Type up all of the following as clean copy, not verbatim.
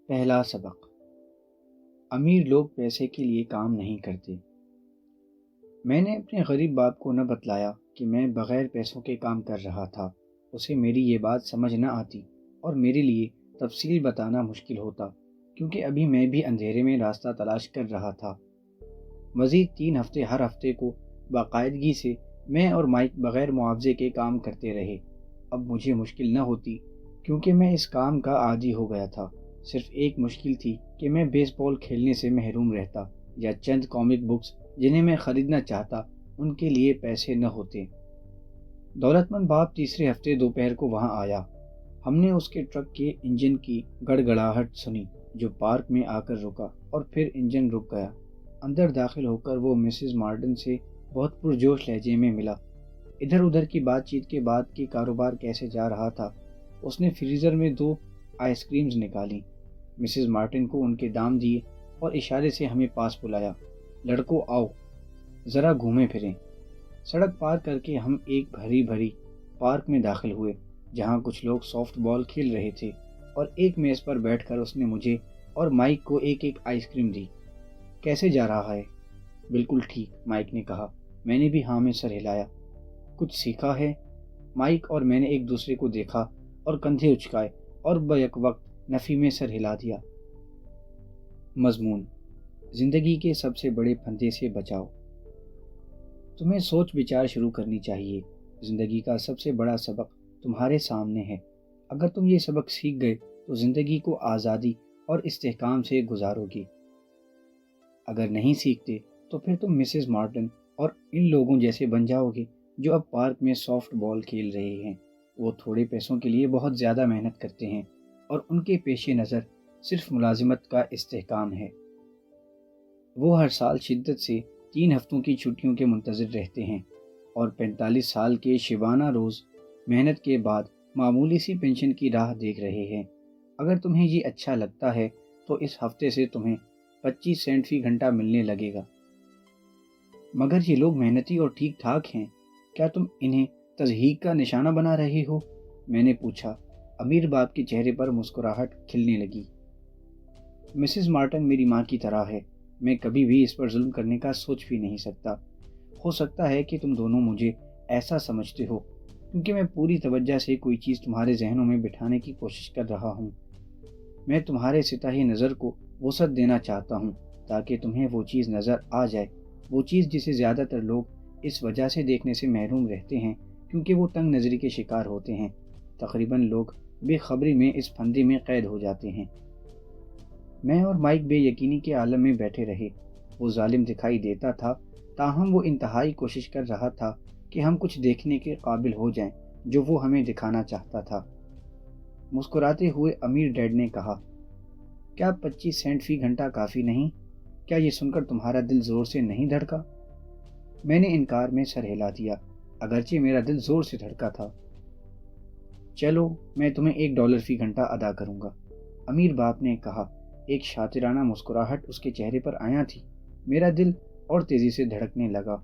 پہلا سبق۔ امیر لوگ پیسے کے لیے کام نہیں کرتے۔ میں نے اپنے غریب باپ کو نہ بتلایا کہ میں بغیر پیسوں کے کام کر رہا تھا۔ اسے میری یہ بات سمجھ نہ آتی اور میرے لیے تفصیل بتانا مشکل ہوتا، کیونکہ ابھی میں بھی اندھیرے میں راستہ تلاش کر رہا تھا۔ مزید 3 ہفتے ہر ہفتے کو باقاعدگی سے میں اور مائک بغیر معاوضے کے کام کرتے رہے۔ اب مجھے مشکل نہ ہوتی، کیونکہ میں اس کام کا عادی ہو گیا تھا۔ صرف ایک مشکل تھی کہ میں بیس بال کھیلنے سے محروم رہتا، یا چند کامک بکس جنہیں میں خریدنا چاہتا ان کے لیے پیسے نہ ہوتے۔ دولت مند باپ تیسرے ہفتے دوپہر کو وہاں آیا۔ ہم نے اس کے ٹرک کے انجن کی گڑگڑاہٹ سنی جو پارک میں آ کر رکا، اور پھر انجن رک گیا۔ اندر داخل ہو کر وہ مسز مارٹن سے بہت پرجوش لہجے میں ملا۔ ادھر ادھر کی بات چیت کے بعد کہ کاروبار کیسے جا رہا تھا، اس نے فریزر میں 2 آئس کریمز نکالی، مسز مارٹن کو ان کے دام دیے اور اشارے سے ہمیں پاس بلایا۔ لڑکو آؤ، ذرا گھومیں پھریں۔ سڑک پار کر کے ہم ایک بھری بھری پارک میں داخل ہوئے، جہاں کچھ لوگ سافٹ بال کھیل رہے تھے، اور ایک میز پر بیٹھ کر اس نے مجھے اور مائک کو ایک آئس کریم دی۔ کیسے جا رہا ہے؟ بالکل ٹھیک، مائک نے کہا۔ میں نے بھی ہاں میں سر ہلایا۔ کچھ سیکھا ہے؟ مائک اور میں نے ایک دوسرے کو دیکھا اور کندھے اچکائے اور بیک وقت نفی میں سر ہلا دیا۔ مضمون: زندگی کے سب سے بڑے پھندے سے بچاؤ۔ تمہیں سوچ بچار شروع کرنی چاہیے۔ زندگی کا سب سے بڑا سبق تمہارے سامنے ہے۔ اگر تم یہ سبق سیکھ گئے تو زندگی کو آزادی اور استحکام سے گزارو گے۔ اگر نہیں سیکھتے تو پھر تم مسز مارٹن اور ان لوگوں جیسے بن جاؤ گے جو اب پارک میں سافٹ بال کھیل رہے ہیں۔ وہ تھوڑے پیسوں کے لیے بہت زیادہ محنت کرتے ہیں، اور ان کے پیش نظر صرف ملازمت کا استحکام ہے۔ وہ ہر سال شدت سے 3 ہفتوں کی چھٹیوں کے منتظر رہتے ہیں، اور 45 سال کے شبانہ روز محنت کے بعد معمولی سی پینشن کی راہ دیکھ رہے ہیں۔ اگر تمہیں یہ اچھا لگتا ہے تو اس ہفتے سے تمہیں 25 سینٹ فی گھنٹہ ملنے لگے گا۔ مگر یہ لوگ محنتی اور ٹھیک ٹھاک ہیں، کیا تم انہیں تضحیک کا نشانہ بنا رہے ہو؟ میں نے پوچھا۔ امیر باپ کے چہرے پر مسکراہٹ کھلنے لگی۔ مسز مارٹن میری ماں کی طرح ہے، میں کبھی بھی اس پر ظلم کرنے کا سوچ بھی نہیں سکتا۔ ہو سکتا ہے کہ تم دونوں مجھے ایسا سمجھتے ہو کیونکہ میں پوری توجہ سے کوئی چیز تمہارے ذہنوں میں بٹھانے کی کوشش کر رہا ہوں۔ میں تمہارے سطحی نظر کو وسعت دینا چاہتا ہوں تاکہ تمہیں وہ چیز نظر آ جائے، وہ چیز جسے زیادہ تر لوگ اس وجہ سے دیکھنے سے محروم رہتے ہیں کیونکہ وہ تنگ نظری کے شکار ہوتے ہیں۔ تقریباً لوگ بے خبری میں اس پھندے میں قید ہو جاتے ہیں۔ میں اور مائک بے یقینی کے عالم میں بیٹھے رہے۔ وہ ظالم دکھائی دیتا تھا، تاہم وہ انتہائی کوشش کر رہا تھا کہ ہم کچھ دیکھنے کے قابل ہو جائیں جو وہ ہمیں دکھانا چاہتا تھا۔ مسکراتے ہوئے امیر ڈیڈ نے کہا، کیا 25 سینٹ فی گھنٹہ کافی نہیں؟ کیا یہ سن کر تمہارا دل زور سے نہیں دھڑکا؟ میں نے انکار میں سر ہلا دیا، اگرچہ میرا دل زور سے دھڑکا تھا۔ چلو میں تمہیں $1 فی گھنٹہ ادا کروں گا، امیر باپ نے کہا۔ ایک شاطرانہ مسکراہٹ اس کے چہرے پر آیا تھی۔ میرا دل اور تیزی سے دھڑکنے لگا۔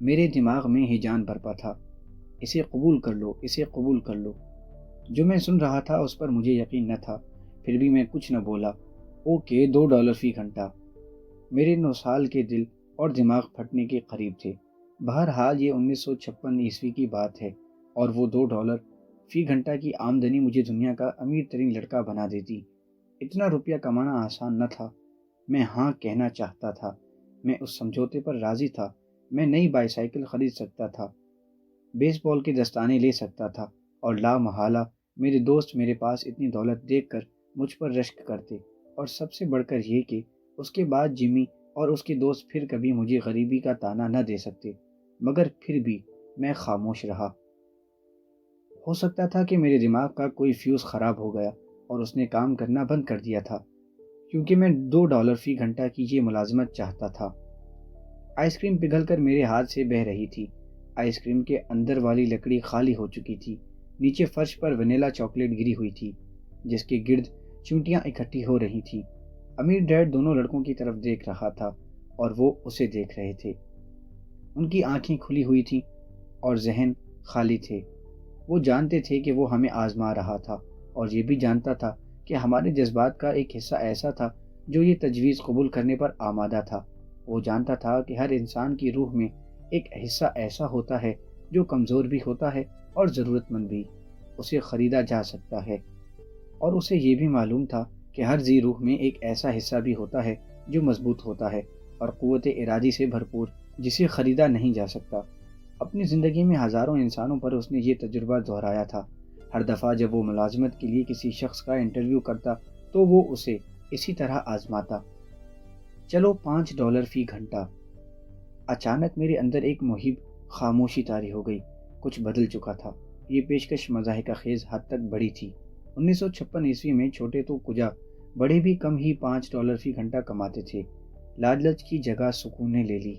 میرے دماغ میں ہیجان برپا تھا۔ اسے قبول کر لو، اسے قبول کر لو۔ جو میں سن رہا تھا اس پر مجھے یقین نہ تھا، پھر بھی میں کچھ نہ بولا۔ اوکے، $2 فی گھنٹہ۔ میرے 9 سال کے دل اور دماغ پھٹنے کے قریب تھے۔ بہرحال یہ 1956 عیسوی کی بات ہے، اور وہ $2 فی گھنٹہ کی آمدنی مجھے دنیا کا امیر ترین لڑکا بنا دیتی۔ اتنا روپیہ کمانا آسان نہ تھا۔ میں ہاں کہنا چاہتا تھا۔ میں اس سمجھوتے پر راضی تھا۔ میں نئی بائی سائیکل خرید سکتا تھا، بیس بال کے دستانے لے سکتا تھا، اور لا محالہ میرے دوست میرے پاس اتنی دولت دیکھ کر مجھ پر رشک کرتے، اور سب سے بڑھ کر یہ کہ اس کے بعد جمی اور اس کے دوست پھر کبھی مجھے غریبی کا طعنہ نہ دے سکتے۔ مگر پھر بھی میں خاموش رہا۔ ہو سکتا تھا کہ میرے دماغ کا کوئی فیوز خراب ہو گیا اور اس نے کام کرنا بند کر دیا تھا، کیونکہ میں $2 فی گھنٹہ کی یہ ملازمت چاہتا تھا۔ آئس کریم پگھل کر میرے ہاتھ سے بہہ رہی تھی۔ آئس کریم کے اندر والی لکڑی خالی ہو چکی تھی۔ نیچے فرش پر ونیلا چاکلیٹ گری ہوئی تھی جس کے گرد چونٹیاں اکٹھی ہو رہی تھیں۔ امیر ڈیڈ دونوں لڑکوں کی طرف دیکھ رہا تھا اور وہ اسے دیکھ رہے تھے۔ ان کی آنکھیں کھلی ہوئی تھیں اور ذہن خالی تھے۔ وہ جانتے تھے کہ وہ ہمیں آزما رہا تھا، اور یہ بھی جانتا تھا کہ ہمارے جذبات کا ایک حصہ ایسا تھا جو یہ تجویز قبول کرنے پر آمادہ تھا۔ وہ جانتا تھا کہ ہر انسان کی روح میں ایک حصہ ایسا ہوتا ہے جو کمزور بھی ہوتا ہے اور ضرورت مند بھی، اسے خریدا جا سکتا ہے۔ اور اسے یہ بھی معلوم تھا کہ ہر ذی روح میں ایک ایسا حصہ بھی ہوتا ہے جو مضبوط ہوتا ہے اور قوت ارادی سے بھرپور، جسے خریدا نہیں جا سکتا۔ اپنی زندگی میں ہزاروں انسانوں پر اس نے یہ تجربہ دہرایا تھا۔ ہر دفعہ جب وہ ملازمت کے لیے کسی شخص کا انٹرویو کرتا تو وہ اسے اسی طرح آزماتا۔ چلو $5 فی گھنٹہ۔ اچانک میرے اندر ایک مہیب خاموشی طاری ہو گئی۔ کچھ بدل چکا تھا۔ یہ پیشکش مضحکہ خیز حد تک بڑی تھی۔ 1956 میں چھوٹے تو کجا بڑے بھی کم ہی $5 فی گھنٹہ کماتے تھے۔ لالچ کی جگہ سکون نے لے لی۔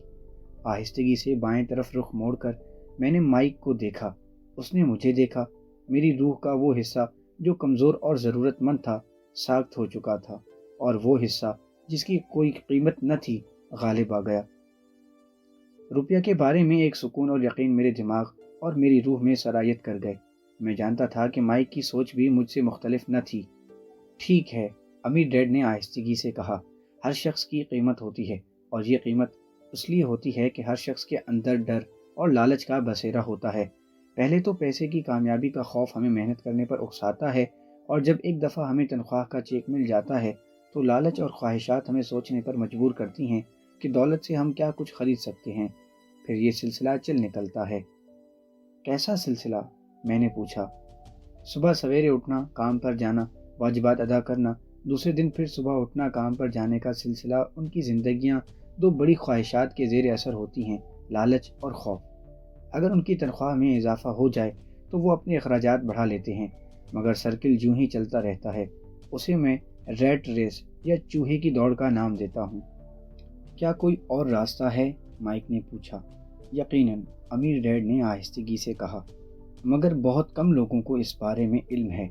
آہستگی سے بائیں طرف رخ موڑ کر میں نے مائک کو دیکھا۔ اس نے مجھے دیکھا۔ میری روح کا وہ حصہ جو کمزور اور ضرورت مند تھا ساخت ہو چکا تھا، اور وہ حصہ جس کی کوئی قیمت نہ تھی غالب آ گیا۔ روپیہ کے بارے میں ایک سکون اور یقین میرے دماغ اور میری روح میں سرایت کر گئے۔ میں جانتا تھا کہ مائک کی سوچ بھی مجھ سے مختلف نہ تھی۔ ٹھیک ہے، امیر ڈیڈ نے آہستگی سے کہا، ہر شخص کی قیمت ہوتی ہے، اور یہ قیمت اس لیے ہوتی ہے کہ ہر شخص کے اندر ڈر اور لالچ کا بسیرا ہوتا ہے۔ پہلے تو پیسے کی کامیابی کا خوف ہمیں محنت کرنے پر اکساتا ہے، اور جب ایک دفعہ ہمیں تنخواہ کا چیک مل جاتا ہے تو لالچ اور خواہشات ہمیں سوچنے پر مجبور کرتی ہیں کہ دولت سے ہم کیا کچھ خرید سکتے ہیں۔ پھر یہ سلسلہ چل نکلتا ہے۔ کیسا سلسلہ؟ میں نے پوچھا۔ صبح سویرے اٹھنا، کام پر جانا، واجبات ادا کرنا، دوسرے دن پھر صبح اٹھنا، کام پر جانے کا سلسلہ۔ ان کی زندگیاں دو بڑی خواہشات کے زیر اثر ہوتی ہیں، لالچ اور خوف۔ اگر ان کی تنخواہ میں اضافہ ہو جائے تو وہ اپنے اخراجات بڑھا لیتے ہیں، مگر سرکل یوں ہی چلتا رہتا ہے۔ اسے میں ریٹ ریس یا چوہے کی دوڑ کا نام دیتا ہوں۔ کیا کوئی اور راستہ ہے؟ مائک نے پوچھا۔ یقیناً، امیر ڈیڈ نے آہستگی سے کہا، مگر بہت کم لوگوں کو اس بارے میں علم ہے۔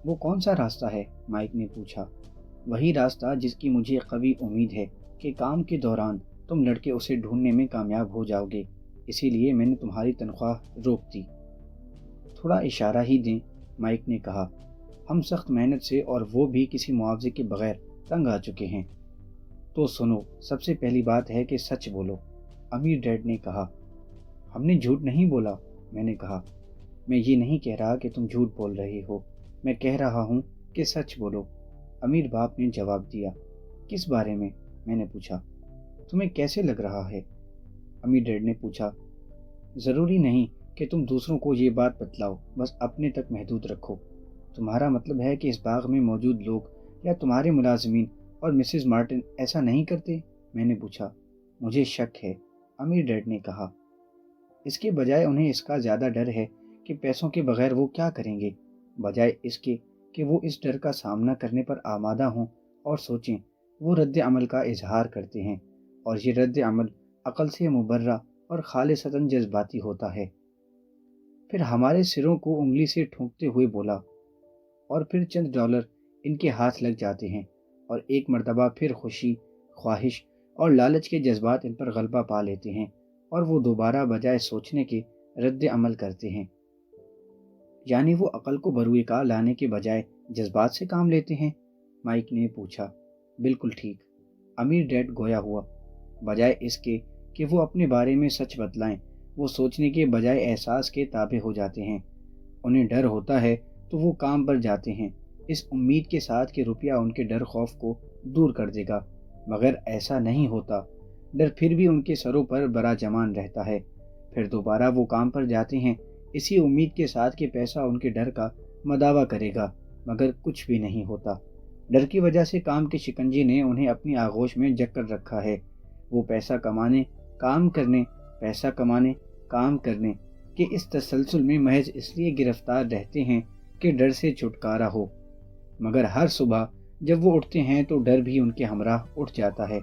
وہ کون سا راستہ ہے؟ مائک نے پوچھا۔ وہی راستہ جس کی مجھے قوی امید ہے کہ کام کے دوران تم لڑکے اسے ڈھونڈنے میں کامیاب ہو جاؤ گے، اسی لیے میں نے تمہاری تنخواہ روک دی۔ تھوڑا اشارہ ہی دیں، مائک نے کہا۔ ہم سخت محنت سے اور وہ بھی کسی معاوضے کے بغیر تنگ آ چکے ہیں۔ تو سنو، سب سے پہلی بات ہے کہ سچ بولو، امیر ڈیڈ نے کہا۔ ہم نے جھوٹ نہیں بولا، میں نے کہا۔ میں یہ نہیں کہہ رہا کہ تم جھوٹ بول رہے ہو، میں کہہ رہا ہوں کہ سچ بولو، امیر باپ نے جواب دیا۔ کس بارے میں؟ میں نے پوچھا۔ تمہیں کیسے لگ رہا ہے؟ امیر ڈیڈ نے پوچھا۔ ضروری نہیں کہ تم دوسروں کو یہ بات بتلاؤ، بس اپنے تک محدود رکھو۔ تمہارا مطلب ہے کہ اس باغ میں موجود لوگ یا تمہارے ملازمین اور مسز مارٹن ایسا نہیں کرتے؟ میں نے پوچھا۔ مجھے شک ہے، امیر ڈیڈ نے کہا۔ اس کے بجائے انہیں اس کا زیادہ ڈر ہے کہ پیسوں کے بغیر وہ کیا کریں گے، بجائے اس کے کہ وہ اس ڈر کا سامنا کرنے پر آمادہ ہوں اور سوچیں۔ وہ رد عمل کا اظہار کرتے ہیں، اور یہ رد عمل عقل سے مبرہ اور خالصتاً جذباتی ہوتا ہے۔ پھر ہمارے سروں کو انگلی سے ٹھونکتے ہوئے بولا، اور پھر چند ڈالر ان کے ہاتھ لگ جاتے ہیں، اور ایک مرتبہ پھر خوشی، خواہش اور لالچ کے جذبات ان پر غلبہ پا لیتے ہیں، اور وہ دوبارہ بجائے سوچنے کے رد عمل کرتے ہیں۔ یعنی وہ عقل کو بروئے کار لانے کے بجائے جذبات سے کام لیتے ہیں؟ مائک نے پوچھا۔ بالکل ٹھیک، امیر ڈیڈ گویا ہوا۔ بجائے اس کے کہ وہ اپنے بارے میں سچ بتلائیں، وہ سوچنے کے بجائے احساس کے تابع ہو جاتے ہیں۔ انہیں ڈر ہوتا ہے تو وہ کام پر جاتے ہیں، اس امید کے ساتھ کہ روپیہ ان کے ڈر خوف کو دور کر دے گا، مگر ایسا نہیں ہوتا۔ ڈر پھر بھی ان کے سروں پر براجمان رہتا ہے۔ پھر دوبارہ وہ کام پر جاتے ہیں، اسی امید کے ساتھ کہ پیسہ ان کے ڈر کا مداوع کرے گا، مگر کچھ بھی نہیں ہوتا۔ ڈر کی وجہ سے کام کے شکنجے نے انہیں اپنی آغوش میں جکڑ کر رکھا ہے۔ وہ پیسہ کمانے، کام کرنے، پیسہ کمانے، کام کرنے کے اس تسلسل میں محض اس لیے گرفتار رہتے ہیں کہ ڈر سے چھٹکارا ہو، مگر ہر صبح جب وہ اٹھتے ہیں تو ڈر بھی ان کے ہمراہ اٹھ جاتا ہے۔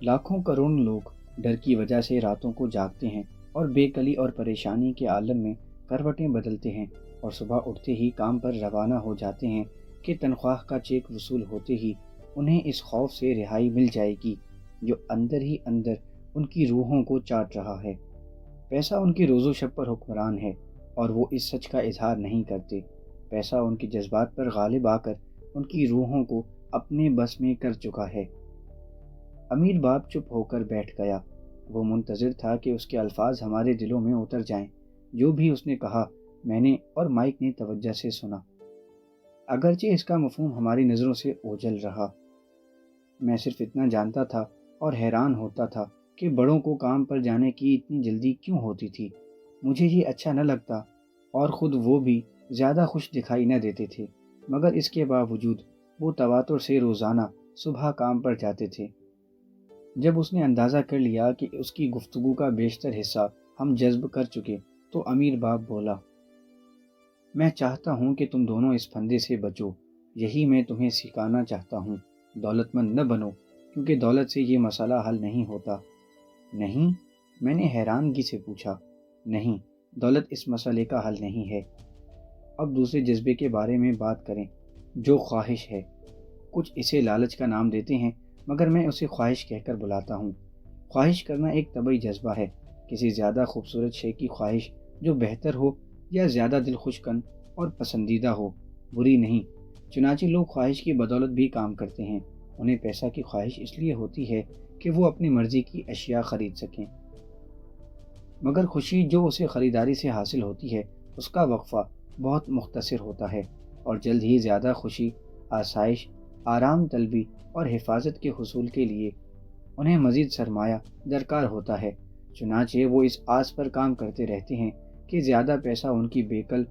لاکھوں کروڑوں لوگ ڈر کی وجہ سے راتوں کو جاگتے ہیں اور بے کلی اور پریشانی کے عالم میں کروٹیں بدلتے ہیں، اور صبح اٹھتے ہی کام پر روانہ ہو جاتے ہیں کہ تنخواہ کا چیک وصول ہوتے ہی انہیں اس خوف سے رہائی مل جائے گی جو اندر ہی اندر ان کی روحوں کو چاٹ رہا ہے۔ پیسہ ان کی روز و شب پر حکمران ہے، اور وہ اس سچ کا اظہار نہیں کرتے۔ پیسہ ان کے جذبات پر غالب آ کر ان کی روحوں کو اپنے بس میں کر چکا ہے۔ امیر باپ چپ ہو کر بیٹھ گیا۔ وہ منتظر تھا کہ اس کے الفاظ ہمارے دلوں میں اتر جائیں۔ جو بھی اس نے کہا میں نے اور مائک نے توجہ سے سنا، اگرچہ اس کا مفہوم ہماری نظروں سے اوجھل رہا۔ میں صرف اتنا جانتا تھا اور حیران ہوتا تھا کہ بڑوں کو کام پر جانے کی اتنی جلدی کیوں ہوتی تھی۔ مجھے یہ اچھا نہ لگتا اور خود وہ بھی زیادہ خوش دکھائی نہ دیتے تھے، مگر اس کے باوجود وہ تواتر سے روزانہ صبح کام پر جاتے تھے۔ جب اس نے اندازہ کر لیا کہ اس کی گفتگو کا بیشتر حصہ ہم جذب کر چکے تو امیر باپ بولا، میں چاہتا ہوں کہ تم دونوں اس پھندے سے بچو، یہی میں تمہیں سکھانا چاہتا ہوں۔ دولت مند نہ بنو، کیونکہ دولت سے یہ مسئلہ حل نہیں ہوتا۔ نہیں؟ میں نے حیرانگی سے پوچھا۔ نہیں، دولت اس مسئلے کا حل نہیں ہے۔ اب دوسرے جذبے کے بارے میں بات کریں، جو خواہش ہے۔ کچھ اسے لالچ کا نام دیتے ہیں، مگر میں اسے خواہش کہہ کر بلاتا ہوں۔ خواہش کرنا ایک طبعی جذبہ ہے، کسی زیادہ خوبصورت شے کی خواہش جو بہتر ہو یا زیادہ دل خوش کن اور پسندیدہ ہو، بری نہیں۔ چنانچہ لوگ خواہش کی بدولت بھی کام کرتے ہیں۔ انہیں پیسہ کی خواہش اس لیے ہوتی ہے کہ وہ اپنی مرضی کی اشیاء خرید سکیں، مگر خوشی جو اسے خریداری سے حاصل ہوتی ہے اس کا وقفہ بہت مختصر ہوتا ہے، اور جلد ہی زیادہ خوشی، آسائش، آرام طلبی اور حفاظت کے حصول کے لیے انہیں مزید سرمایہ درکار ہوتا ہے۔ چنانچہ وہ اس آس پر کام کرتے رہتے ہیں کہ زیادہ پیسہ ان کی بیکل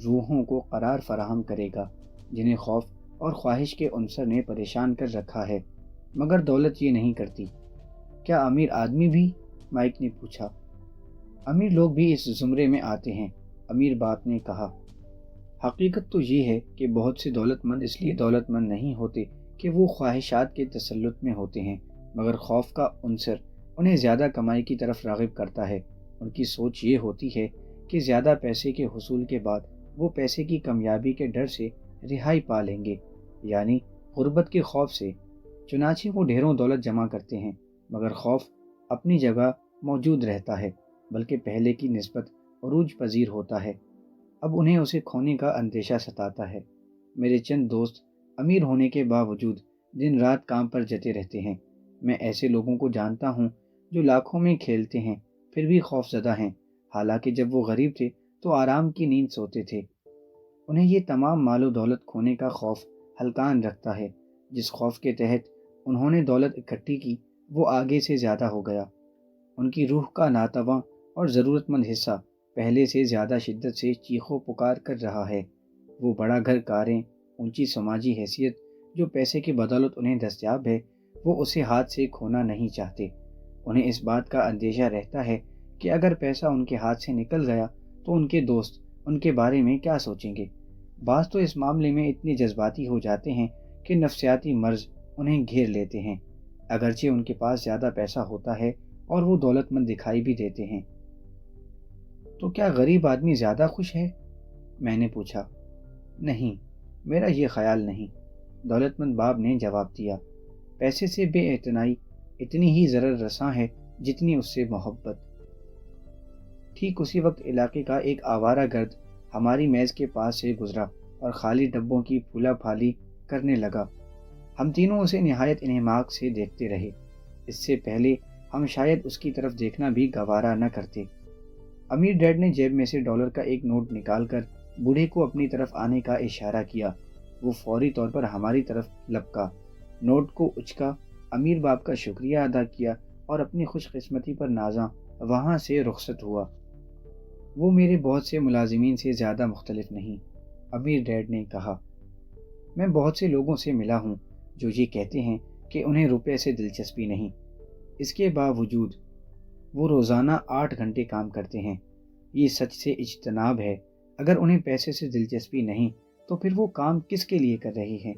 روحوں کو قرار فراہم کرے گا، جنہیں خوف اور خواہش کے عنصر نے پریشان کر رکھا ہے، مگر دولت یہ نہیں کرتی۔ کیا امیر آدمی بھی؟ مائک نے پوچھا۔ امیر لوگ بھی اس زمرے میں آتے ہیں، امیر باپ نے کہا۔ حقیقت تو یہ ہے کہ بہت سے دولت مند اس لیے دولت مند نہیں ہوتے کہ وہ خواہشات کے تسلط میں ہوتے ہیں، مگر خوف کا عنصر انہیں زیادہ کمائی کی طرف راغب کرتا ہے۔ ان کی سوچ یہ ہوتی ہے کہ زیادہ پیسے کے حصول کے بعد وہ پیسے کی کمیابی کے ڈر سے رہائی پا لیں گے، یعنی غربت کے خوف سے۔ چنانچہ وہ ڈھیروں دولت جمع کرتے ہیں، مگر خوف اپنی جگہ موجود رہتا ہے، بلکہ پہلے کی نسبت عروج پذیر ہوتا ہے۔ اب انہیں اسے کھونے کا اندیشہ ستاتا ہے۔ میرے چند دوست امیر ہونے کے باوجود دن رات کام پر جتے رہتے ہیں۔ میں ایسے لوگوں کو جانتا ہوں جو لاکھوں میں کھیلتے ہیں پھر بھی خوف زدہ ہیں، حالانکہ جب وہ غریب تھے تو آرام کی نیند سوتے تھے۔ انہیں یہ تمام مال و دولت کھونے کا خوف ہلکان رکھتا ہے۔ جس خوف کے تحت انہوں نے دولت اکٹھی کی وہ آگے سے زیادہ ہو گیا۔ ان کی روح کا ناتواں اور ضرورت مند حصہ پہلے سے زیادہ شدت سے چیخ و پکار کر رہا ہے۔ وہ بڑا گھر، کاریں، اونچی سماجی حیثیت جو پیسے کی بدولت انہیں دستیاب ہے، وہ اسے ہاتھ سے کھونا نہیں چاہتے۔ انہیں اس بات کا اندیشہ رہتا ہے کہ اگر پیسہ ان کے ہاتھ سے نکل گیا تو ان کے دوست ان کے بارے میں کیا سوچیں گے۔ بعض تو اس معاملے میں اتنے جذباتی ہو جاتے ہیں کہ نفسیاتی مرض انہیں گھیر لیتے ہیں، اگرچہ ان کے پاس زیادہ پیسہ ہوتا ہے اور وہ دولت مند دکھائی بھی دیتے ہیں۔ تو کیا غریب آدمی زیادہ خوش ہے؟ میں نے پوچھا۔ نہیں، میرا یہ خیال نہیں، دولت مند باپ نے جواب دیا۔ پیسے سے بے اعتنائی اتنی ہی ضرر رساں ہے جتنی اس سے محبت۔ ٹھیک اسی وقت علاقے کا ایک آوارہ گرد ہماری میز کے پاس سے گزرا اور خالی ڈبوں کی پھولا پھالی کرنے لگا۔ ہم تینوں اسے نہایت انہماک سے دیکھتے رہے۔ اس سے پہلے ہم شاید اس کی طرف دیکھنا بھی گوارا نہ کرتے۔ امیر ڈیڈ نے جیب میں سے ڈالر کا ایک نوٹ نکال کر بوڑھے کو اپنی طرف آنے کا اشارہ کیا۔ وہ فوری طور پر ہماری طرف لپکا، نوٹ کو اچکا، امیر باپ کا شکریہ ادا کیا اور اپنی خوش قسمتی پر نازاں وہاں سے رخصت ہوا۔ وہ میرے بہت سے ملازمین سے زیادہ مختلف نہیں، امیر ڈیڈ نے کہا۔ میں بہت سے لوگوں سے ملا ہوں جو یہ کہتے ہیں کہ انہیں روپے سے دلچسپی نہیں، اس کے باوجود وہ روزانہ 8 گھنٹے کام کرتے ہیں۔ یہ سچ سے اجتناب ہے۔ اگر انہیں پیسے سے دلچسپی نہیں تو پھر وہ کام کس کے لیے کر رہے ہیں؟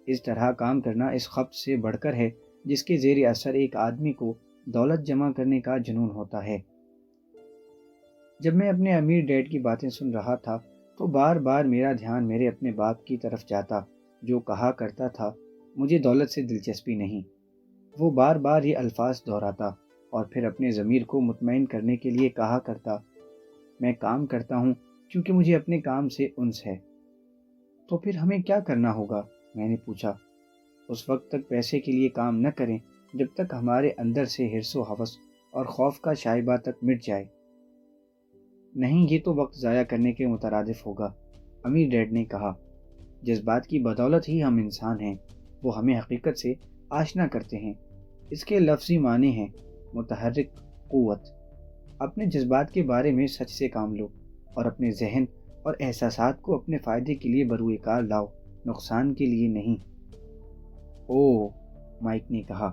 اس طرح کام کرنا اس خبت سے بڑھ کر ہے جس کے زیر اثر ایک آدمی کو دولت جمع کرنے کا جنون ہوتا ہے۔ جب میں اپنے امیر ڈیڈ کی باتیں سن رہا تھا تو بار بار میرا دھیان میرے اپنے باپ کی طرف جاتا، جو کہا کرتا تھا مجھے دولت سے دلچسپی نہیں۔ وہ بار بار یہ الفاظ دہراتا اور پھر اپنے ضمیر کو مطمئن کرنے کے لیے کہا کرتا، میں کام کرتا ہوں کیونکہ مجھے اپنے کام سے انس ہے۔ تو پھر ہمیں کیا کرنا ہوگا؟ میں نے پوچھا۔ اس وقت تک پیسے کے لیے کام نہ کریں جب تک ہمارے اندر سے حرص و ہوس اور خوف کا شائبہ تک مٹ جائے۔ نہیں، یہ تو وقت ضائع کرنے کے مترادف ہوگا، امیر ڈیڈ نے کہا۔ جذبات کی بدولت ہی ہم انسان ہیں، وہ ہمیں حقیقت سے آشنا کرتے ہیں۔ اس کے لفظی معنی ہیں متحرک قوت۔ اپنے جذبات کے بارے میں سچ سے کام لو اور اپنے ذہن اور احساسات کو اپنے فائدے کے لیے بروئے کار لاؤ، نقصان کے لیے نہیں۔ اوہ، مائک نے کہا،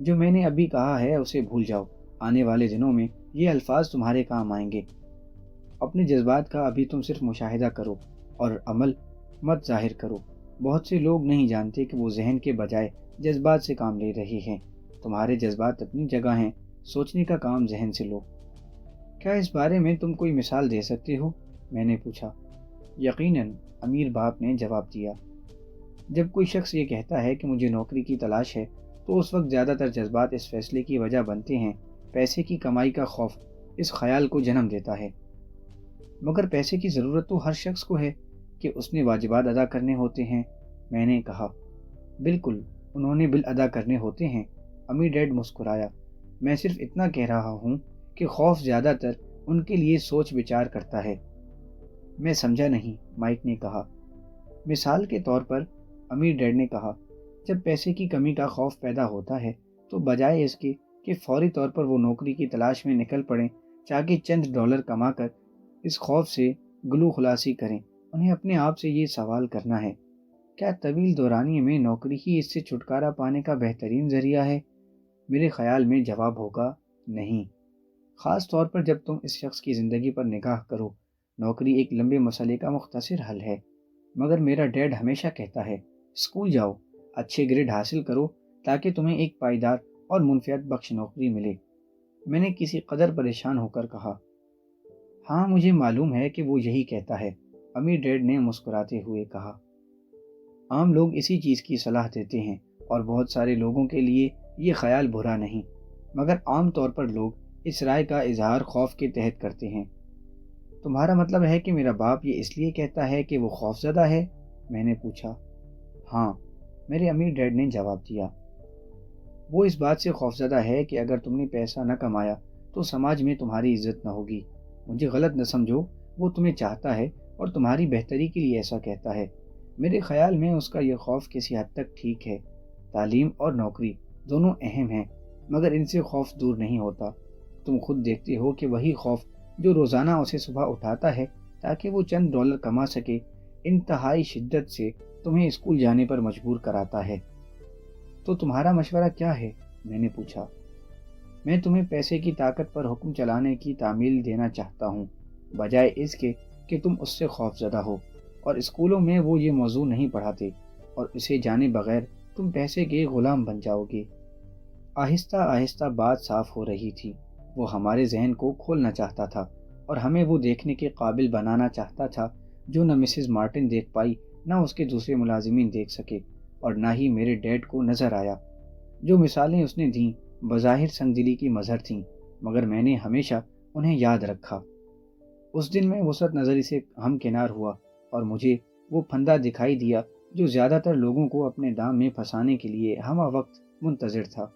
جو میں نے ابھی کہا ہے اسے بھول جاؤ، آنے والے دنوں میں یہ الفاظ تمہارے کام آئیں گے۔ اپنے جذبات کا ابھی تم صرف مشاہدہ کرو اور عمل مت ظاہر کرو۔ بہت سے لوگ نہیں جانتے کہ وہ ذہن کے بجائے جذبات سے کام لے رہے ہیں۔ تمہارے جذبات اپنی جگہ ہیں، سوچنے کا کام ذہن سے لو۔ کیا اس بارے میں تم کوئی مثال دے سکتے ہو؟ میں نے پوچھا۔ یقیناً، امیر باپ نے جواب دیا۔ جب کوئی شخص یہ کہتا ہے کہ مجھے نوکری کی تلاش ہے تو اس وقت زیادہ تر جذبات اس فیصلے کی وجہ بنتے ہیں۔ پیسے کی کمائی کا خوف اس خیال کو جنم دیتا ہے، مگر پیسے کی ضرورت تو ہر شخص کو ہے کہ اس نے واجبات ادا کرنے ہوتے ہیں، میں نے کہا۔ بالکل، انہوں نے بل ادا کرنے ہوتے ہیں، امیر ڈیڈ مسکرایا۔ میں صرف اتنا کہہ رہا ہوں کہ خوف زیادہ تر ان کے لیے سوچ بچار کرتا ہے۔ میں سمجھا نہیں، مائک نے کہا۔ مثال کے طور پر، امیر ڈیڈ نے کہا، جب پیسے کی کمی کا خوف پیدا ہوتا ہے تو بجائے اس کے کہ فوری طور پر وہ نوکری کی تلاش میں نکل پڑیں تاکہ چند ڈالر کما کر اس خوف سے گلو خلاصی کریں، انہیں اپنے آپ سے یہ سوال کرنا ہے، کیا طویل دورانی میں نوکری ہی اس سے چھٹکارا پانے کا بہترین ذریعہ ہے؟ میرے خیال میں جواب ہوگا نہیں، خاص طور پر جب تم اس شخص کی زندگی پر نگاہ کرو۔ نوکری ایک لمبے مسئلے کا مختصر حل ہے، مگر میرا ڈیڈ ہمیشہ کہتا ہے، اسکول جاؤ، اچھے گریڈ حاصل کرو تاکہ تمہیں ایک پائیدار اور منفعت بخش نوکری ملے۔ میں نے کسی قدر پریشان ہو کر کہا، ہاں مجھے معلوم ہے کہ وہ یہی کہتا ہے، امیر ڈیڈ نے مسکراتے ہوئے کہا۔ عام لوگ اسی چیز کی صلاح دیتے ہیں اور بہت سارے لوگوں کے لیے یہ خیال برا نہیں، مگر عام طور پر لوگ اس رائے کا اظہار خوف کے تحت کرتے ہیں۔ تمہارا مطلب ہے کہ میرا باپ یہ اس لیے کہتا ہے کہ وہ خوف زدہ ہے؟ میں نے پوچھا۔ ہاں، میرے امیر ڈیڈ نے جواب دیا۔ وہ اس بات سے خوفزدہ ہے کہ اگر تم نے پیسہ نہ کمایا تو سماج میں تمہاری عزت نہ ہوگی۔ مجھے غلط نہ سمجھو، وہ تمہیں چاہتا ہے اور تمہاری بہتری کے لیے ایسا کہتا ہے۔ میرے خیال میں اس کا یہ خوف کسی حد تک ٹھیک ہے۔ تعلیم اور نوکری دونوں اہم ہیں، مگر ان سے خوف دور نہیں ہوتا۔ تم خود دیکھتے ہو کہ وہی خوف جو روزانہ اسے صبح اٹھاتا ہے تاکہ وہ چند ڈالر کما سکے، انتہائی شدت سے تمہیں اسکول جانے پر مجبور کراتا ہے۔ تو تمہارا مشورہ کیا ہے؟ میں نے پوچھا۔ میں تمہیں پیسے کی طاقت پر حکم چلانے کی تعمیل دینا چاہتا ہوں، بجائے اس کے کہ تم اس سے خوف زدہ ہو، اور اسکولوں میں وہ یہ موضوع نہیں پڑھاتے، اور اسے جانے بغیر تم پیسے کے غلام بن جاؤ گے۔ آہستہ آہستہ بات صاف ہو رہی تھی۔ وہ ہمارے ذہن کو کھولنا چاہتا تھا اور ہمیں وہ دیکھنے کے قابل بنانا چاہتا تھا جو نہ مسز مارٹن دیکھ پائی، نہ اس کے دوسرے ملازمین دیکھ سکے، اور نہ ہی میرے ڈیڈ کو نظر آیا۔ جو مثالیں اس نے دیں بظاہر سنگدلی کی مظہر تھیں، مگر میں نے ہمیشہ انہیں یاد رکھا۔ اس دن میں وسعت نظری سے ہمکنار ہوا اور مجھے وہ پھندا دکھائی دیا جو زیادہ تر لوگوں کو اپنے دام میں پھنسانے کے لیے ہمہ وقت منتظر تھا۔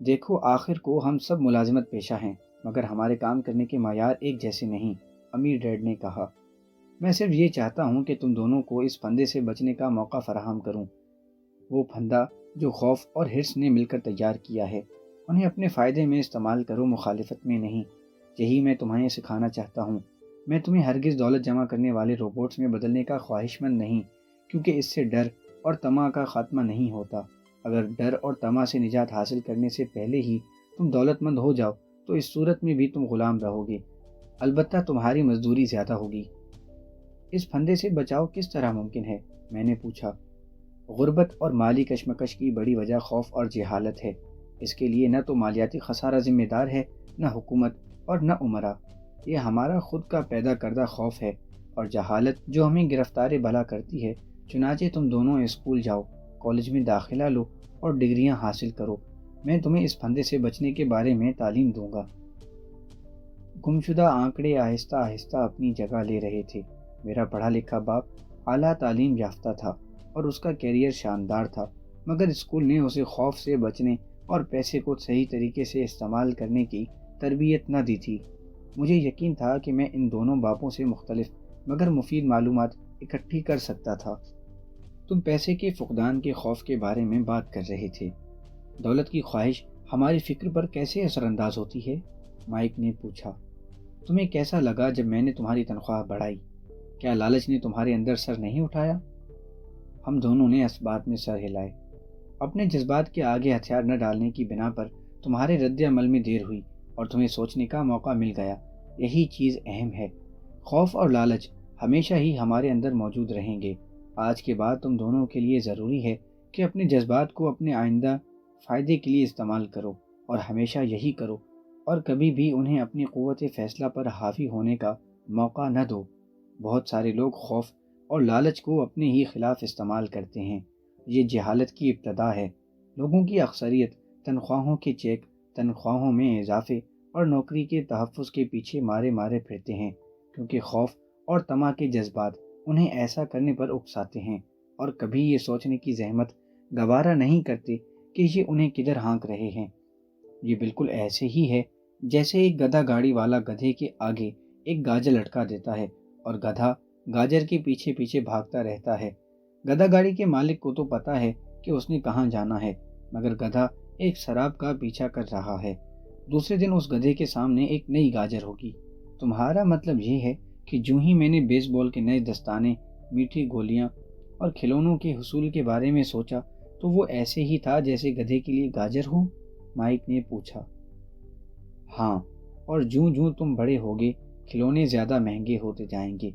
دیکھو، آخر کو ہم سب ملازمت پیشہ ہیں، مگر ہمارے کام کرنے کے معیار ایک جیسے نہیں، امیر ڈیڈ نے کہا۔ میں صرف یہ چاہتا ہوں کہ تم دونوں کو اس پھندے سے بچنے کا موقع فراہم کروں، وہ پھندا جو خوف اور حرص نے مل کر تیار کیا ہے۔ انہیں اپنے فائدے میں استعمال کرو، مخالفت میں نہیں۔ یہی میں تمہیں سکھانا چاہتا ہوں۔ میں تمہیں ہرگز دولت جمع کرنے والے روبوٹس میں بدلنے کا خواہش مند نہیں، کیونکہ اس سے ڈر اور طمع کا خاتمہ نہیں ہوتا۔ اگر ڈر اور طمع سے نجات حاصل کرنے سے پہلے ہی تم دولت مند ہو جاؤ تو اس صورت میں بھی تم غلام رہو گے، البتہ تمہاری مزدوری زیادہ ہوگی۔ اس پھندے سے بچاؤ کس طرح ممکن ہے؟ میں نے پوچھا۔ غربت اور مالی کشمکش کی بڑی وجہ خوف اور جہالت ہے۔ اس کے لیے نہ تو مالیاتی خسارہ ذمہ دار ہے، نہ حکومت اور نہ عمرہ۔ یہ ہمارا خود کا پیدا کردہ خوف ہے اور جہالت جو ہمیں گرفتار بلا کرتی ہے۔ چنانچہ تم دونوں اسکول جاؤ، کالج میں داخلہ لو اور ڈگریاں حاصل کرو۔ میں تمہیں اس پھندے سے بچنے کے بارے میں تعلیم دوں گا۔ گمشدہ آنکڑے آہستہ آہستہ اپنی جگہ لے رہے تھے۔ میرا پڑھا لکھا باپ اعلیٰ تعلیم یافتہ تھا اور اس کا کیریئر شاندار تھا، مگر اسکول نے اسے خوف سے بچنے اور پیسے کو صحیح طریقے سے استعمال کرنے کی تربیت نہ دی تھی۔ مجھے یقین تھا کہ میں ان دونوں باپوں سے مختلف مگر مفید معلومات اکٹھی کر سکتا تھا۔ تم پیسے کے فقدان کے خوف کے بارے میں بات کر رہے تھے۔ دولت کی خواہش ہماری فکر پر کیسے اثر انداز ہوتی ہے؟ مائک نے پوچھا۔ تمہیں کیسا لگا جب میں نے تمہاری تنخواہ بڑھائی؟ کیا لالچ نے تمہارے اندر سر نہیں اٹھایا؟ ہم دونوں نے اس بات میں سر ہلائے۔ اپنے جذبات کے آگے ہتھیار نہ ڈالنے کی بنا پر تمہارے رد عمل میں دیر ہوئی اور تمہیں سوچنے کا موقع مل گیا، یہی چیز اہم ہے۔ خوف اور لالچ ہمیشہ ہی ہمارے اندر موجود رہیں گے۔ آج کے بعد تم دونوں کے لیے ضروری ہے کہ اپنے جذبات کو اپنے آئندہ فائدے کے لیے استعمال کرو، اور ہمیشہ یہی کرو، اور کبھی بھی انہیں اپنی قوت فیصلہ پر حاوی ہونے کا موقع نہ دو۔ بہت سارے لوگ خوف اور لالچ کو اپنے ہی خلاف استعمال کرتے ہیں۔ یہ جہالت کی ابتدا ہے۔ لوگوں کی اکثریت تنخواہوں کے چیک، تنخواہوں میں اضافے اور نوکری کے تحفظ کے پیچھے مارے پھرتے ہیں، کیونکہ خوف اور طمع کے جذبات انہیں ایسا کرنے پر اکساتے ہیں، اور کبھی یہ سوچنے کی زحمت گوارا نہیں کرتے کہ یہ انہیں کدھر ہانک رہے ہیں۔ یہ بالکل ایسے ہی ہے جیسے ایک گدھا گاڑی والا گدھے کے آگے ایک گاجر لٹکا دیتا ہے اور گدھا گاجر کے پیچھے پیچھے بھاگتا رہتا ہے۔ گدھا گاڑی کے مالک کو تو پتا ہے کہ اس نے کہاں جانا ہے، مگر گدھا ایک سراب کا پیچھا کر رہا ہے۔ دوسرے دن اس گدھے کے سامنے ایک نئی گاجر ہوگی۔ تمہارا مطلب یہ ہے کہ جو ہی میں نے بیس بال کے نئے دستانے، میٹھی گولیاں اور کھلونوں کے حصول کے بارے میں سوچا تو وہ ایسے ہی تھا جیسے گدھے کے لیے گاجر ہو؟ مائک نے پوچھا۔ ہاں، اور جوں جوں تم بڑے ہوگے کھلونے زیادہ مہنگے ہوتے جائیں گے۔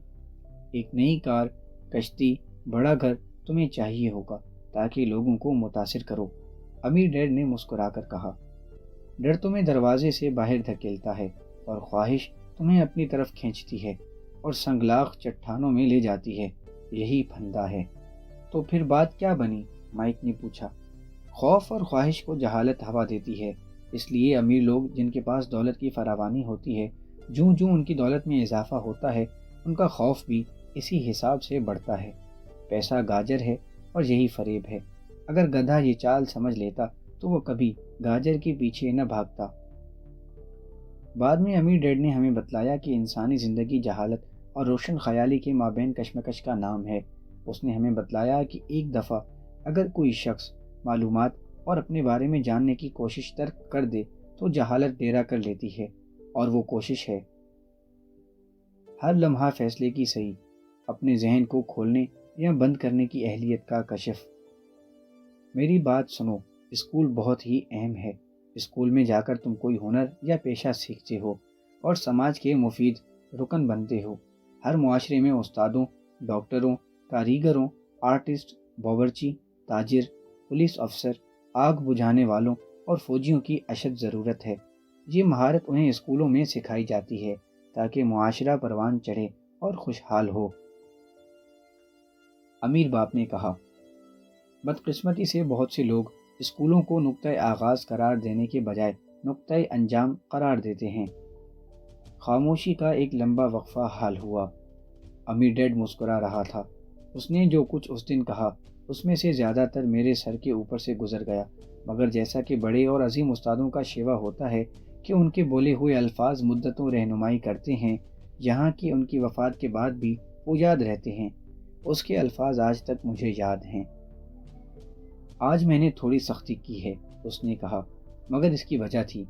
ایک نئی کار، کشتی، بڑا گھر تمہیں چاہیے ہوگا تاکہ لوگوں کو متاثر کرو، امیر ڈیڈ نے مسکرا کر کہا۔ ڈر تمہیں دروازے سے باہر دھکیلتا ہے اور خواہش تمہیں اپنی طرف کھینچتی ہے اور سنگلاخ چٹانوں میں لے جاتی ہے، یہی پھندا ہے۔ تو پھر بات کیا بنی؟ مائک نے پوچھا۔ خوف اور خواہش کو جہالت ہوا دیتی ہے، اس لیے امیر لوگ جن کے پاس دولت کی فراوانی ہوتی ہے، جوں جوں ان کی دولت میں اضافہ ہوتا ہے ان کا خوف بھی اسی حساب سے بڑھتا ہے۔ پیسہ گاجر ہے اور یہی فریب ہے۔ اگر گدھا یہ چال سمجھ لیتا تو وہ کبھی گاجر کے پیچھے نہ بھاگتا۔ بعد میں امیر ڈیڈ نے ہمیں بتلایا کہ انسانی زندگی جہالت اور روشن خیالی کے مابین کشمکش کا نام ہے۔ اس نے ہمیں بتلایا کہ ایک دفعہ اگر کوئی شخص معلومات اور اپنے بارے میں جاننے کی کوشش ترک کر دے تو جہالت ڈیرا کر لیتی ہے، اور وہ کوشش ہے ہر لمحہ فیصلے کی صحیح، اپنے ذہن کو کھولنے یا بند کرنے کی اہلیت کا کشف۔ میری بات سنو، اسکول بہت ہی اہم ہے۔ اسکول میں جا کر تم کوئی ہنر یا پیشہ سیکھتے ہو اور سماج کے مفید رکن بنتے ہو۔ ہر معاشرے میں استادوں، ڈاکٹروں، کاریگروں، آرٹسٹ، باورچی، تاجر، پولیس افسر، آگ بجھانے والوں اور فوجیوں کی اشد ضرورت ہے۔ یہ مہارت انہیں اسکولوں میں سکھائی جاتی ہے تاکہ معاشرہ پروان چڑھے اور خوشحال ہو۔ امیر باپ نے کہا۔ بدقسمتی سے بہت سے لوگ اسکولوں کو نقطۂ آغاز قرار دینے کے بجائے نقطۂ انجام قرار دیتے ہیں۔ خاموشی کا ایک لمبا وقفہ حال ہوا۔ امیر ڈیڈ مسکرا رہا تھا۔ اس نے جو کچھ اس دن کہا اس میں سے زیادہ تر میرے سر کے اوپر سے گزر گیا، مگر جیسا کہ بڑے اور عظیم استادوں کا شیوا ہوتا ہے کہ ان کے بولے ہوئے الفاظ مدتوں رہنمائی کرتے ہیں، یہاں کہ ان کی وفات کے بعد بھی وہ یاد رہتے ہیں، اس کے الفاظ آج تک مجھے یاد ہیں۔ آج میں نے تھوڑی سختی کی ہے، اس نے کہا، مگر اس کی وجہ تھی۔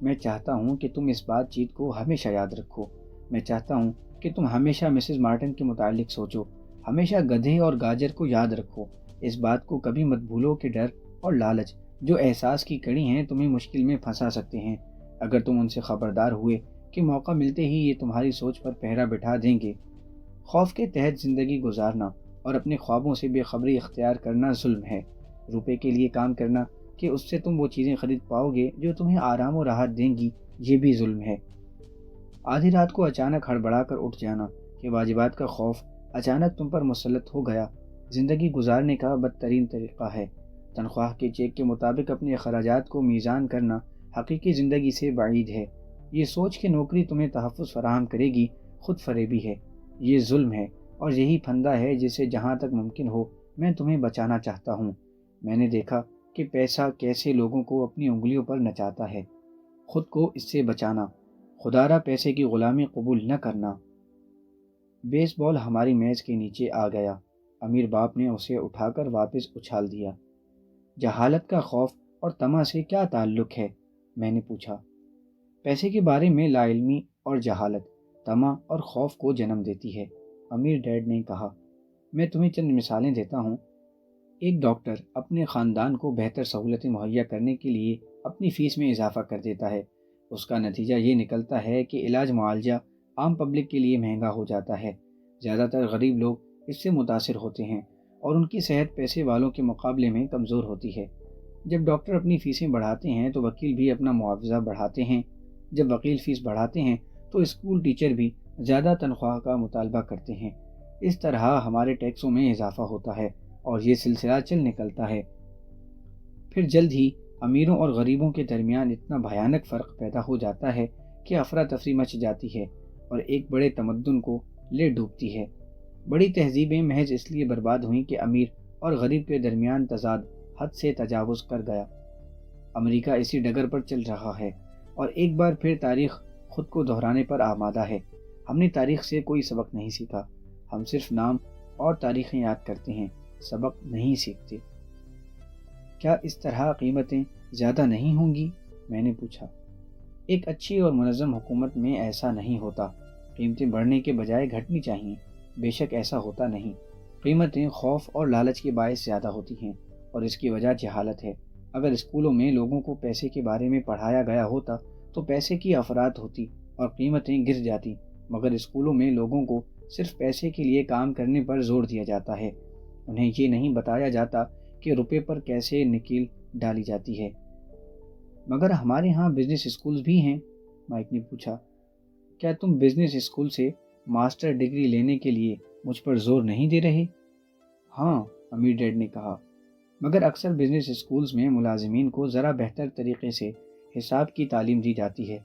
میں چاہتا ہوں کہ تم اس بات چیت کو ہمیشہ یاد رکھو۔ میں چاہتا ہوں کہ تم ہمیشہ مسز مارٹن کے متعلق سوچو، ہمیشہ گدھے اور گاجر کو یاد رکھو۔ اس بات کو کبھی مت بھولو کہ ڈر اور لالچ جو احساس کی کڑی ہیں تمہیں مشکل میں پھنسا سکتے ہیں۔ اگر تم ان سے خبردار ہوئے کہ موقع ملتے ہی یہ تمہاری سوچ پر پہرا بٹھا دیں گے۔ خوف کے تحت زندگی گزارنا اور اپنے خوابوں سے بے خبری اختیار کرنا ظلم ہے۔ روپے کے لیے کام کرنا کہ اس سے تم وہ چیزیں خرید پاؤ گے جو تمہیں آرام و راحت دیں گی، یہ بھی ظلم ہے۔ آدھی رات کو اچانک ہڑبڑا کر اٹھ جانا کہ واجبات کا خوف اچانک تم پر مسلط ہو گیا، زندگی گزارنے کا بدترین طریقہ ہے۔ تنخواہ کے چیک کے مطابق اپنے اخراجات کو میزان کرنا حقیقی زندگی سے بعید ہے۔ یہ سوچ کہ نوکری تمہیں تحفظ فراہم کرے گی خود فریبی ہے، یہ ظلم ہے اور یہی پھندہ ہے جسے جہاں تک ممکن ہو میں تمہیں بچانا چاہتا ہوں۔ میں نے دیکھا کہ پیسہ کیسے لوگوں کو اپنی انگلیوں پر نچاتا ہے۔ خود کو اس سے بچانا، خدارا پیسے کی غلامی قبول نہ کرنا۔ بیس بال ہماری میز کے نیچے آ گیا۔ امیر باپ نے اسے اٹھا کر واپس اچھال دیا۔ جہالت کا خوف اور طمع سے کیا تعلق ہے؟ میں نے پوچھا۔ پیسے کے بارے میں لا علمی اور جہالت طمع اور خوف کو جنم دیتی ہے، امیر ڈیڈ نے کہا۔ میں تمہیں چند مثالیں دیتا ہوں۔ ایک ڈاکٹر اپنے خاندان کو بہتر سہولتیں مہیا کرنے کے لیے اپنی فیس میں اضافہ کر دیتا ہے۔ اس کا نتیجہ یہ نکلتا ہے کہ علاج معالجہ عام پبلک کے لیے مہنگا ہو جاتا ہے۔ زیادہ تر غریب لوگ اس سے متاثر ہوتے ہیں اور ان کی صحت پیسے والوں کے مقابلے میں کمزور ہوتی ہے۔ جب ڈاکٹر اپنی فیسیں بڑھاتے ہیں تو وکیل بھی اپنا معاوضہ بڑھاتے ہیں۔ جب وکیل فیس بڑھاتے ہیں تو اسکول ٹیچر بھی زیادہ تنخواہ کا مطالبہ کرتے ہیں۔ اس طرح ہمارے ٹیکسوں میں اضافہ ہوتا ہے اور یہ سلسلہ چل نکلتا ہے۔ پھر جلد ہی امیروں اور غریبوں کے درمیان اتنا بھیانک فرق پیدا ہو جاتا ہے کہ افراتفری مچ جاتی ہے اور ایک بڑے تمدن کو لے ڈوبتی ہے۔ بڑی تہذیبیں محض اس لیے برباد ہوئیں کہ امیر اور غریب کے درمیان تضاد حد سے تجاوز کر گیا۔ امریکہ اسی ڈگر پر چل رہا ہے اور ایک بار پھر تاریخ خود کو دہرانے پر آمادہ ہے۔ ہم نے تاریخ سے کوئی سبق نہیں سیکھا، ہم صرف نام اور تاریخیں یاد کرتے ہیں، سبق نہیں سیکھتے۔ کیا اس طرح قیمتیں زیادہ نہیں ہوں گی؟ میں نے پوچھا۔ ایک اچھی اور منظم حکومت میں ایسا نہیں ہوتا، قیمتیں بڑھنے کے بجائے گھٹنی چاہیے۔ بے شک ایسا ہوتا نہیں، قیمتیں خوف اور لالچ کے باعث زیادہ ہوتی ہیں اور اس کی وجہ جہالت ہے۔ اگر اسکولوں میں لوگوں کو پیسے کے بارے میں پڑھایا گیا ہوتا تو پیسے کی افراط ہوتی اور قیمتیں گر جاتی، مگر اسکولوں میں لوگوں کو صرف پیسے کے لیے کام کرنے پر زور دیا جاتا ہے۔ انہیں یہ نہیں بتایا جاتا کہ روپے پر کیسے نکیل ڈالی جاتی ہے۔ مگر ہمارے ہاں بزنس اسکولز بھی ہیں، مائک نے پوچھا۔ کیا تم بزنس اسکول سے ماسٹر ڈگری لینے کے لیے مجھ پر زور نہیں دے رہے؟ ہاں، امیر ڈیڈ نے کہا، مگر اکثر بزنس اسکولز میں ملازمین کو ذرا بہتر طریقے سے حساب کی تعلیم دی جاتی ہے۔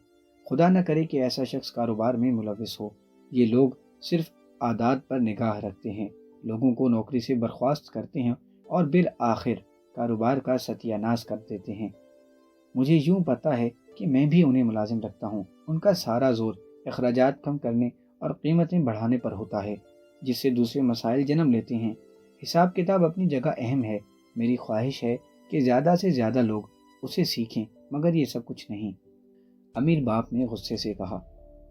خدا نہ کرے کہ ایسا شخص کاروبار میں ملوث ہو۔ یہ لوگ صرف اعداد پر نگاہ رکھتے ہیں، لوگوں کو نوکری سے برخاست کرتے ہیں اور بالآخر کاروبار کا ستیہ ناش کر دیتے ہیں۔ مجھے یوں پتہ ہے کہ میں بھی انہیں ملازم رکھتا ہوں۔ ان کا سارا زور اخراجات کم کرنے اور قیمتیں بڑھانے پر ہوتا ہے، جس سے دوسرے مسائل جنم لیتے ہیں۔ حساب کتاب اپنی جگہ اہم ہے، میری خواہش ہے کہ زیادہ سے زیادہ لوگ اسے سیکھیں، مگر یہ سب کچھ نہیں، امیر باپ نے غصے سے کہا۔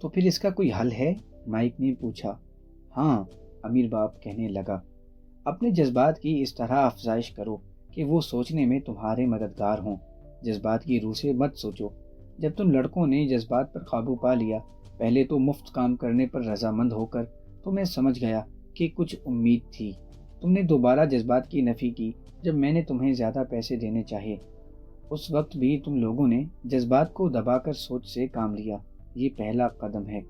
تو پھر اس کا کوئی حل ہے؟ مائک نے پوچھا۔ ہاں، امیر باپ کہنے لگا، اپنے جذبات کی اس طرح افزائش کرو کہ وہ سوچنے میں تمہارے مددگار ہوں۔ جذبات کی روح سے مت سوچو۔ جب تم لڑکوں نے جذبات پر قابو پا لیا، پہلے تو مفت کام کرنے پر رضامند ہو کر، تو میں سمجھ گیا کہ کچھ امید تھی۔ تم نے دوبارہ جذبات کی نفی کی جب میں نے تمہیں زیادہ پیسے دینے چاہے۔ اس وقت بھی تم لوگوں نے جذبات کو دبا کر سوچ سے کام لیا۔ یہ پہلا قدم ہے۔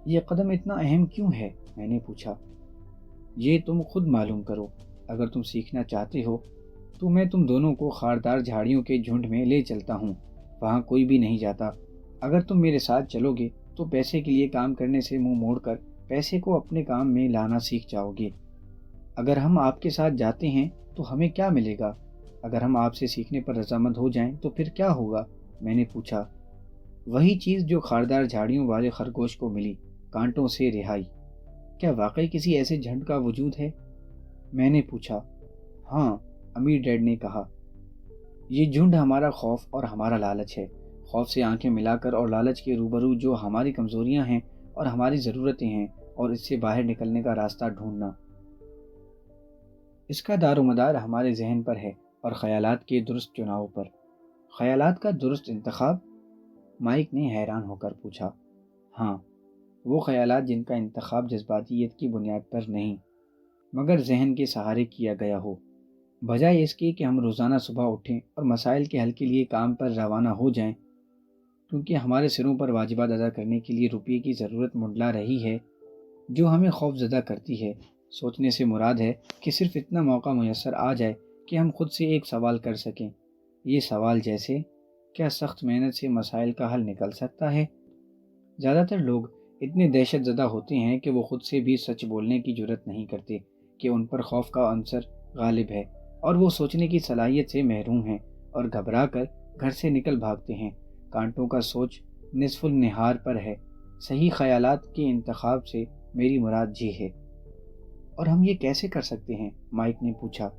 یہ قدم اتنا اہم کیوں ہے؟ میں نے پوچھا۔ یہ تم خود معلوم کرو۔ اگر تم سیکھنا چاہتے ہو تو میں تم دونوں کو خاردار جھاڑیوں کے جھنڈ میں لے چلتا ہوں، وہاں کوئی بھی نہیں جاتا۔ اگر تم میرے ساتھ چلو گے تو پیسے کے لیے کام کرنے سے منہ موڑ کر پیسے کو اپنے کام میں لانا سیکھ جاؤ گے۔ اگر ہم آپ کے ساتھ جاتے ہیں تو ہمیں کیا ملے گا؟ اگر ہم آپ سے سیکھنے پر رضامند ہو جائیں تو پھر کیا ہوگا؟ میں نے پوچھا۔ وہی چیز جو خاردار جھاڑیوں والے خرگوش کو ملی، کانٹوں سے رہائی۔ کیا واقعی کسی ایسے جھنڈ کا وجود ہے؟ میں نے پوچھا۔ ہاں، امیر ڈیڈ نے کہا، یہ جھنڈ ہمارا خوف اور ہمارا لالچ ہے۔ خوف سے آنکھیں ملا کر اور لالچ کے روبرو جو ہماری کمزوریاں ہیں اور ہماری ضرورتیں ہیں، اور اس سے باہر نکلنے کا راستہ ڈھونڈنا۔ اس کا دار و مدار ہمارے ذہن پر ہے اور خیالات کے درست چناؤ پر۔ خیالات کا درست انتخاب؟ مائک نے حیران ہو کر پوچھا۔ ہاں، وہ خیالات جن کا انتخاب جذباتیت کی بنیاد پر نہیں مگر ذہن کے سہارے کیا گیا ہو، بجائے اس کے کہ ہم روزانہ صبح اٹھیں اور مسائل کے حل کے لیے کام پر روانہ ہو جائیں، کیونکہ ہمارے سروں پر واجبات ادا کرنے کے لیے روپے کی ضرورت منڈلا رہی ہے جو ہمیں خوف زدہ کرتی ہے۔ سوچنے سے مراد ہے کہ صرف اتنا موقع میسر آ جائے کہ ہم خود سے ایک سوال کر سکیں۔ یہ سوال جیسے، کیا سخت محنت سے مسائل کا حل نکل سکتا ہے؟ زیادہ تر لوگ اتنے دہشت زدہ ہوتے ہیں کہ وہ خود سے بھی سچ بولنے کی جرت نہیں کرتے کہ ان پر خوف کا عنصر غالب ہے، اور وہ سوچنے کی صلاحیت سے محروم ہیں اور گھبرا کر گھر سے نکل بھاگتے ہیں۔ کانٹوں کا سوچ نصف النہار پر ہے۔ صحیح خیالات کے انتخاب سے میری مراد جی ہے۔ اور ہم یہ کیسے کر سکتے ہیں؟ مائک نے پوچھا۔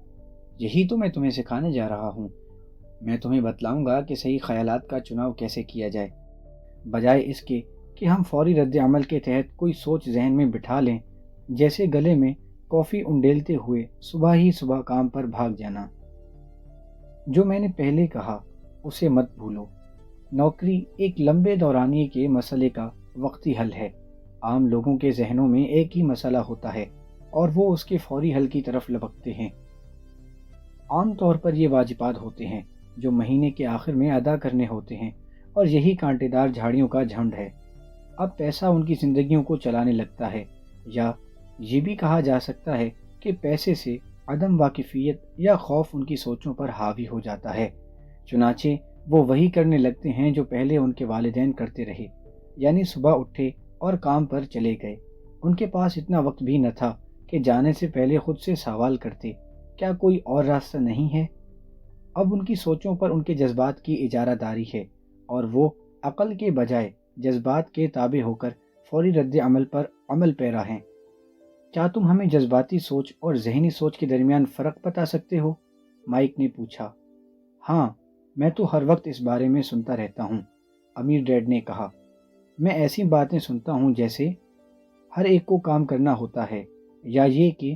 یہی تو میں تمہیں سکھانے جا رہا ہوں۔ میں تمہیں بتلاؤں گا کہ صحیح خیالات کا چناؤ کیسے کیا جائے، بجائے اس کے کہ ہم فوری رد عمل کے تحت کوئی سوچ ذہن میں بٹھا لیں، جیسے گلے میں کافی انڈیلتے ہوئے صبح ہی صبح کام پر بھاگ جانا۔ جو میں نے پہلے کہا اسے مت بھولو۔ نوکری ایک لمبے دورانیے کے مسئلے کا وقتی حل ہے۔ عام لوگوں کے ذہنوں میں ایک ہی مسئلہ ہوتا ہے اور وہ اس کے فوری حل کی طرف لپکتے ہیں۔ عام طور پر یہ واجبات ہوتے ہیں جو مہینے کے آخر میں ادا کرنے ہوتے ہیں، اور یہی کانٹے دار جھاڑیوں کا جھنڈ ہے۔ اب پیسہ ان کی زندگیوں کو چلانے لگتا ہے، یا یہ بھی کہا جا سکتا ہے کہ پیسے سے عدم واقفیت یا خوف ان کی سوچوں پر حاوی ہو جاتا ہے۔ چنانچہ وہ وہی کرنے لگتے ہیں جو پہلے ان کے والدین کرتے رہے، یعنی صبح اٹھے اور کام پر چلے گئے۔ ان کے پاس اتنا وقت بھی نہ تھا کہ جانے سے پہلے خود سے سوال کرتے، کیا کوئی اور راستہ نہیں ہے؟ اب ان کی سوچوں پر ان کے جذبات کی اجارہ داری ہے، اور وہ عقل کے بجائے جذبات کے تابع ہو کر فوری رد عمل پر عمل پیرا ہیں۔ کیا تم ہمیں جذباتی سوچ اور ذہنی سوچ کے درمیان فرق بتا سکتے ہو؟ مائک نے پوچھا۔ ہاں، میں تو ہر وقت اس بارے میں سنتا رہتا ہوں، امیر ڈیڈ نے کہا۔ میں ایسی باتیں سنتا ہوں جیسے ہر ایک کو کام کرنا ہوتا ہے، یا یہ کہ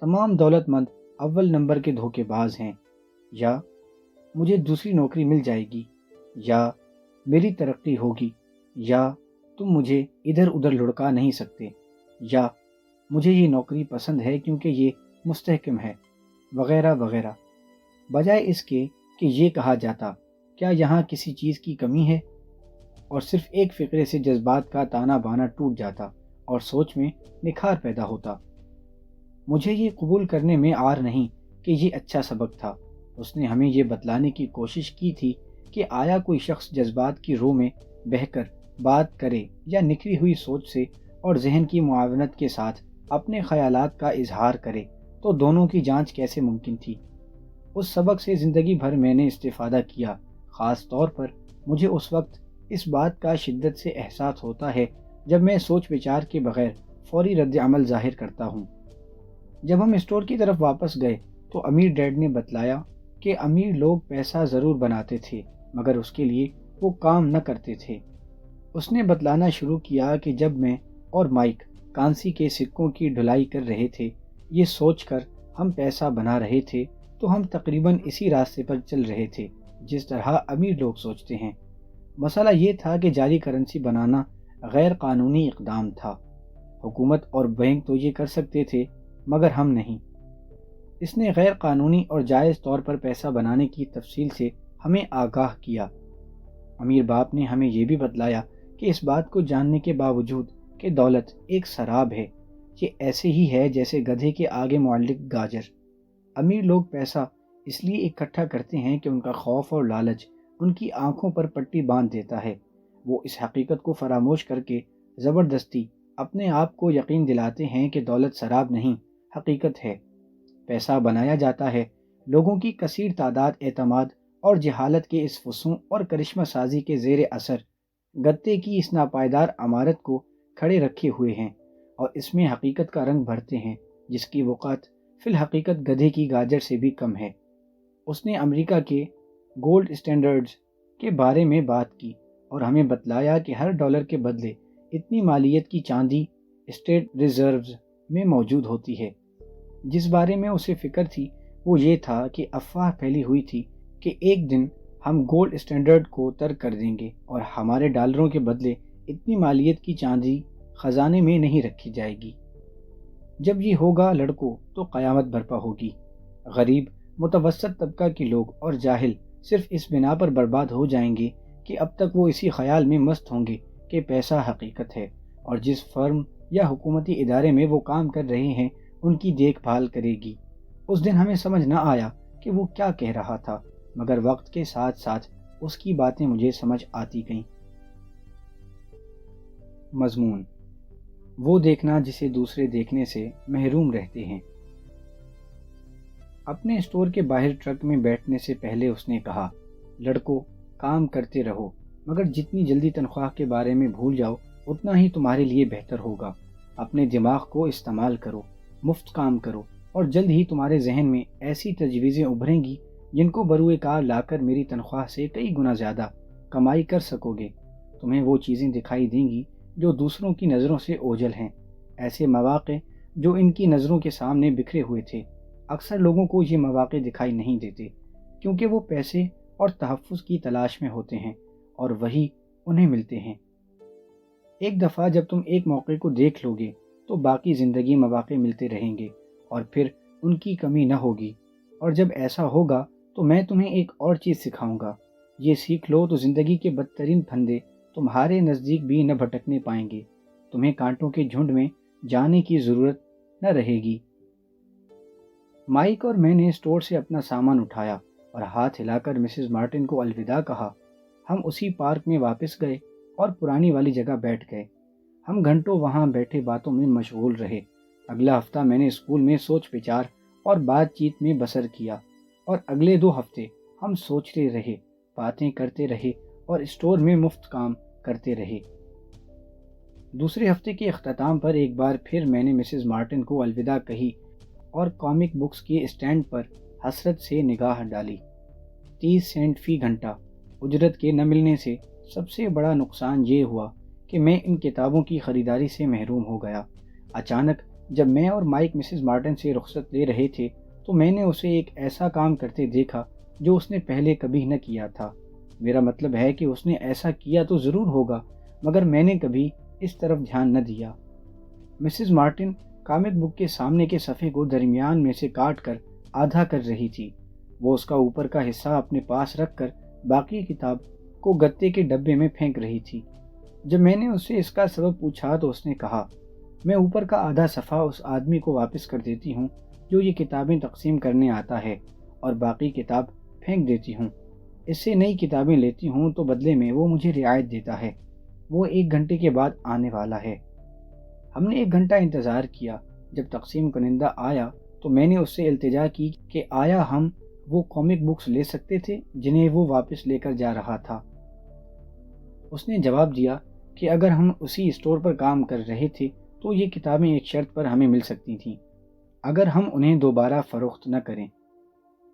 تمام دولت مند اول نمبر کے دھوکے باز ہیں، یا مجھے دوسری نوکری مل جائے گی، یا میری ترقی ہوگی، یا تم مجھے ادھر ادھر لڑکا نہیں سکتے، یا مجھے یہ نوکری پسند ہے کیونکہ یہ مستحکم ہے، وغیرہ وغیرہ۔ بجائے اس کے کہ یہ کہا جاتا، کیا یہاں کسی چیز کی کمی ہے؟ اور صرف ایک فقرے سے جذبات کا تانا بانا ٹوٹ جاتا اور سوچ میں نکھار پیدا ہوتا۔ مجھے یہ قبول کرنے میں عار نہیں کہ یہ اچھا سبق تھا۔ اس نے ہمیں یہ بتلانے کی کوشش کی تھی کہ آیا کوئی شخص جذبات کی رو میں بہہ کر بات کرے یا نکھری ہوئی سوچ سے اور ذہن کی معاونت کے ساتھ اپنے خیالات کا اظہار کرے، تو دونوں کی جانچ کیسے ممکن تھی؟ اس سبق سے زندگی بھر میں نے استفادہ کیا۔ خاص طور پر مجھے اس وقت اس بات کا شدت سے احساس ہوتا ہے جب میں سوچ وچار کے بغیر فوری رد عمل ظاہر کرتا ہوں۔ جب ہم اسٹور کی طرف واپس گئے تو امیر ڈیڈ نے بتلایا کہ امیر لوگ پیسہ ضرور بناتے تھے، مگر اس کے لیے وہ کام نہ کرتے تھے۔ اس نے بتلانا شروع کیا کہ جب میں اور مائک کانسی کے سکوں کی ڈھلائی کر رہے تھے، یہ سوچ کر ہم پیسہ بنا رہے تھے، تو ہم تقریباً اسی راستے پر چل رہے تھے جس طرح امیر لوگ سوچتے ہیں۔ مسئلہ یہ تھا کہ جعلی کرنسی بنانا غیر قانونی اقدام تھا۔ حکومت اور بینک تو یہ کر سکتے تھے، مگر ہم نہیں۔ اس نے غیر قانونی اور جائز طور پر پیسہ بنانے کی تفصیل سے ہمیں آگاہ کیا۔ امیر باپ نے ہمیں یہ بھی بتلایا کہ اس بات کو جاننے کے باوجود کہ دولت ایک سراب ہے، یہ ایسے ہی ہے جیسے گدھے کے آگے معلق گاجر۔ امیر لوگ پیسہ اس لیے اکٹھا کرتے ہیں کہ ان کا خوف اور لالچ ان کی آنکھوں پر پٹی باندھ دیتا ہے۔ وہ اس حقیقت کو فراموش کر کے زبردستی اپنے آپ کو یقین دلاتے ہیں کہ دولت سراب نہیں، حقیقت ہے۔ پیسہ بنایا جاتا ہے، لوگوں کی کثیر تعداد اعتماد اور جہالت کے اس فسوں اور کرشمہ سازی کے زیر اثر گتے کی اس ناپائیدار عمارت کو کھڑے رکھے ہوئے ہیں، اور اس میں حقیقت کا رنگ بھرتے ہیں جس کی وقعت فی الحقیقت گدھے کی گاجر سے بھی کم ہے۔ اس نے امریکہ کے گولڈ اسٹینڈرڈز کے بارے میں بات کی اور ہمیں بتلایا کہ ہر ڈالر کے بدلے اتنی مالیت کی چاندی اسٹیٹ ریزروز میں موجود ہوتی ہے۔ جس بارے میں اسے فکر تھی وہ یہ تھا کہ افواہ پھیلی ہوئی تھی کہ ایک دن ہم گولڈ اسٹینڈرڈ کو ترک کر دیں گے اور ہمارے ڈالروں کے بدلے اتنی مالیت کی چاندی خزانے میں نہیں رکھی جائے گی۔ جب یہ ہوگا لڑکوں تو قیامت برپا ہوگی۔ غریب، متوسط طبقہ کے لوگ اور جاہل صرف اس بنا پر برباد ہو جائیں گے کہ اب تک وہ اسی خیال میں مست ہوں گے کہ پیسہ حقیقت ہے، اور جس فرم یا حکومتی ادارے میں وہ کام کر رہے ہیں ان کی دیکھ بھال کرے گی۔ اس دن ہمیں سمجھ نہ آیا کہ وہ کیا کہہ رہا تھا، مگر وقت کے ساتھ ساتھ اس کی باتیں مجھے سمجھ آتی گئیں۔ مضمون: وہ دیکھنا جسے دوسرے دیکھنے سے محروم رہتے ہیں۔ اپنے اسٹور کے باہر ٹرک میں بیٹھنے سے پہلے اس نے کہا، لڑکو، کام کرتے رہو، مگر جتنی جلدی تنخواہ کے بارے میں بھول جاؤ اتنا ہی تمہارے لیے بہتر ہوگا۔ اپنے دماغ کو استعمال کرو، مفت کام کرو، اور جلد ہی تمہارے ذہن میں ایسی تجویزیں ابھریں گی جن کو بروئے کار لا کر میری تنخواہ سے کئی گنا زیادہ کمائی کر سکو گے۔ تمہیں وہ چیزیں دکھائی دیں گی جو دوسروں کی نظروں سے اوجھل ہیں، ایسے مواقع جو ان کی نظروں کے سامنے بکھرے ہوئے تھے۔ اکثر لوگوں کو یہ مواقع دکھائی نہیں دیتے کیونکہ وہ پیسے اور تحفظ کی تلاش میں ہوتے ہیں، اور وہی انہیں ملتے ہیں۔ ایک دفعہ جب تم ایک موقع کو دیکھ لو گے تو باقی زندگی مواقع ملتے رہیں گے اور پھر ان کی کمی نہ ہوگی، اور جب ایسا ہوگا تو میں تمہیں ایک اور چیز سکھاؤں گا۔ یہ سیکھ لو تو زندگی کے بدترین پھندے تمہارے نزدیک بھی نہ بھٹکنے پائیں گے، تمہیں کانٹوں کے جھنڈ میں جانے کی ضرورت نہ رہے گی۔ مائک اور میں نے اسٹور سے اپنا سامان اٹھایا اور ہاتھ ہلا کر مسز مارٹن کو الوداع کہا۔ ہم اسی پارک میں واپس گئے اور پرانی والی جگہ بیٹھ گئے۔ ہم گھنٹوں وہاں بیٹھے باتوں میں مشغول رہے۔ اگلا ہفتہ میں نے اسکول میں سوچ بچار اور بات چیت میں بسر کیا، اور اگلے 2 ہفتے ہم سوچتے رہے، باتیں کرتے رہے اور اسٹور میں مفت کام کرتے رہے۔ دوسرے ہفتے کے اختتام پر ایک بار پھر میں نے مسز مارٹن کو الوداع کہی اور کامک بکس کے اسٹینڈ پر حسرت سے نگاہ ڈالی۔ 30 سینٹ فی گھنٹہ اجرت کے نہ ملنے سے سب سے بڑا نقصان یہ ہوا کہ میں ان کتابوں کی خریداری سے محروم ہو گیا۔ اچانک جب میں اور مائک مسز مارٹن سے رخصت لے رہے تھے تو میں نے اسے ایک ایسا کام کرتے دیکھا جو اس نے پہلے کبھی نہ کیا تھا۔ میرا مطلب ہے کہ اس نے ایسا کیا تو ضرور ہوگا، مگر میں نے کبھی اس طرف دھیان نہ دیا۔ مسز مارٹن کامک بک کے سامنے کے صفحے کو درمیان میں سے کاٹ کر آدھا کر رہی تھی۔ وہ اس کا اوپر کا حصہ اپنے پاس رکھ کر باقی کتاب کو گتے کے ڈبے میں پھینک رہی تھی۔ جب میں نے اس سے اس کا سبب پوچھا تو اس نے کہا، میں اوپر کا آدھا صفحہ اس آدمی کو واپس کر دیتی ہوں جو یہ کتابیں تقسیم کرنے آتا ہے، اور باقی کتاب پھینک دیتی ہوں۔ اس سے نئی کتابیں لیتی ہوں تو بدلے میں وہ مجھے رعایت دیتا ہے۔ وہ 1 گھنٹے کے بعد آنے والا ہے۔ ہم نے 1 گھنٹہ انتظار کیا۔ جب تقسیم کنندہ آیا تو میں نے اس سے التجا کی کہ آیا ہم وہ کامک بکس لے سکتے تھے جنہیں وہ واپس لے کر جا رہا تھا۔ اس نے جواب دیا کہ اگر ہم اسی اسٹور پر کام کر رہے تھے تو یہ کتابیں ایک شرط پر ہمیں مل سکتی تھیں، اگر ہم انہیں دوبارہ فروخت نہ کریں۔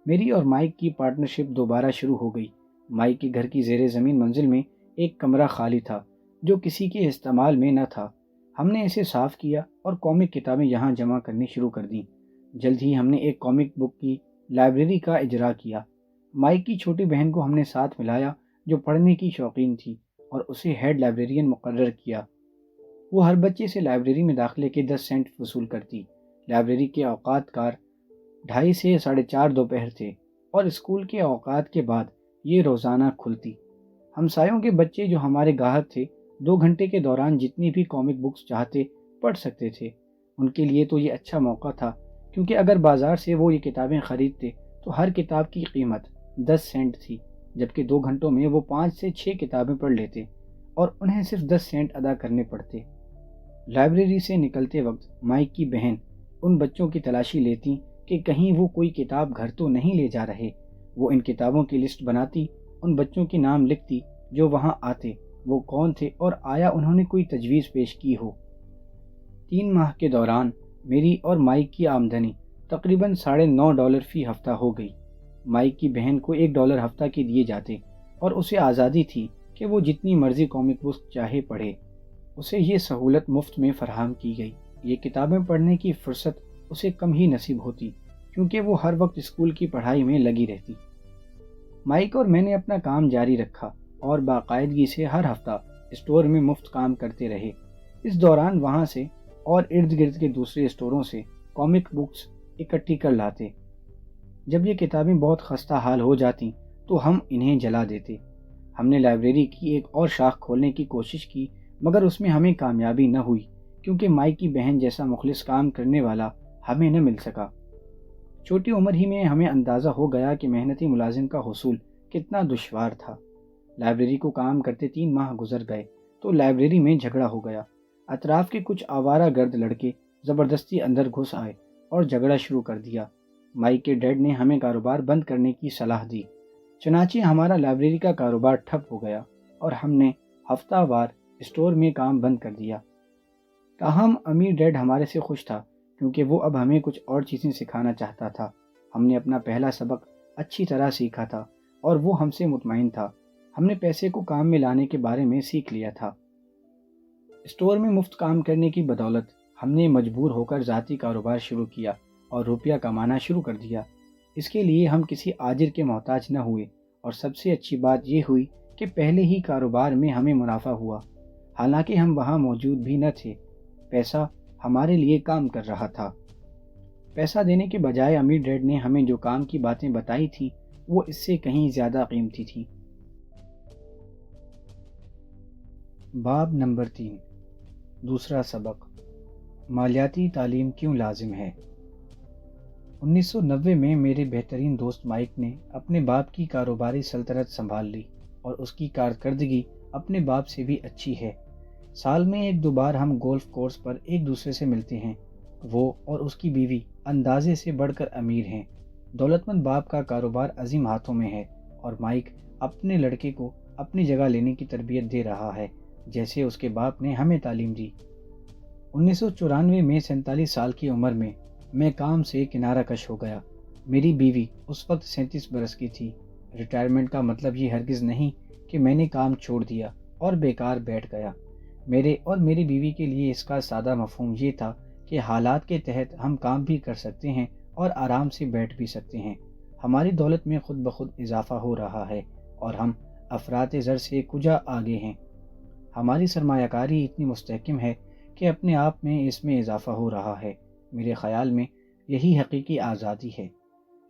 میری اور مائک کی پارٹنرشپ دوبارہ شروع ہو گئی۔ مائک کے گھر کی زیر زمین منزل میں ایک کمرہ خالی تھا جو کسی کے استعمال میں نہ تھا۔ ہم نے اسے صاف کیا اور کامک کتابیں یہاں جمع کرنی شروع کر دیں۔ جلد ہی ہم نے ایک کامک بک کی لائبریری کا اجرا کیا۔ مائک کی چھوٹی بہن کو ہم نے ساتھ ملایا جو پڑھنے کی شوقین تھی، اور اسے ہیڈ لائبریرین مقرر کیا۔ وہ ہر بچے سے لائبریری میں داخلے کے 10 سینٹ وصول کرتی۔ لائبریری کے اوقات کار 2:30 سے 4:30 دوپہر تھے، اور اسکول کے اوقات کے بعد یہ روزانہ کھلتی۔ ہمسایوں کے بچے جو ہمارے گاہک تھے 2 گھنٹے کے دوران جتنی بھی کامک بکس چاہتے پڑھ سکتے تھے۔ ان کے لیے تو یہ اچھا موقع تھا، کیونکہ اگر بازار سے وہ یہ کتابیں خریدتے تو ہر کتاب کی قیمت 10 سینٹ تھی، جبکہ 2 گھنٹوں میں وہ 5 سے 6 کتابیں پڑھ لیتے اور انہیں صرف 10 سینٹ ادا کرنے پڑتے۔ لائبریری سے نکلتے وقت مائک کی بہن ان بچوں کی تلاشی لیتی کہ کہیں وہ کوئی کتاب گھر تو نہیں لے جا رہے۔ وہ ان کتابوں کی لسٹ بناتی، ان بچوں کے نام لکھتی جو وہاں آتے، وہ کون تھے اور آیا انہوں نے کوئی تجویز پیش کی ہو۔ 3 ماہ کے دوران میری اور مائک کی آمدنی تقریباً $9.5 فی ہفتہ ہو گئی۔ مائک کی بہن کو $1 ہفتہ کے دیے جاتے، اور اسے آزادی تھی کہ وہ جتنی مرضی کامک بک چاہے پڑھے۔ اسے یہ سہولت مفت میں فراہم کی گئی۔ یہ کتابیں پڑھنے کی فرصت اسے کم ہی نصیب ہوتی کیونکہ وہ ہر وقت اسکول کی پڑھائی میں لگی رہتی۔ مائک اور میں نے اپنا کام جاری رکھا اور باقاعدگی سے ہر ہفتہ اسٹور میں مفت کام کرتے رہے۔ اس دوران وہاں سے اور ارد گرد کے دوسرے اسٹوروں سے کامک بکس اکٹھی کر لاتے۔ جب یہ کتابیں بہت خستہ حال ہو جاتیں تو ہم انہیں جلا دیتے۔ ہم نے لائبریری کی ایک اور شاخ کھولنے کی کوشش کی، مگر اس میں ہمیں کامیابی نہ ہوئی کیونکہ مائک کی بہن جیسا مخلص کام کرنے والا ہمیں نہ مل سکا۔ چھوٹی عمر ہی میں ہمیں اندازہ ہو گیا کہ محنتی ملازم کا حصول کتنا دشوار تھا۔ لائبریری کو کام کرتے 3 ماہ گزر گئے تو لائبریری میں جھگڑا ہو گیا۔ اطراف کے کچھ آوارہ گرد لڑکے زبردستی اندر گھس آئے اور جھگڑا شروع کر دیا۔ مائک کے ڈیڈ نے ہمیں کاروبار بند کرنے کی صلاح دی۔ چنانچہ ہمارا لائبریری کا کاروبار ٹھپ ہو گیا اور ہم نے ہفتہ وار اسٹور میں کام بند کر دیا۔ تاہم امیر ڈیڈ ہمارے سے خوش تھا کیونکہ وہ اب ہمیں کچھ اور چیزیں سکھانا چاہتا تھا۔ ہم نے اپنا پہلا سبق اچھی طرح سیکھا تھا اور وہ ہم سے مطمئن تھا۔ ہم نے پیسے کو کام میں لانے کے بارے میں سیکھ لیا تھا۔ اسٹور میں مفت کام کرنے کی بدولت ہم نے مجبور ہو کر ذاتی کاروبار شروع کیا اور روپیہ کمانا شروع کر دیا۔ اس کے لیے ہم کسی آجر کے محتاج نہ ہوئے، اور سب سے اچھی بات یہ ہوئی کہ پہلے ہی کاروبار میں ہمیں منافع ہوا، حالانکہ ہم وہاں موجود بھی نہ تھے۔ پیسہ ہمارے لیے کام کر رہا تھا۔ پیسہ دینے کے بجائے امیر ڈیڈ نے ہمیں جو کام کی باتیں بتائی تھیں وہ اس سے کہیں زیادہ قیمتی تھیں۔ باب نمبر 3، دوسرا سبق، مالیاتی تعلیم کیوں لازم ہے۔ 1990 میں میرے بہترین دوست مائک نے اپنے باپ کی کاروباری سلطنت سنبھال لی اور اس کی کارکردگی اپنے باپ سے بھی اچھی ہے۔ سال میں 1-2 بار ہم گولف کورس پر ایک دوسرے سے ملتے ہیں۔ وہ اور اس کی بیوی اندازے سے بڑھ کر امیر ہیں۔ دولت مند باپ کا کاروبار عظیم ہاتھوں میں ہے اور مائک اپنے لڑکے کو اپنی جگہ لینے کی تربیت دے رہا ہے جیسے اس کے باپ نے ہمیں تعلیم دی۔ 1994 میں 47 سال کی عمر میں کام سے کنارہ کش ہو گیا۔ میری بیوی اس وقت 37 برس کی تھی۔ ریٹائرمنٹ کا مطلب یہ ہرگز نہیں کہ میں نے کام چھوڑ دیا اور بیکار بیٹھ گیا۔ میرے اور میری بیوی کے لیے اس کا سادہ مفہوم یہ تھا کہ حالات کے تحت ہم کام بھی کر سکتے ہیں اور آرام سے بیٹھ بھی سکتے ہیں۔ ہماری دولت میں خود بخود اضافہ ہو رہا ہے اور ہم افراط زر سے کجا آگے ہیں۔ ہماری سرمایہ کاری اتنی مستحکم ہے کہ اپنے آپ میں اس میں اضافہ ہو رہا ہے۔ میرے خیال میں یہی حقیقی آزادی ہے۔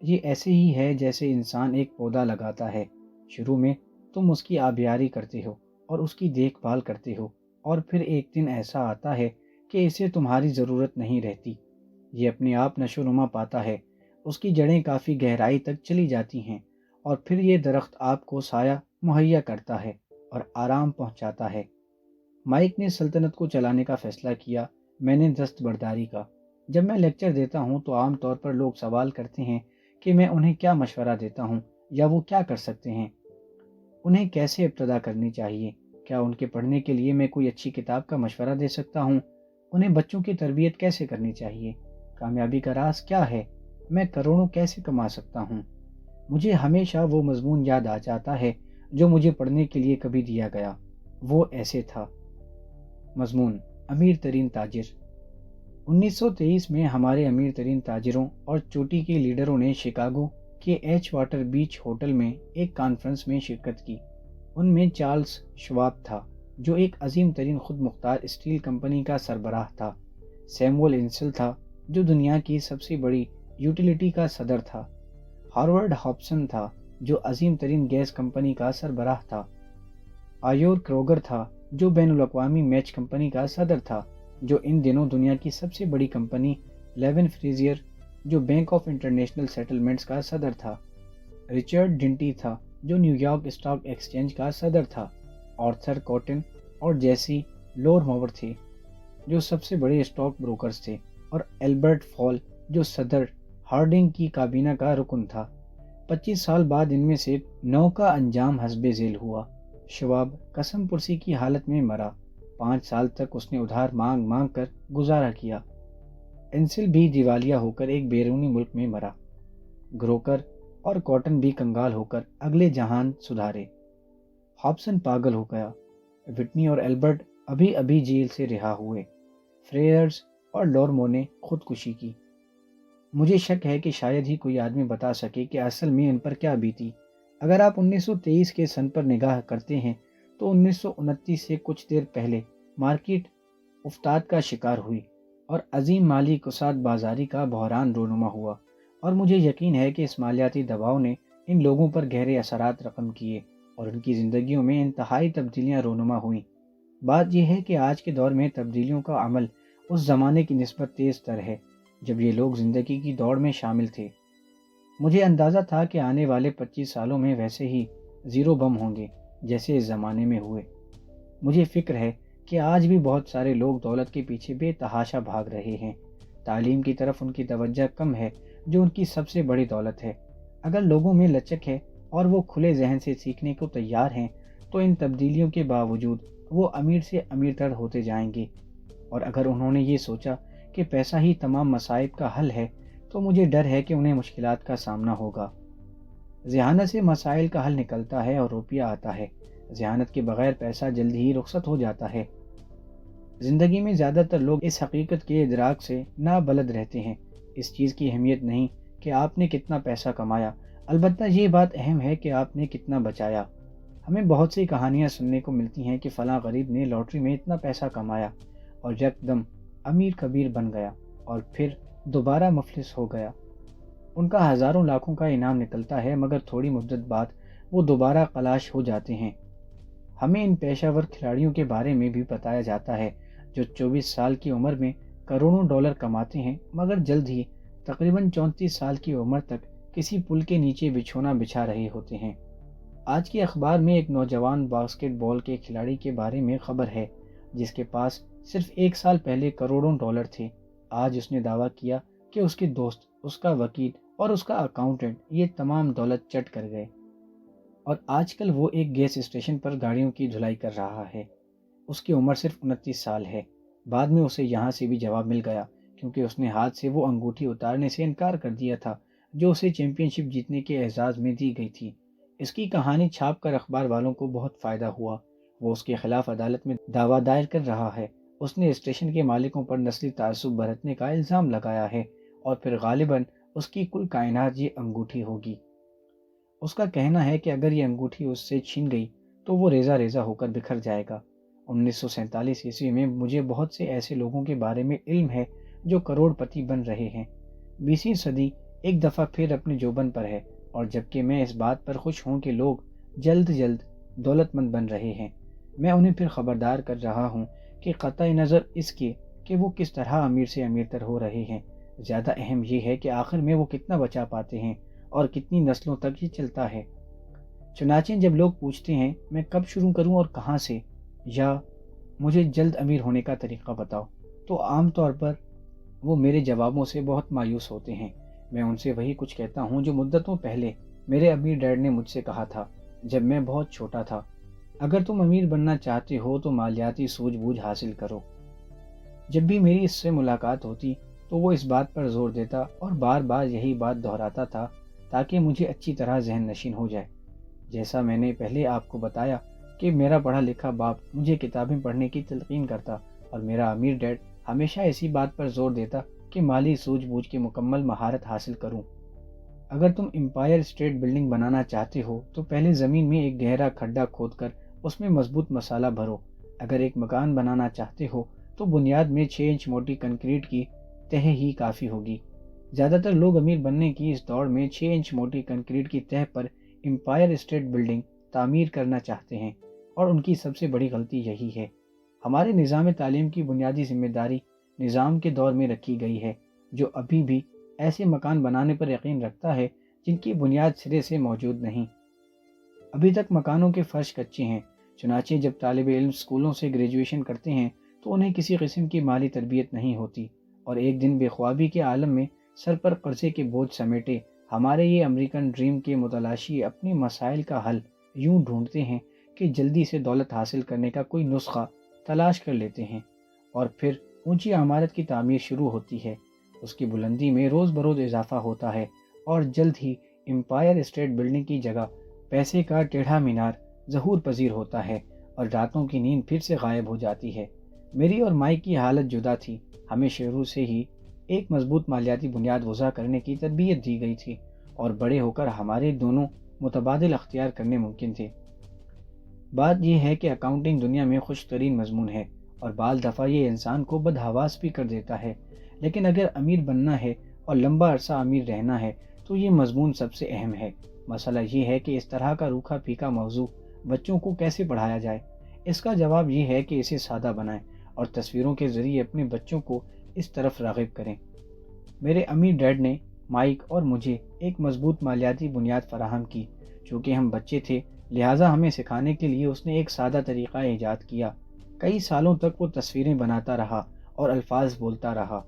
یہ ایسے ہی ہے جیسے انسان ایک پودا لگاتا ہے۔ شروع میں تم اس کی آبیاری کرتے ہو اور اس کی دیکھ بھال کرتے ہو، اور پھر ایک دن ایسا آتا ہے کہ اسے تمہاری ضرورت نہیں رہتی۔ یہ اپنے آپ نشو و نما پاتا ہے، اس کی جڑیں کافی گہرائی تک چلی جاتی ہیں، اور پھر یہ درخت آپ کو سایہ مہیا کرتا ہے اور آرام پہنچاتا ہے۔ مائک نے سلطنت کو چلانے کا فیصلہ کیا، میں نے دستبرداری کا۔ جب میں لیکچر دیتا ہوں تو عام طور پر لوگ سوال کرتے ہیں کہ میں انہیں کیا مشورہ دیتا ہوں یا وہ کیا کر سکتے ہیں، انہیں کیسے ابتدا کرنی چاہیے، کیا ان کے پڑھنے کے لیے میں کوئی اچھی کتاب کا مشورہ دے سکتا ہوں، انہیں بچوں کی تربیت کیسے کرنی چاہیے، کامیابی کا راز کیا ہے، میں کروڑوں کیسے کما سکتا ہوں۔ مجھے ہمیشہ وہ مضمون یاد آ جاتا ہے جو مجھے پڑھنے کے لیے کبھی دیا گیا۔ وہ ایسے تھا۔ مضمون: امیر ترین تاجر۔ 1923 میں ہمارے امیر ترین تاجروں اور چوٹی کے لیڈروں نے شکاگو کے ایچ واٹر بیچ ہوٹل میں ایک کانفرنس میں شرکت کی۔ ان میں چارلز شواب تھا جو ایک عظیم ترین خود مختار اسٹیل کمپنی کا سربراہ تھا۔ سیموئل انسل تھا جو دنیا کی سب سے بڑی یوٹیلیٹی کا صدر تھا۔ ہارورڈ ہابسن تھا جو عظیم ترین گیس کمپنی کا سربراہ تھا۔ آیور کروگر تھا جو بین الاقوامی میچ کمپنی کا صدر تھا، جو ان دنوں دنیا کی سب سے بڑی کمپنی لیون فریزیر جو بینک آف انٹرنیشنل سیٹلمنٹس کا صدر تھا۔ رچرڈ ڈنٹی تھا جو نیو یارک اسٹاک ایکسچینج کا صدر تھا۔ آرتھر کوٹن اور جیسی لور موور تھے جو سب سے بڑے اسٹاک بروکرز تھے، اور البرٹ فال جو صدر ہارڈنگ کی کابینہ کا رکن تھا۔ 25 سال بعد ان میں سے 9 کا انجام حسب ذیل ہوا۔ شواب قسم پرسی کی حالت میں مرا۔ 5 سال تک اس نے ادھار مانگ مانگ کر گزارا کیا۔ انسل بھی دیوالیہ ہو کر ایک بیرونی ملک میں مرا۔ گروکر اور کاٹن بھی کنگال ہو کر اگلے جہان سدھارے۔ ہابسن پاگل ہو گیا۔ وٹنی اور البرٹ ابھی ابھی جیل سے رہا ہوئے۔ فریئرز اور لورمو نے خودکشی کی۔ مجھے شک ہے کہ شاید ہی کوئی آدمی بتا سکے کہ اصل میں ان پر کیا بیتی۔ اگر آپ 1923 کے سن پر نگاہ کرتے ہیں تو 1929 سے کچھ دیر پہلے مارکیٹ افتاد کا شکار ہوئی اور عظیم مالی کساد بازاری کا بحران رونما ہوا، اور مجھے یقین ہے کہ اس مالیاتی دباؤ نے ان لوگوں پر گہرے اثرات رقم کیے اور ان کی زندگیوں میں انتہائی تبدیلیاں رونما ہوئیں۔ بات یہ ہے کہ آج کے دور میں تبدیلیوں کا عمل اس زمانے کی نسبت تیز تر ہے جب یہ لوگ زندگی کی دوڑ میں شامل تھے۔ مجھے اندازہ تھا کہ آنے والے 25 سالوں میں ویسے ہی زیرو بم ہوں گے جیسے اس زمانے میں ہوئے۔ مجھے فکر ہے کہ آج بھی بہت سارے لوگ دولت کے پیچھے بے تحاشا بھاگ رہے ہیں۔ تعلیم کی طرف ان کی توجہ کم ہے، جو ان کی سب سے بڑی دولت ہے۔ اگر لوگوں میں لچک ہے اور وہ کھلے ذہن سے سیکھنے کو تیار ہیں تو ان تبدیلیوں کے باوجود وہ امیر سے امیر تر ہوتے جائیں گے۔ اور اگر انہوں نے یہ سوچا کہ پیسہ ہی تمام مصائب کا حل ہے تو مجھے ڈر ہے کہ انہیں مشکلات کا سامنا ہوگا۔ ذہانت سے مسائل کا حل نکلتا ہے اور روپیہ آتا ہے۔ ذہانت کے بغیر پیسہ جلد ہی رخصت ہو جاتا ہے۔ زندگی میں زیادہ تر لوگ اس حقیقت کے ادراک سے نابلد رہتے ہیں۔ اس چیز کی اہمیت نہیں کہ آپ نے کتنا پیسہ کمایا، البتہ یہ بات اہم ہے کہ آپ نے کتنا بچایا۔ ہمیں بہت سی کہانیاں سننے کو ملتی ہیں کہ فلاں غریب نے لاٹری میں اتنا پیسہ کمایا اور یکدم امیر کبیر بن گیا اور پھر دوبارہ مفلس ہو گیا۔ ان کا ہزاروں لاکھوں کا انعام نکلتا ہے مگر تھوڑی مدت بعد وہ دوبارہ خلاش ہو جاتے ہیں۔ ہمیں ان پیشہ ور کھلاڑیوں کے بارے میں بھی بتایا جاتا ہے جو 24 سال کی عمر میں کروڑوں ڈالر کماتے ہیں مگر جلد ہی تقریباً 34 سال کی عمر تک کسی پل کے نیچے بچھونا بچھا رہے ہوتے ہیں۔ آج کے اخبار میں ایک نوجوان باسکٹ بال کے کھلاڑی کے بارے میں خبر ہے جس کے پاس صرف 1 سال پہلے کروڑوں ڈالر تھے۔ آج اس نے دعویٰ کیا کہ اس کے دوست، اس کا وکیل اور اس کا اکاؤنٹنٹ یہ تمام دولت چٹ کر گئے، اور آج کل وہ ایک گیس اسٹیشن پر گاڑیوں کی دھلائی کر رہا ہے۔ اس کی عمر صرف 29 سال ہے۔ بعد میں اسے یہاں سے بھی جواب مل گیا کیونکہ اس نے ہاتھ سے وہ انگوٹھی اتارنے سے انکار کر دیا تھا جو اسے چیمپئن شپ جیتنے کے اعزاز میں دی گئی تھی۔ اس کی کہانی چھاپ کر اخبار والوں کو بہت فائدہ ہوا۔ وہ اس کے خلاف عدالت میں دعویٰ دائر کر رہا ہے۔ اس نے اسٹیشن کے مالکوں پر نسلی تعصب برتنے کا الزام لگایا ہے اور پھر غالباً اس کی کل کائنات یہ انگوٹھی ہوگی۔ اس کا کہنا ہے کہ اگر یہ انگوٹھی اس سے چھن گئی تو وہ ریزہ ریزہ ہو کر بکھر جائے گا۔ 1947 میں مجھے بہت سے ایسے لوگوں کے بارے میں علم ہے جو کروڑ پتی بن رہے ہیں۔ 20ویں صدی ایک دفعہ پھر اپنے جوبن پر ہے، اور جبکہ میں اس بات پر خوش ہوں کہ لوگ جلد دولت مند بن رہے ہیں، میں انہیں پھر خبردار کر رہا ہوں کہ قطع نظر اس کے کہ وہ کس طرح امیر سے امیر تر ہو رہے ہیں، زیادہ اہم یہ ہے کہ آخر میں وہ کتنا بچا پاتے ہیں اور کتنی نسلوں تک یہ چلتا ہے۔ چنانچہ جب لوگ پوچھتے ہیں میں کب شروع کروں اور کہاں سے، یا مجھے جلد امیر ہونے کا طریقہ بتاؤ، تو عام طور پر وہ میرے جوابوں سے بہت مایوس ہوتے ہیں۔ میں ان سے وہی کچھ کہتا ہوں جو مدتوں پہلے میرے امیر ڈیڈ نے مجھ سے کہا تھا جب میں بہت چھوٹا تھا: اگر تم امیر بننا چاہتے ہو تو مالیاتی سوجھ بوجھ حاصل کرو۔ جب بھی میری اس سے ملاقات ہوتی تو وہ اس بات پر زور دیتا اور بار بار یہی بات دہراتا تھا تاکہ مجھے اچھی طرح ذہن نشین ہو جائے۔ جیسا میں نے پہلے آپ کو بتایا کہ میرا پڑھا لکھا باپ مجھے کتابیں پڑھنے کی تلقین کرتا اور میرا امیر ڈیڈ ہمیشہ اسی بات پر زور دیتا کہ مالی سوجھ بوجھ کی مکمل مہارت حاصل کروں۔ اگر تم امپائر اسٹیٹ بلڈنگ بنانا چاہتے ہو تو پہلے زمین میں ایک گہرا کھڈا کھود کر اس میں مضبوط مسالہ بھرو۔ اگر ایک مکان بنانا چاہتے ہو تو بنیاد میں 6 انچ موٹی کنکریٹ کی تہ ہی کافی ہوگی۔ زیادہ تر لوگ امیر بننے کی اس دوڑ میں 6 انچ موٹی کنکریٹ کی تہ پر امپائر اسٹیٹ بلڈنگ تعمیر کرنا چاہتے ہیں، اور ان کی سب سے بڑی غلطی یہی ہے۔ ہمارے نظام تعلیم کی بنیادی ذمہ داری نظام کے دور میں رکھی گئی ہے جو ابھی بھی ایسے مکان بنانے پر یقین رکھتا ہے جن کی بنیاد سرے سے موجود نہیں۔ ابھی تک مکانوں کے فرش کچے ہیں، چنانچہ جب طالب علم اسکولوں سے گریجویشن کرتے ہیں تو انہیں کسی قسم کی مالی تربیت نہیں ہوتی، اور ایک دن بے خوابی کے عالم میں سر پر قرضے کے بوجھ سمیٹے ہمارے یہ امریکن ڈریم کے متلاشی اپنے مسائل کا حل یوں ڈھونڈتے ہیں کہ جلدی سے دولت حاصل کرنے کا کوئی نسخہ تلاش کر لیتے ہیں، اور پھر اونچی عمارت کی تعمیر شروع ہوتی ہے۔ اس کی بلندی میں روز بروز اضافہ ہوتا ہے اور جلد ہی امپائر اسٹیٹ بلڈنگ کی جگہ پیسے کا ٹیڑھا مینار ظہور پذیر ہوتا ہے اور راتوں کی نیند پھر سے غائب ہو جاتی ہے۔ میری اور مائک کی حالت جدا تھی۔ ہمیں شروع سے ہی ایک مضبوط مالیاتی بنیاد وضع کرنے کی تربیت دی گئی تھی، اور بڑے ہو کر ہمارے دونوں متبادل اختیار کرنے ممکن تھے۔ بات یہ ہے کہ اکاؤنٹنگ دنیا میں خوش ترین مضمون ہے، اور بعض دفعہ یہ انسان کو بدحواس بھی کر دیتا ہے، لیکن اگر امیر بننا ہے اور لمبا عرصہ امیر رہنا ہے تو یہ مضمون سب سے اہم ہے۔ مسئلہ یہ ہے کہ اس طرح کا روکھا پھیکا موضوع بچوں کو کیسے پڑھایا جائے۔ اس کا جواب یہ ہے کہ اسے سادہ بنائیں اور تصویروں کے ذریعے اپنے بچوں کو اس طرف راغب کریں۔ میرے امیر ڈیڈ نے مائک اور مجھے ایک مضبوط مالیاتی بنیاد فراہم کی۔ چونکہ ہم بچے تھے لہٰذا ہمیں سکھانے کے لیے اس نے ایک سادہ طریقہ ایجاد کیا کئی سالوں تک وہ تصویریں بناتا رہا اور الفاظ بولتا رہا۔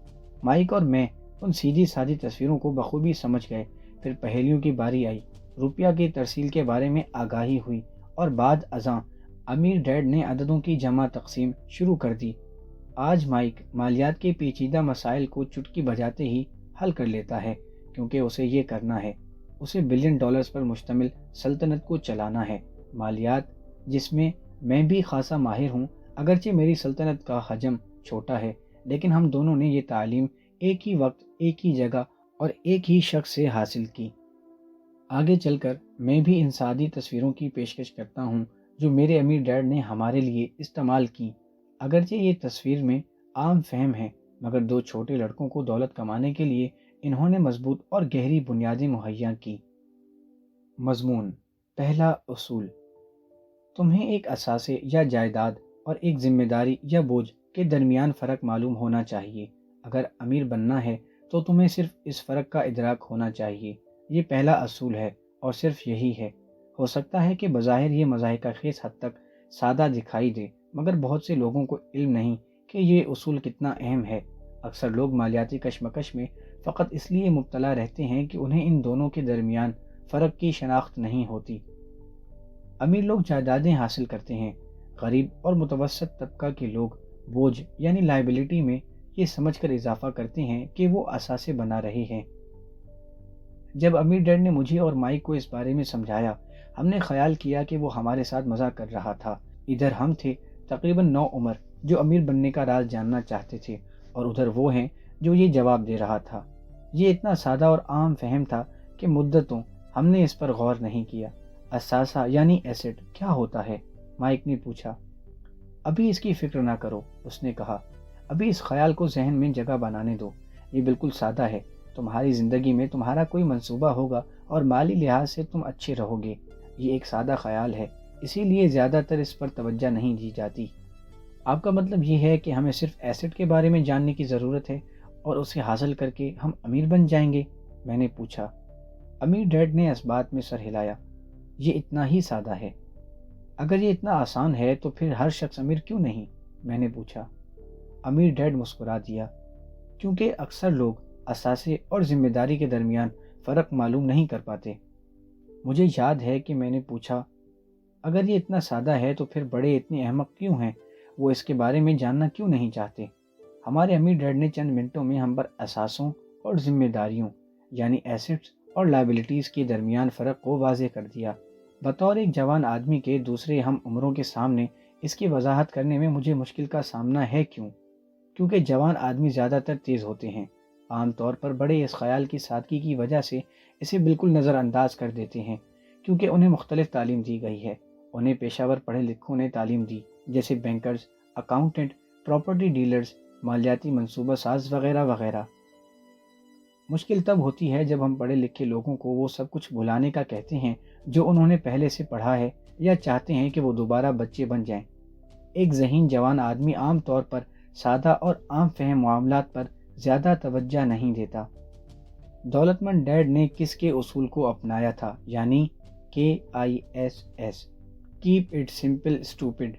مائک اور میں ان سیدھی سادھی تصویروں کو بخوبی سمجھ گئے۔ پھر پہیلیوں کی باری آئی، روپیہ کی ترسیل کے بارے میں آگاہی ہوئی، اور بعد ازاں امیر ڈیڈ نے عددوں کی جمع تقسیم شروع کر دی۔ آج مائک مالیات کے پیچیدہ مسائل کو چٹکی بجاتے ہی حل کر لیتا ہے، کیونکہ اسے یہ کرنا ہے، اسے بلین ڈالرز پر مشتمل سلطنت کو چلانا ہے۔ مالیات، جس میں میں بھی خاصا ماہر ہوں، اگرچہ میری سلطنت کا حجم چھوٹا ہے، لیکن ہم دونوں نے یہ تعلیم ایک ہی وقت، ایک ہی جگہ اور ایک ہی شخص سے حاصل کی۔ آگے چل کر میں بھی ان سادی تصویروں کی پیشکش کرتا ہوں جو میرے امیر ڈیڈ نے ہمارے لیے استعمال کی۔ اگرچہ یہ تصویر میں عام فہم ہے، مگر دو چھوٹے لڑکوں کو دولت کمانے کے لیے انہوں نے مضبوط اور گہری بنیادیں مہیا کی۔ مضمون: پہلا اصول، تمہیں ایک اثاثے یا جائیداد اور ایک ذمہ داری یا بوجھ کے درمیان فرق معلوم ہونا چاہیے۔ اگر امیر بننا ہے تو تمہیں صرف اس فرق کا ادراک ہونا چاہیے۔ یہ پہلا اصول ہے اور صرف یہی ہے۔ ہو سکتا ہے کہ بظاہر یہ مضحکہ خیز حد تک سادہ دکھائی دے، مگر بہت سے لوگوں کو علم نہیں کہ یہ اصول کتنا اہم ہے۔ اکثر لوگ مالیاتی کشمکش میں فقط اس لیے مبتلا رہتے ہیں کہ انہیں ان دونوں کے درمیان فرق کی شناخت نہیں ہوتی۔ امیر لوگ جائیدادیں حاصل کرتے ہیں، غریب اور متوسط طبقہ کے لوگ بوجھ یعنی لائبلٹی میں یہ سمجھ کر اضافہ کرتے ہیں کہ وہ اثاثے بنا رہے ہیں۔ جب امیر ڈیڈ نے مجھے اور مائک کو اس بارے میں سمجھایا، ہم نے خیال کیا کہ وہ ہمارے ساتھ مزاق کر رہا تھا۔ ادھر ہم تھے تقریباً 9 عمر جو امیر بننے کا راز جاننا چاہتے تھے، اور ادھر وہ ہیں جو یہ جواب دے رہا تھا۔ یہ اتنا سادہ اور عام فہم تھا کہ مدتوں ہم نے اس پر غور نہیں کیا۔ اثاثہ یعنی ایسٹ کیا ہوتا ہے؟ مائک نے پوچھا۔ ابھی اس کی فکر نہ کرو، اس نے کہا، ابھی اس خیال کو ذہن میں جگہ بنانے دو۔ یہ بالکل سادہ ہے، تمہاری زندگی میں تمہارا کوئی منصوبہ ہوگا اور مالی لحاظ سے تم اچھے رہو گے۔ یہ ایک سادہ خیال ہے، اسی لیے زیادہ تر اس پر توجہ نہیں دی جاتی۔ آپ کا مطلب یہ ہے کہ ہمیں صرف ایسٹ کے بارے میں جاننے کی ضرورت ہے اور اسے حاصل کر کے ہم امیر بن جائیں گے؟ میں نے پوچھا۔ امیر ڈیڈ نے اس بات میں سر ہلایا۔ یہ اتنا ہی سادہ ہے۔ اگر یہ اتنا آسان ہے تو پھر ہر شخص امیر کیوں نہیں؟ میں نے پوچھا۔ امیر ڈیڈ مسکرا دیا، کیونکہ اکثر لوگ اثاثے اور ذمہ داری کے درمیان فرق معلوم نہیں کر پاتے۔ مجھے یاد ہے کہ میں نے پوچھا، اگر یہ اتنا سادہ ہے تو پھر بڑے اتنے احمق کیوں ہیں؟ وہ اس کے بارے میں جاننا کیوں نہیں چاہتے؟ ہمارے امیر ڈیڈ نے چند منٹوں میں ہم پر اثاثوں اور ذمہ داریوں یعنی ایسٹس اور لائبلٹیز کے درمیان فرق کو واضح کر دیا۔ بطور ایک جوان آدمی کے دوسرے ہم عمروں کے سامنے اس کی وضاحت کرنے میں مجھے مشکل کا سامنا ہے۔ کیونکہ جوان آدمی زیادہ تر تیز ہوتے ہیں، عام طور پر بڑے اس خیال کی سادگی کی وجہ سے اسے بالکل نظر انداز کر دیتے ہیں، کیونکہ انہیں مختلف تعلیم دی گئی ہے۔ انہیں پیشہ ور پڑھے لکھوں نے تعلیم دی، جیسے بینکرز، اکاؤنٹنٹ، پراپرٹی ڈیلرز، مالیاتی منصوبہ ساز وغیرہ وغیرہ۔ مشکل تب ہوتی ہے جب ہم پڑھے لکھے لوگوں کو وہ سب کچھ بھلانے کا کہتے ہیں جو انہوں نے پہلے سے پڑھا ہے، یا چاہتے ہیں کہ وہ دوبارہ بچے بن جائیں۔ ایک ذہین جوان آدمی عام طور پر سادہ اور عام فہم معاملات پر زیادہ توجہ نہیں دیتا۔ دولت مند ڈیڈ نے کس کے اصول کو اپنایا تھا، یعنی KISS، keep it simple stupid.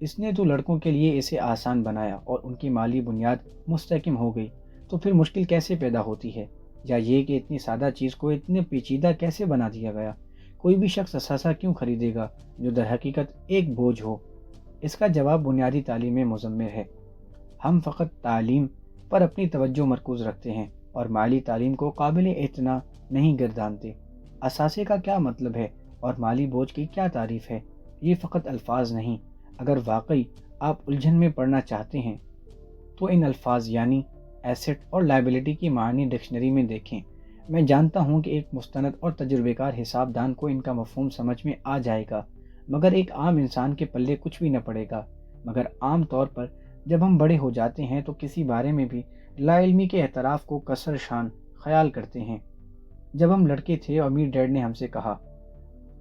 اس نے تو لڑکوں کے لیے اسے آسان بنایا اور ان کی مالی بنیاد مستحکم ہو گئی، تو پھر مشکل کیسے پیدا ہوتی ہے؟ یا یہ کہ اتنی سادہ چیز کو اتنے پیچیدہ کیسے بنا دیا گیا؟ کوئی بھی شخص اثاثہ کیوں خریدے گا جو در حقیقت ایک بوجھ ہو؟ اس کا جواب بنیادی تعلیم میں مضمر ہے۔ ہم فقط تعلیم پر اپنی توجہ مرکوز رکھتے ہیں اور مالی تعلیم کو قابل اعتنا نہیں گردانتے۔ اثاثے کا کیا مطلب ہے اور مالی بوجھ کی کیا تعریف ہے؟ یہ فقط الفاظ نہیں۔ اگر واقعی آپ الجھن میں پڑنا چاہتے ہیں تو ان الفاظ یعنی ایسٹ اور لائبلٹی کی معنی ڈکشنری میں دیکھیں۔ میں جانتا ہوں کہ ایک مستند اور تجربے کار حساب دان کو ان کا مفہوم سمجھ میں آ جائے گا، مگر ایک عام انسان کے پلے کچھ بھی نہ پڑے گا۔ مگر عام طور پر جب ہم بڑے ہو جاتے ہیں تو کسی بارے میں بھی لا علمی کے اعتراف کو کثر شان خیال کرتے ہیں۔ جب ہم لڑکے تھے، امیر ڈیڈ نے ہم سے کہا،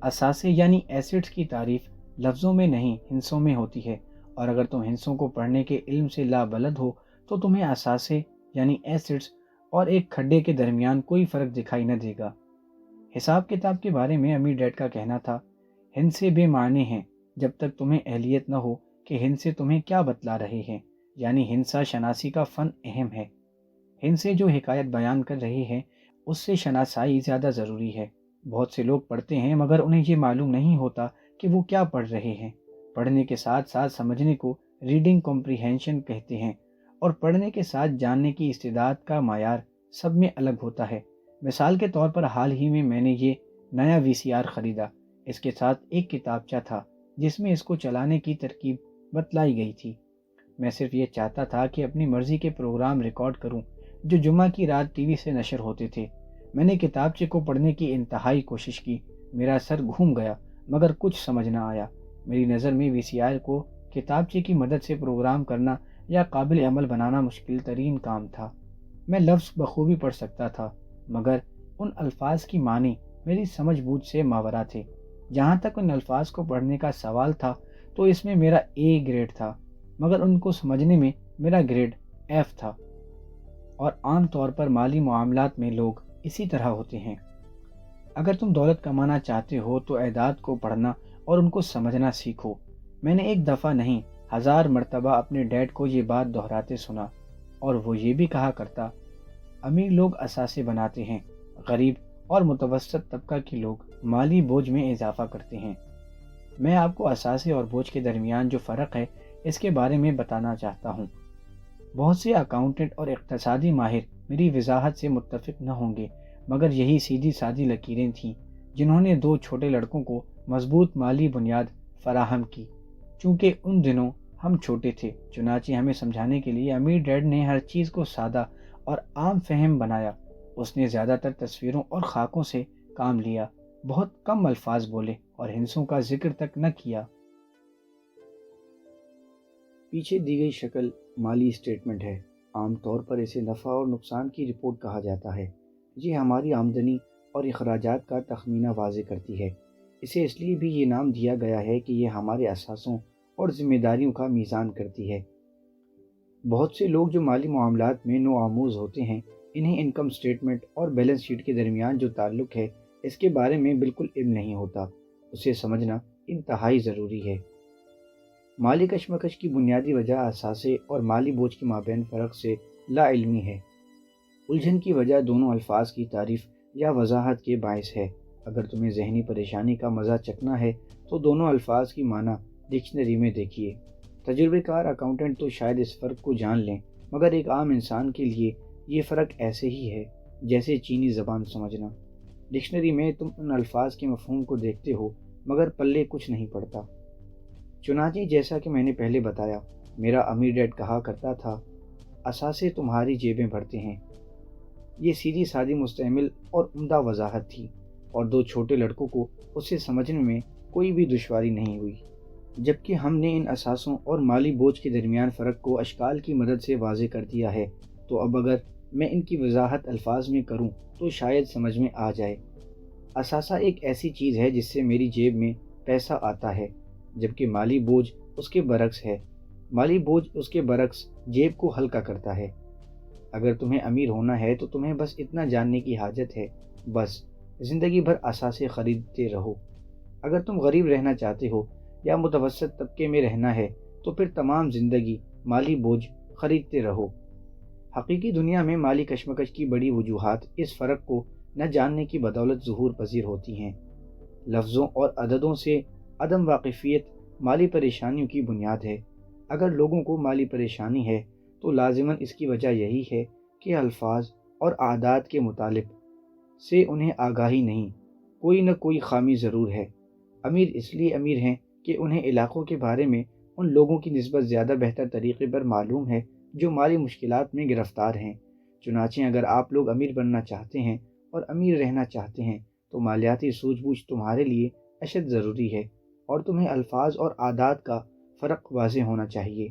اثاثے یعنی ایسٹس کی تعریف لفظوں میں نہیں ہندسوں میں ہوتی ہے، اور اگر تم ہندسوں کو پڑھنے کے علم سے لابلد ہو تو تمہیں اثاثے یعنی ایسٹس اور ایک کھڈے کے درمیان کوئی فرق دکھائی نہ دے گا۔ حساب کتاب کے بارے میں امیر ڈیڈ کا کہنا تھا، ہندسے بے معنی ہیں جب تک تمہیں اہلیت نہ ہو کہ ہند سے تمہیں کیا بتلا رہے ہیں، یعنی ہندسا شناسی کا فن اہم ہے۔ ہند سے جو حکایت بیان کر رہے ہیں اس سے شناسائی زیادہ ضروری ہے۔ بہت سے لوگ پڑھتے ہیں مگر انہیں یہ معلوم نہیں ہوتا کہ وہ کیا پڑھ رہے ہیں۔ پڑھنے کے ساتھ ساتھ سمجھنے کو ریڈنگ کمپریہنشن کہتے ہیں، اور پڑھنے کے ساتھ جاننے کی استعداد کا معیار سب میں الگ ہوتا ہے۔ مثال کے طور پر حال ہی میں میں نے یہ نیا VCR خریدا۔ اس کے ساتھ ایک کتابچہ تھا جس میں اس کو چلانے کی ترکیب بتلائی گئی تھی۔ میں صرف یہ چاہتا تھا کہ اپنی مرضی کے پروگرام ریکارڈ کروں جو جمعہ کی رات ٹی وی سے نشر ہوتے تھے۔ میں نے کتابچے کو پڑھنے کی انتہائی کوشش کی، میرا سر گھوم گیا مگر کچھ سمجھ نہ آیا۔ میری نظر میں VCR کو کتابچے کی مدد سے پروگرام کرنا یا قابل عمل بنانا مشکل ترین کام تھا۔ میں لفظ بخوبی پڑھ سکتا تھا مگر ان الفاظ کی معنی میری سمجھ بوجھ سے ماورا تھے۔ جہاں تک ان الفاظ کو پڑھنے کا سوال تھا تو اس میں میرا A گریڈ تھا، مگر ان کو سمجھنے میں میرا گریڈ F تھا۔ اور عام طور پر مالی معاملات میں لوگ اسی طرح ہوتے ہیں۔ اگر تم دولت کمانا چاہتے ہو تو اعداد کو پڑھنا اور ان کو سمجھنا سیکھو۔ میں نے ایک دفعہ نہیں 1000 مرتبہ اپنے ڈیڈ کو یہ بات دہراتے سنا، اور وہ یہ بھی کہا کرتا، امیر لوگ اثاثے بناتے ہیں، غریب اور متوسط طبقہ کے لوگ مالی بوجھ میں اضافہ کرتے ہیں۔ میں آپ کو اثاثے اور بوجھ کے درمیان جو فرق ہے اس کے بارے میں بتانا چاہتا ہوں۔ بہت سے اکاؤنٹنٹ اور اقتصادی ماہر میری وضاحت سے متفق نہ ہوں گے، مگر یہی سیدھی سادی لکیریں تھیں جنہوں نے 2 چھوٹے لڑکوں کو مضبوط مالی بنیاد فراہم کی۔ چونکہ ان دنوں ہم چھوٹے تھے، چنانچہ ہمیں سمجھانے کے لیے امیر ڈیڈ نے ہر چیز کو سادہ اور عام فہم بنایا۔ اس نے زیادہ تر تصویروں اور خاکوں سے کام لیا، بہت کم الفاظ بولے اور ہندسوں کا ذکر تک نہ کیا۔ پیچھے دی گئی شکل مالی اسٹیٹمنٹ ہے۔ عام طور پر اسے نفع اور نقصان کی رپورٹ کہا جاتا ہے۔ یہ ہماری آمدنی اور اخراجات کا تخمینہ واضح کرتی ہے۔ اسے اس لیے بھی یہ نام دیا گیا ہے کہ یہ ہمارے اثاثوں اور ذمہ داریوں کا میزان کرتی ہے۔ بہت سے لوگ جو مالی معاملات میں نو آموز ہوتے ہیں، انہیں انکم سٹیٹمنٹ اور بیلنس شیٹ کے درمیان جو تعلق ہے اس کے بارے میں بالکل علم نہیں ہوتا۔ اسے سمجھنا انتہائی ضروری ہے۔ مالی کشمکش کی بنیادی وجہ اثاثے اور مالی بوجھ کے مابین فرق سے لا علمی ہے۔ الجھن کی وجہ دونوں الفاظ کی تعریف یا وضاحت کے باعث ہے۔ اگر تمہیں ذہنی پریشانی کا مزہ چکھنا ہے تو دونوں الفاظ کی معنی ڈکشنری میں دیکھیے۔ تجربہ کار اکاؤنٹنٹ تو شاید اس فرق کو جان لیں، مگر ایک عام انسان کے لیے یہ فرق ایسے ہی ہے جیسے چینی زبان سمجھنا۔ ڈکشنری میں تم ان الفاظ کے مفہوم کو دیکھتے ہو مگر پلے کچھ نہیں پڑتا۔ چنانچہ جیسا کہ میں نے پہلے بتایا، میرا امیر ڈیڈ کہا کرتا تھا، اثاثے تمہاری جیبیں بھرتے ہیں۔ یہ سیدھی سادی مستعمل اور عمدہ وضاحت تھی، اور 2 چھوٹے لڑکوں کو اسے سمجھنے میں کوئی بھی دشواری نہیں ہوئی۔ جبکہ ہم نے ان اثاثوں اور مالی بوجھ کے درمیان فرق کو اشکال کی مدد سے واضح کر دیا ہے، تو اب اگر میں ان کی وضاحت الفاظ میں کروں تو شاید سمجھ میں آ جائے۔ اثاثہ ایک ایسی چیز ہے جس سے میری جیب میں پیسہ آتا ہے، جبکہ مالی بوجھ اس کے برعکس ہے۔ مالی بوجھ اس کے برعکس جیب کو ہلکا کرتا ہے۔ اگر تمہیں امیر ہونا ہے تو تمہیں بس اتنا جاننے کی حاجت ہے، بس زندگی بھر اثاثے خریدتے رہو۔ اگر تم غریب رہنا چاہتے ہو یا متوسط طبقے میں رہنا ہے تو پھر تمام زندگی مالی بوجھ خریدتے رہو۔ حقیقی دنیا میں مالی کشمکش کی بڑی وجوہات اس فرق کو نہ جاننے کی بدولت ظہور پذیر ہوتی ہیں۔ لفظوں اور عددوں سے عدم واقفیت مالی پریشانیوں کی بنیاد ہے۔ اگر لوگوں کو مالی پریشانی ہے تو لازماً اس کی وجہ یہی ہے کہ الفاظ اور اعداد کے متعلق سے انہیں آگاہی نہیں، کوئی نہ کوئی خامی ضرور ہے۔ امیر اس لیے امیر ہیں کہ انہیں علاقوں کے بارے میں ان لوگوں کی نسبت زیادہ بہتر طریقے پر معلوم ہے جو مالی مشکلات میں گرفتار ہیں۔ چنانچہ اگر آپ لوگ امیر بننا چاہتے ہیں اور امیر رہنا چاہتے ہیں تو مالیاتی سوجھ بوجھ تمہارے لیے اشد ضروری ہے، اور تمہیں الفاظ اور اعداد کا فرق واضح ہونا چاہیے۔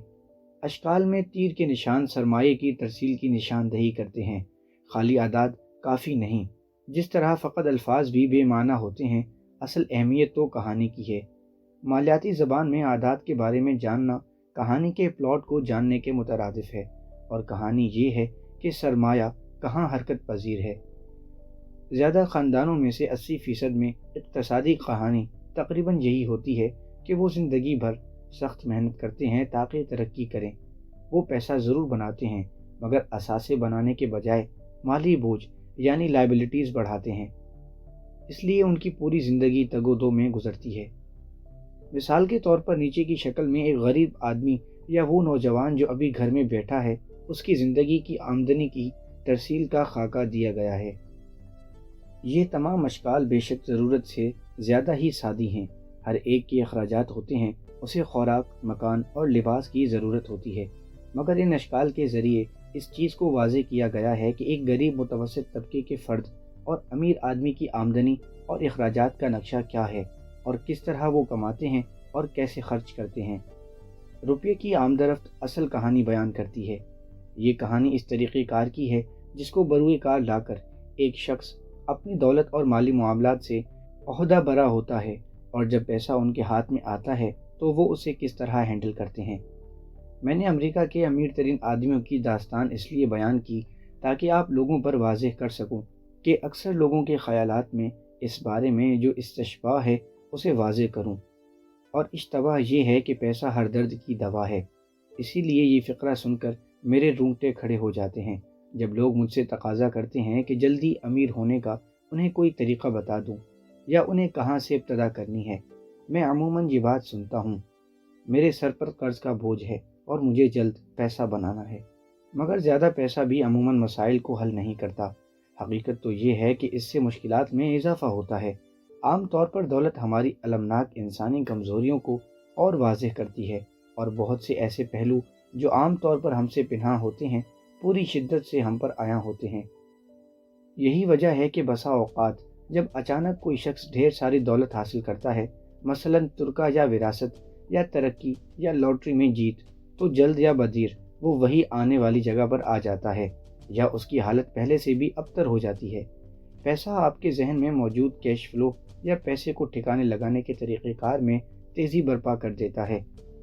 اشکال میں تیر کے نشان سرمایے کی ترسیل کی نشاندہی کرتے ہیں، خالی اعداد کافی نہیں۔ جس طرح فقط الفاظ بھی بے معنی ہوتے ہیں، اصل اہمیت تو کہانی کی ہے۔ مالیاتی زبان میں اعداد کے بارے میں جاننا کہانی کے پلاٹ کو جاننے کے مترادف ہے، اور کہانی یہ ہے کہ سرمایہ کہاں حرکت پذیر ہے۔ زیادہ خاندانوں میں سے 80% میں اقتصادی کہانی تقریباً یہی ہوتی ہے کہ وہ زندگی بھر سخت محنت کرتے ہیں تاکہ ترقی کریں۔ وہ پیسہ ضرور بناتے ہیں مگر اثاثے بنانے کے بجائے مالی بوجھ یعنی لائبلٹیز بڑھاتے ہیں، اس لیے ان کی پوری زندگی تگ و دو میں گزرتی ہے۔ مثال کے طور پر نیچے کی شکل میں ایک غریب آدمی یا وہ نوجوان جو ابھی گھر میں بیٹھا ہے، اس کی زندگی کی آمدنی کی ترسیل کا خاکہ دیا گیا ہے۔ یہ تمام اشکال بے شک ضرورت سے زیادہ ہی سادی ہیں۔ ہر ایک کے اخراجات ہوتے ہیں، اسے خوراک، مکان اور لباس کی ضرورت ہوتی ہے، مگر ان اشکال کے ذریعے اس چیز کو واضح کیا گیا ہے کہ ایک غریب متوسط طبقے کے فرد اور امیر آدمی کی آمدنی اور اخراجات کا نقشہ کیا ہے اور کس طرح وہ کماتے ہیں اور کیسے خرچ کرتے ہیں۔ روپے کی آمدرفت اصل کہانی بیان کرتی ہے۔ یہ کہانی اس طریقہ کار کی ہے جس کو بروئے کار لا کر ایک شخص اپنی دولت اور مالی معاملات سے عہدہ برا ہوتا ہے، اور جب پیسہ ان کے ہاتھ میں آتا ہے تو وہ اسے کس طرح ہینڈل کرتے ہیں۔ میں نے امریکہ کے امیر ترین آدمیوں کی داستان اس لیے بیان کی تاکہ آپ لوگوں پر واضح کر سکوں کہ اکثر لوگوں کے خیالات میں اس بارے میں جو استشفاء ہے اسے واضح کروں، اور اشتباہ یہ ہے کہ پیسہ ہر درد کی دوا ہے۔ اسی لیے یہ فقرہ سن کر میرے رونگٹے کھڑے ہو جاتے ہیں جب لوگ مجھ سے تقاضا کرتے ہیں کہ جلدی امیر ہونے کا انہیں کوئی طریقہ بتا دوں یا انہیں کہاں سے ابتدا کرنی ہے۔ میں عموماً یہ بات سنتا ہوں، میرے سر پر قرض کا بوجھ ہے اور مجھے جلد پیسہ بنانا ہے، مگر زیادہ پیسہ بھی عموماً مسائل کو حل نہیں کرتا۔ حقیقت تو یہ ہے کہ اس سے مشکلات میں اضافہ ہوتا ہے۔ عام طور پر دولت ہماری المناک انسانی کمزوریوں کو اور واضح کرتی ہے، اور بہت سے ایسے پہلو جو عام طور پر ہم سے پنہاں ہوتے ہیں پوری شدت سے ہم پر عیاں ہوتے ہیں۔ یہی وجہ ہے کہ بسا اوقات جب اچانک کوئی شخص ڈھیر ساری دولت حاصل کرتا ہے، مثلاً ترکہ یا وراثت یا ترقی یا لاٹری میں جیت، تو جلد یا بدیر وہ وہی آنے والی جگہ پر آ جاتا ہے، یا اس کی حالت پہلے سے بھی ابتر ہو جاتی ہے۔ پیسہ آپ کے ذہن میں موجود کیش فلو یا پیسے کو ٹھکانے لگانے کے طریقہ کار میں تیزی برپا کر دیتا ہے۔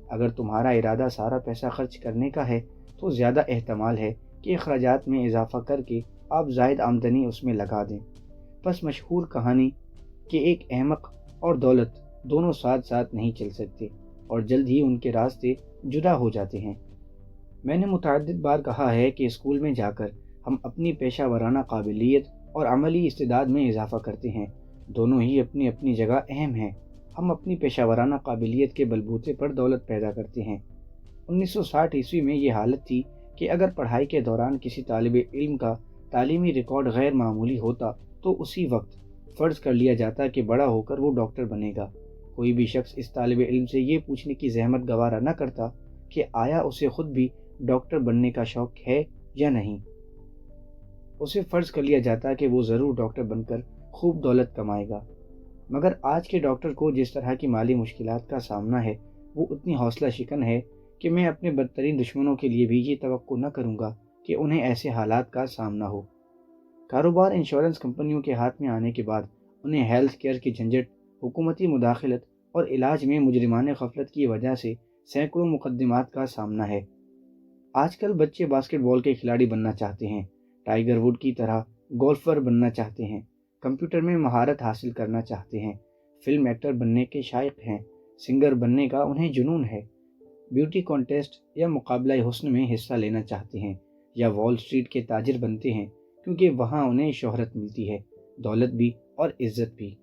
اگر تمہارا ارادہ سارا پیسہ خرچ کرنے کا ہے تو زیادہ احتمال ہے کہ اخراجات میں اضافہ کر کے آپ زائد آمدنی اس میں لگا دیں۔ بس مشہور کہانی کہ ایک احمق اور دولت دونوں ساتھ ساتھ نہیں چل سکتے، اور جلد ہی ان کے راستے جدا ہو جاتے ہیں۔ میں نے متعدد بار کہا ہے کہ اسکول میں جا کر ہم اپنی پیشہ ورانہ قابلیت اور عملی استعداد میں اضافہ کرتے ہیں، دونوں ہی اپنی اپنی جگہ اہم ہیں۔ ہم اپنی پیشہ ورانہ قابلیت کے بلبوتے پر دولت پیدا کرتے ہیں۔ 1960 میں یہ حالت تھی کہ اگر پڑھائی کے دوران کسی طالب علم کا تعلیمی ریکارڈ غیر معمولی ہوتا تو اسی وقت فرض کر لیا جاتا کہ بڑا ہو کر وہ ڈاکٹر بنے گا۔ کوئی بھی شخص اس طالب علم سے یہ پوچھنے کی زحمت گوارا نہ کرتا کہ آیا اسے خود بھی ڈاکٹر بننے کا شوق ہے یا نہیں۔ اسے فرض کر لیا جاتا کہ وہ ضرور ڈاکٹر بن کر خوب دولت کمائے گا۔ مگر آج کے ڈاکٹر کو جس طرح کی مالی مشکلات کا سامنا ہے وہ اتنی حوصلہ شکن ہے کہ میں اپنے بدترین دشمنوں کے لیے بھی یہ توقع نہ کروں گا کہ انہیں ایسے حالات کا سامنا ہو۔ کاروبار انشورنس کمپنیوں کے ہاتھ میں آنے کے بعد انہیں ہیلتھ کیئر کی جھنجھٹ، حکومتی مداخلت اور علاج میں مجرمانہ غفلت کی وجہ سے سینکڑوں مقدمات کا سامنا ہے۔ آج کل بچے باسکٹ بال کے کھلاڑی بننا چاہتے ہیں، ٹائیگر ووڈ کی طرح گولفر بننا چاہتے ہیں، کمپیوٹر میں مہارت حاصل کرنا چاہتے ہیں، فلم ایکٹر بننے کے شائق ہیں، سنگر بننے کا انہیں جنون ہے، بیوٹی کانٹیسٹ یا مقابلہ حسن میں حصہ لینا چاہتے ہیں، یا وال اسٹریٹ کے تاجر بنتے ہیں کیونکہ وہاں انہیں شہرت ملتی ہے، دولت بھی اور عزت بھی۔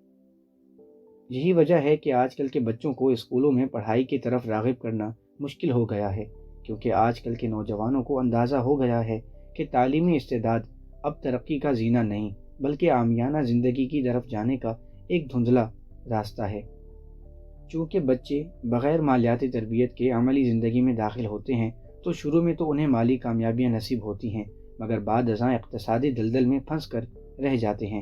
یہی وجہ ہے کہ آج کل کے بچوں کو اسکولوں میں پڑھائی کی طرف راغب کرنا مشکل ہو گیا ہے، کیونکہ آج کل کے نوجوانوں کو اندازہ ہو گیا ہے کہ تعلیمی استعداد اب ترقی کا زینہ نہیں بلکہ عامیانہ زندگی کی طرف جانے کا ایک دھندلا راستہ ہے۔ چونکہ بچے بغیر مالیاتی تربیت کے عملی زندگی میں داخل ہوتے ہیں تو شروع میں تو انہیں مالی کامیابیاں نصیب ہوتی ہیں، مگر بعد ازاں اقتصادی دلدل میں پھنس کر رہ جاتے ہیں۔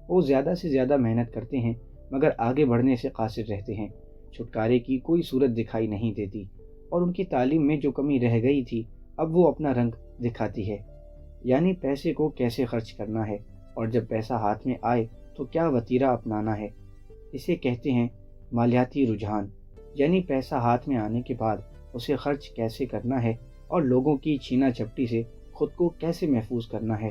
وہ زیادہ سے زیادہ محنت کرتے ہیں مگر آگے بڑھنے سے قاصر رہتے ہیں، چھٹکارے کی کوئی صورت دکھائی نہیں دیتی، اور ان کی تعلیم میں جو کمی رہ گئی تھی اب وہ اپنا رنگ دکھاتی ہے، یعنی پیسے کو کیسے خرچ کرنا ہے، اور جب پیسہ ہاتھ میں آئے تو کیا وتیرہ اپنانا ہے۔ اسے کہتے ہیں مالیاتی رجحان، یعنی پیسہ ہاتھ میں آنے کے بعد اسے خرچ کیسے کرنا ہے اور لوگوں کی چھینا جھپٹی سے خود کو کیسے محفوظ کرنا ہے،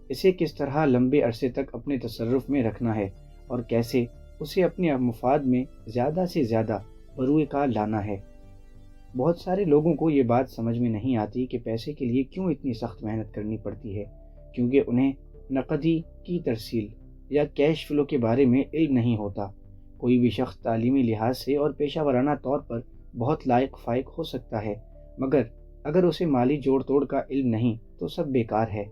اسے کس طرح لمبے عرصے تک اپنے تصرف میں رکھنا ہے، اور کیسے اسے اپنے مفاد میں زیادہ سے زیادہ بروئے کار لانا ہے۔ بہت سارے لوگوں کو یہ بات سمجھ میں نہیں آتی کہ پیسے کے لیے کیوں اتنی سخت محنت کرنی پڑتی ہے، کیونکہ انہیں نقدی کی ترسیل یا کیش فلو کے بارے میں علم نہیں ہوتا۔ کوئی بھی شخص تعلیمی لحاظ سے اور پیشہ ورانہ طور پر بہت لائق فائق ہو سکتا ہے، مگر اگر اسے مالی جوڑ توڑ کا علم نہیں تو سب بیکار ہے۔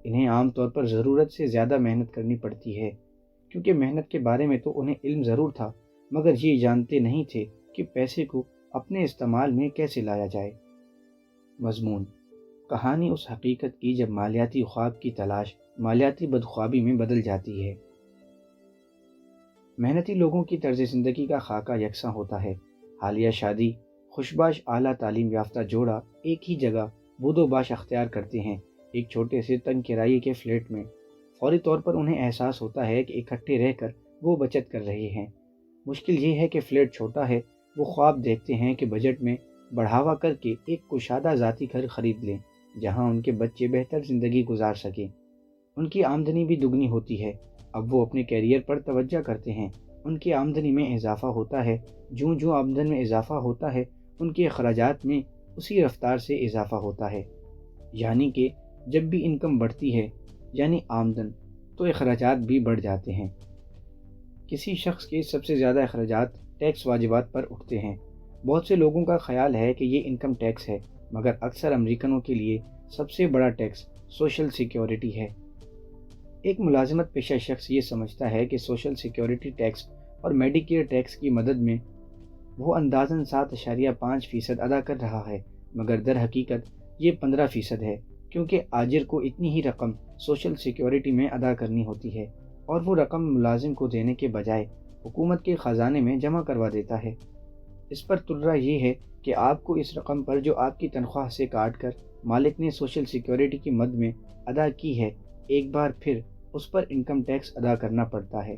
انہیں عام طور پر ضرورت سے زیادہ محنت کرنی پڑتی ہے، کیونکہ محنت کے بارے میں تو انہیں علم ضرور تھا، مگر یہ جانتے نہیں تھے کہ پیسے کو اپنے استعمال میں کیسے لایا جائے۔ مضمون: کہانی اس حقیقت کی جب مالیاتی خواب کی تلاش مالیاتی بدخوابی میں بدل جاتی ہے۔ محنتی لوگوں کی طرز زندگی کا خاکہ یکساں ہوتا ہے۔ حالیہ شادی خوشباش اعلیٰ تعلیم یافتہ جوڑا ایک ہی جگہ بود و باش اختیار کرتے ہیں، ایک چھوٹے سے تنگ کرائے کے فلیٹ میں۔ فوری طور پر انہیں احساس ہوتا ہے کہ اکٹھے رہ کر وہ بچت کر رہے ہیں۔ مشکل یہ ہے کہ فلیٹ چھوٹا ہے۔ وہ خواب دیکھتے ہیں کہ بجٹ میں بڑھاوا کر کے ایک کشادہ ذاتی گھر خرید لیں، جہاں ان کے بچے بہتر زندگی گزار سکیں۔ ان کی آمدنی بھی دگنی ہوتی ہے۔ اب وہ اپنے کیریئر پر توجہ کرتے ہیں۔ ان کی آمدنی میں اضافہ ہوتا ہے۔ جوں جوں آمدن میں اضافہ ہوتا ہے، ان کے اخراجات میں اسی رفتار سے اضافہ ہوتا ہے۔ یعنی کہ جب بھی انکم بڑھتی ہے، یعنی آمدن، تو اخراجات بھی بڑھ جاتے ہیں۔ کسی شخص کے سب سے زیادہ اخراجات ٹیکس واجبات پر اٹھتے ہیں۔ بہت سے لوگوں کا خیال ہے کہ یہ انکم ٹیکس ہے، مگر اکثر امریکنوں کے لیے سب سے بڑا ٹیکس سوشل سیکیورٹی ہے۔ ایک ملازمت پیشہ شخص یہ سمجھتا ہے کہ سوشل سیکیورٹی ٹیکس اور میڈیکیئر ٹیکس کی مدد میں وہ اندازاً 7.5% ادا کر رہا ہے، مگر در حقیقت یہ 15% ہے، کیونکہ آجر کو اتنی ہی رقم سوشل سیکیورٹی میں ادا کرنی ہوتی ہے، اور وہ رقم ملازم کو دینے کے بجائے حکومت کے خزانے میں جمع کروا دیتا ہے۔ اس پر ترا یہ ہے کہ آپ کو اس رقم پر جو آپ کی تنخواہ سے کاٹ کر مالک نے سوشل سیکیورٹی کی مد میں ادا کی ہے، ایک بار پھر اس پر انکم ٹیکس ادا کرنا پڑتا ہے۔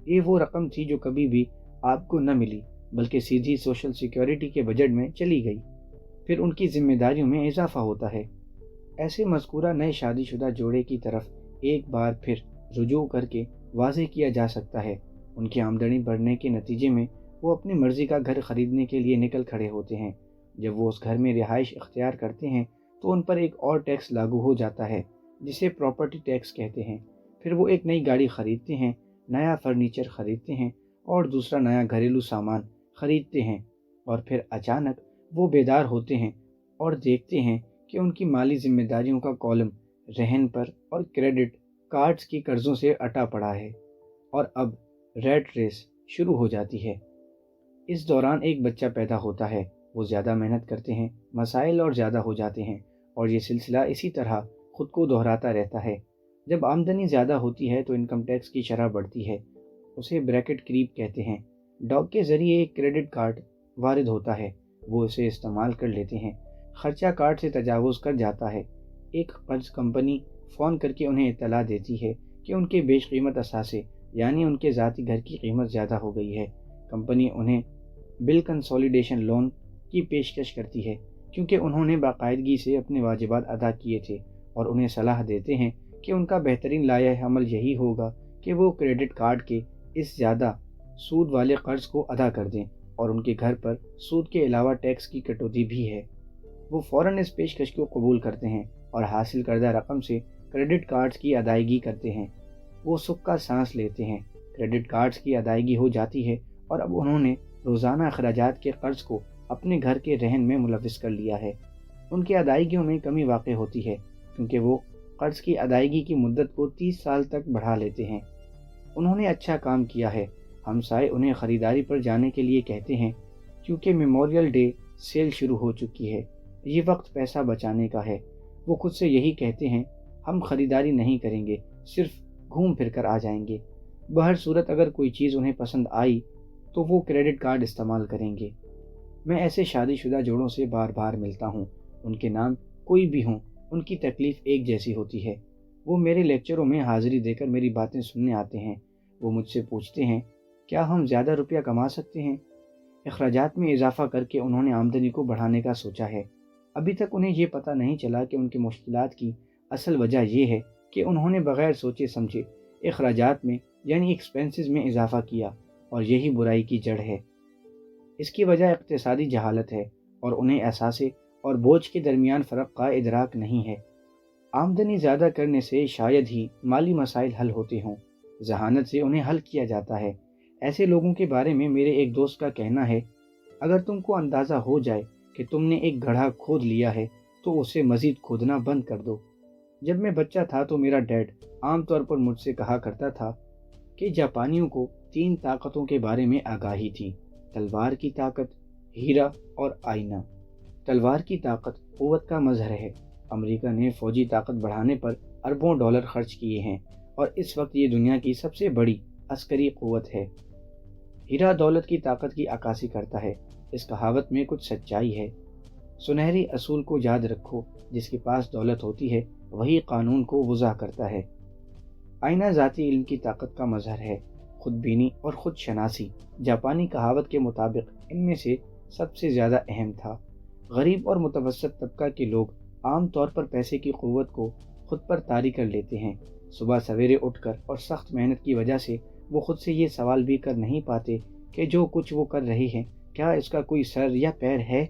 یہ وہ رقم تھی جو کبھی بھی آپ کو نہ ملی، بلکہ سیدھی سوشل سیکیورٹی کے بجٹ میں چلی گئی۔ پھر ان کی ذمہ داریوں میں اضافہ ہوتا ہے۔ ایسے مذکورہ نئے شادی شدہ جوڑے کی طرف ایک بار پھر رجوع کر کے واضح کیا جا سکتا ہے، ان کی آمدنی بڑھنے کے نتیجے میں وہ اپنی مرضی کا گھر خریدنے کے لیے نکل کھڑے ہوتے ہیں۔ جب وہ اس گھر میں رہائش اختیار کرتے ہیں تو ان پر ایک اور ٹیکس لاگو ہو جاتا ہے، جسے پراپرٹی ٹیکس کہتے ہیں۔ پھر وہ ایک نئی گاڑی خریدتے ہیں، نیا فرنیچر خریدتے ہیں اور دوسرا نیا گھریلو سامان خریدتے ہیں، اور پھر اچانک وہ بیدار ہوتے ہیں اور دیکھتے ہیں کہ ان کی مالی ذمہ داریوں کا کالم رہن پر اور کریڈٹ کارڈز کی قرضوں سے اٹا پڑا ہے، اور اب ریٹ ریس شروع ہو جاتی ہے۔ اس دوران ایک بچہ پیدا ہوتا ہے، وہ زیادہ محنت کرتے ہیں، مسائل اور زیادہ ہو جاتے ہیں، اور یہ سلسلہ اسی طرح خود کو دہراتا رہتا ہے۔ جب آمدنی زیادہ ہوتی ہے تو انکم ٹیکس کی شرح بڑھتی ہے، اسے بریکٹ کریپ کہتے ہیں۔ ڈاک کے ذریعے ایک کریڈٹ کارڈ وارد ہوتا ہے، وہ اسے استعمال کر لیتے ہیں، خرچہ کارڈ سے تجاوز کر جاتا ہے۔ ایک قرض کمپنی فون کر کے انہیں اطلاع دیتی ہے کہ ان کے بیش قیمت اثاثے یعنی ان کے ذاتی گھر کی قیمت زیادہ ہو گئی ہے۔ کمپنی انہیں بل کنسولیڈیشن لون کی پیشکش کرتی ہے، کیونکہ انہوں نے باقاعدگی سے اپنے واجبات ادا کیے تھے، اور انہیں صلاح دیتے ہیں کہ ان کا بہترین لائحہ عمل یہی ہوگا کہ وہ کریڈٹ کارڈ کے اس زیادہ سود والے قرض کو ادا کر دیں، اور ان کے گھر پر سود کے علاوہ ٹیکس کی کٹوتی بھی ہے۔ وہ فوراً اس پیشکش کو قبول کرتے ہیں اور حاصل کردہ رقم سے کریڈٹ کارڈز کی ادائیگی کرتے ہیں۔ وہ سکھ کا سانس لیتے ہیں، کریڈٹ کارڈز کی ادائیگی ہو جاتی ہے، اور اب انہوں نے روزانہ اخراجات کے قرض کو اپنے گھر کے رہن میں ملوث کر لیا ہے۔ ان کی ادائیگیوں میں کمی واقع ہوتی ہے، کیونکہ وہ قرض کی ادائیگی کی مدت کو 30 سال تک بڑھا لیتے ہیں۔ انہوں نے اچھا کام کیا ہے۔ ہمسائے انہیں خریداری پر جانے کے لیے کہتے ہیں، کیونکہ میموریل ڈے سیل شروع ہو چکی ہے، یہ وقت پیسہ بچانے کا ہے۔ وہ خود سے یہی کہتے ہیں، ہم خریداری نہیں کریں گے، صرف گھوم پھر کر آ جائیں گے۔ بہر صورت اگر کوئی چیز انہیں پسند آئی تو وہ کریڈٹ کارڈ استعمال کریں گے۔ میں ایسے شادی شدہ جوڑوں سے بار بار ملتا ہوں، ان کے نام کوئی بھی ہوں، ان کی تکلیف ایک جیسی ہوتی ہے۔ وہ میرے لیکچروں میں حاضری دے کر میری باتیں سننے آتے ہیں۔ وہ مجھ سے پوچھتے ہیں، کیا ہم زیادہ روپیہ کما سکتے ہیں؟ اخراجات میں اضافہ کر کے انہوں نے آمدنی کو بڑھانے کا سوچا ہے۔ ابھی تک انہیں یہ پتہ نہیں چلا کہ ان کی مشکلات کی اصل وجہ یہ ہے کہ انہوں نے بغیر سوچے سمجھے اخراجات میں یعنی ایکسپینسز میں اضافہ کیا، اور یہی برائی کی جڑ ہے۔ اس کی وجہ اقتصادی جہالت ہے اور انہیں احساسے اور بوجھ کے درمیان فرق کا ادراک نہیں ہے۔ آمدنی زیادہ کرنے سے شاید ہی مالی مسائل حل ہوتے ہوں، ذہانت سے انہیں حل کیا جاتا ہے۔ ایسے لوگوں کے بارے میں میرے ایک دوست کا کہنا ہے، اگر تم کو اندازہ ہو جائے کہ تم نے ایک گڑھا کھود لیا ہے تو اسے مزید کھودنا بند کر دو۔ جب میں بچہ تھا تو میرا ڈیڈ عام طور پر مجھ سے کہا کرتا تھا کہ جاپانیوں کو 3 طاقتوں کے بارے میں آگاہی تھی: تلوار کی طاقت، ہیرا اور آئینہ۔ تلوار کی طاقت قوت کا مظہر ہے۔ امریکہ نے فوجی طاقت بڑھانے پر اربوں ڈالر خرچ کیے ہیں اور اس وقت یہ دنیا کی سب سے بڑی عسکری قوت ہے۔ ہیرا دولت کی طاقت کی عکاسی کرتا ہے۔ اس کہاوت میں کچھ سچائی ہے۔ سنہری اصول کو یاد رکھو، جس کے پاس دولت ہوتی ہے وہی قانون کو وضع کرتا ہے۔ آئینہ ذاتی علم کی طاقت کا مظہر ہے، خود بینی اور خود شناسی جاپانی کہاوت کے مطابق ان میں سے سب سے زیادہ اہم تھا۔ غریب اور متوسط طبقہ کے لوگ عام طور پر پیسے کی قوت کو خود پر طاری کر لیتے ہیں۔ صبح سویرے اٹھ کر اور سخت محنت کی وجہ سے وہ خود سے یہ سوال بھی کر نہیں پاتے کہ جو کچھ وہ کر رہے ہیں کیا اس کا کوئی سر یا پیر ہے؟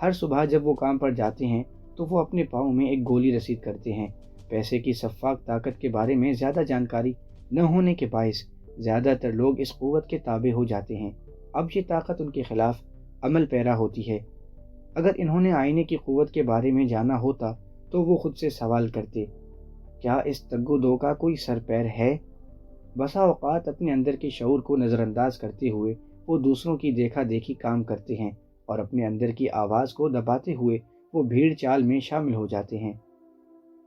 ہر صبح جب وہ کام پر جاتے ہیں تو وہ اپنے پاؤں میں ایک گولی رسید کرتے ہیں۔ پیسے کی شفاف طاقت کے بارے میں زیادہ جانکاری نہ ہونے کے باعث زیادہ تر لوگ اس قوت کے تابع ہو جاتے ہیں۔ اب یہ طاقت ان کے خلاف عمل پیرا ہوتی ہے۔ اگر انہوں نے آئینے کی قوت کے بارے میں جانا ہوتا تو وہ خود سے سوال کرتے، کیا اس تگ و دو کا کوئی سر پیر ہے؟ بسا اوقات اپنے اندر کے شعور کو نظر انداز کرتے ہوئے وہ دوسروں کی دیکھا دیکھی کام کرتے ہیں اور اپنے اندر کی آواز کو دباتے ہوئے وہ بھیڑ چال میں شامل ہو جاتے ہیں۔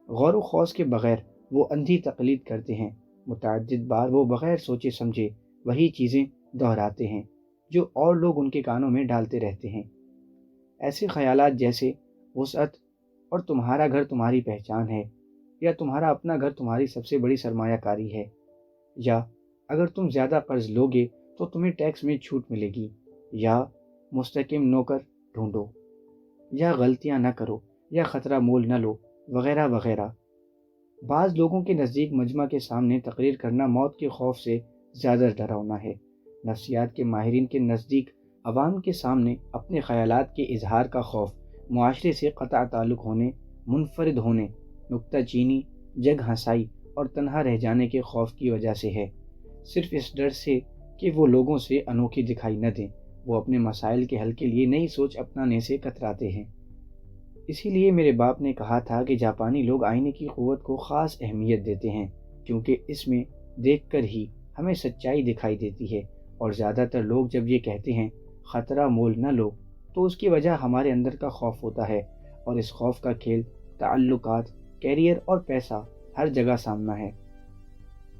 غور و خوض کے بغیر وہ اندھی تقلید کرتے ہیں۔ متعدد بار وہ بغیر سوچے سمجھے وہی چیزیں دہراتے ہیں جو اور لوگ ان کے کانوں میں ڈالتے رہتے ہیں۔ ایسے خیالات جیسے وسعت اور تمہارا گھر تمہاری پہچان ہے، یا تمہارا اپنا گھر تمہاری سب سے بڑی سرمایہ کاری ہے، یا اگر تم زیادہ قرض لوگے تو تمہیں ٹیکس میں چھوٹ ملے گی، یا مستحکم نوکر ڈھونڈو، یا غلطیاں نہ کرو، یا خطرہ مول نہ لو، وغیرہ وغیرہ۔ بعض لوگوں کے نزدیک مجمع کے سامنے تقریر کرنا موت کے خوف سے زیادہ ڈراؤنا ہے۔ نفسیات کے ماہرین کے نزدیک عوام کے سامنے اپنے خیالات کے اظہار کا خوف معاشرے سے قطع تعلق ہونے، منفرد ہونے، نکتہ چینی، جگ ہنسائی اور تنہا رہ جانے کے خوف کی وجہ سے ہے۔ صرف اس ڈر سے کہ وہ لوگوں سے انوکھی دکھائی نہ دیں، وہ اپنے مسائل کے حل کے لیے نئی سوچ اپنانے سے کتراتے ہیں۔ اسی لیے میرے باپ نے کہا تھا کہ جاپانی لوگ آئینے کی قوت کو خاص اہمیت دیتے ہیں، کیونکہ اس میں دیکھ کر ہی ہمیں سچائی دکھائی دیتی ہے، اور زیادہ تر لوگ جب یہ کہتے ہیں خطرہ مول نہ لو تو اس کی وجہ ہمارے اندر کا خوف ہوتا ہے، اور اس خوف کا کھیل تعلقات، کیریئر اور پیسہ ہر جگہ سامنا ہے۔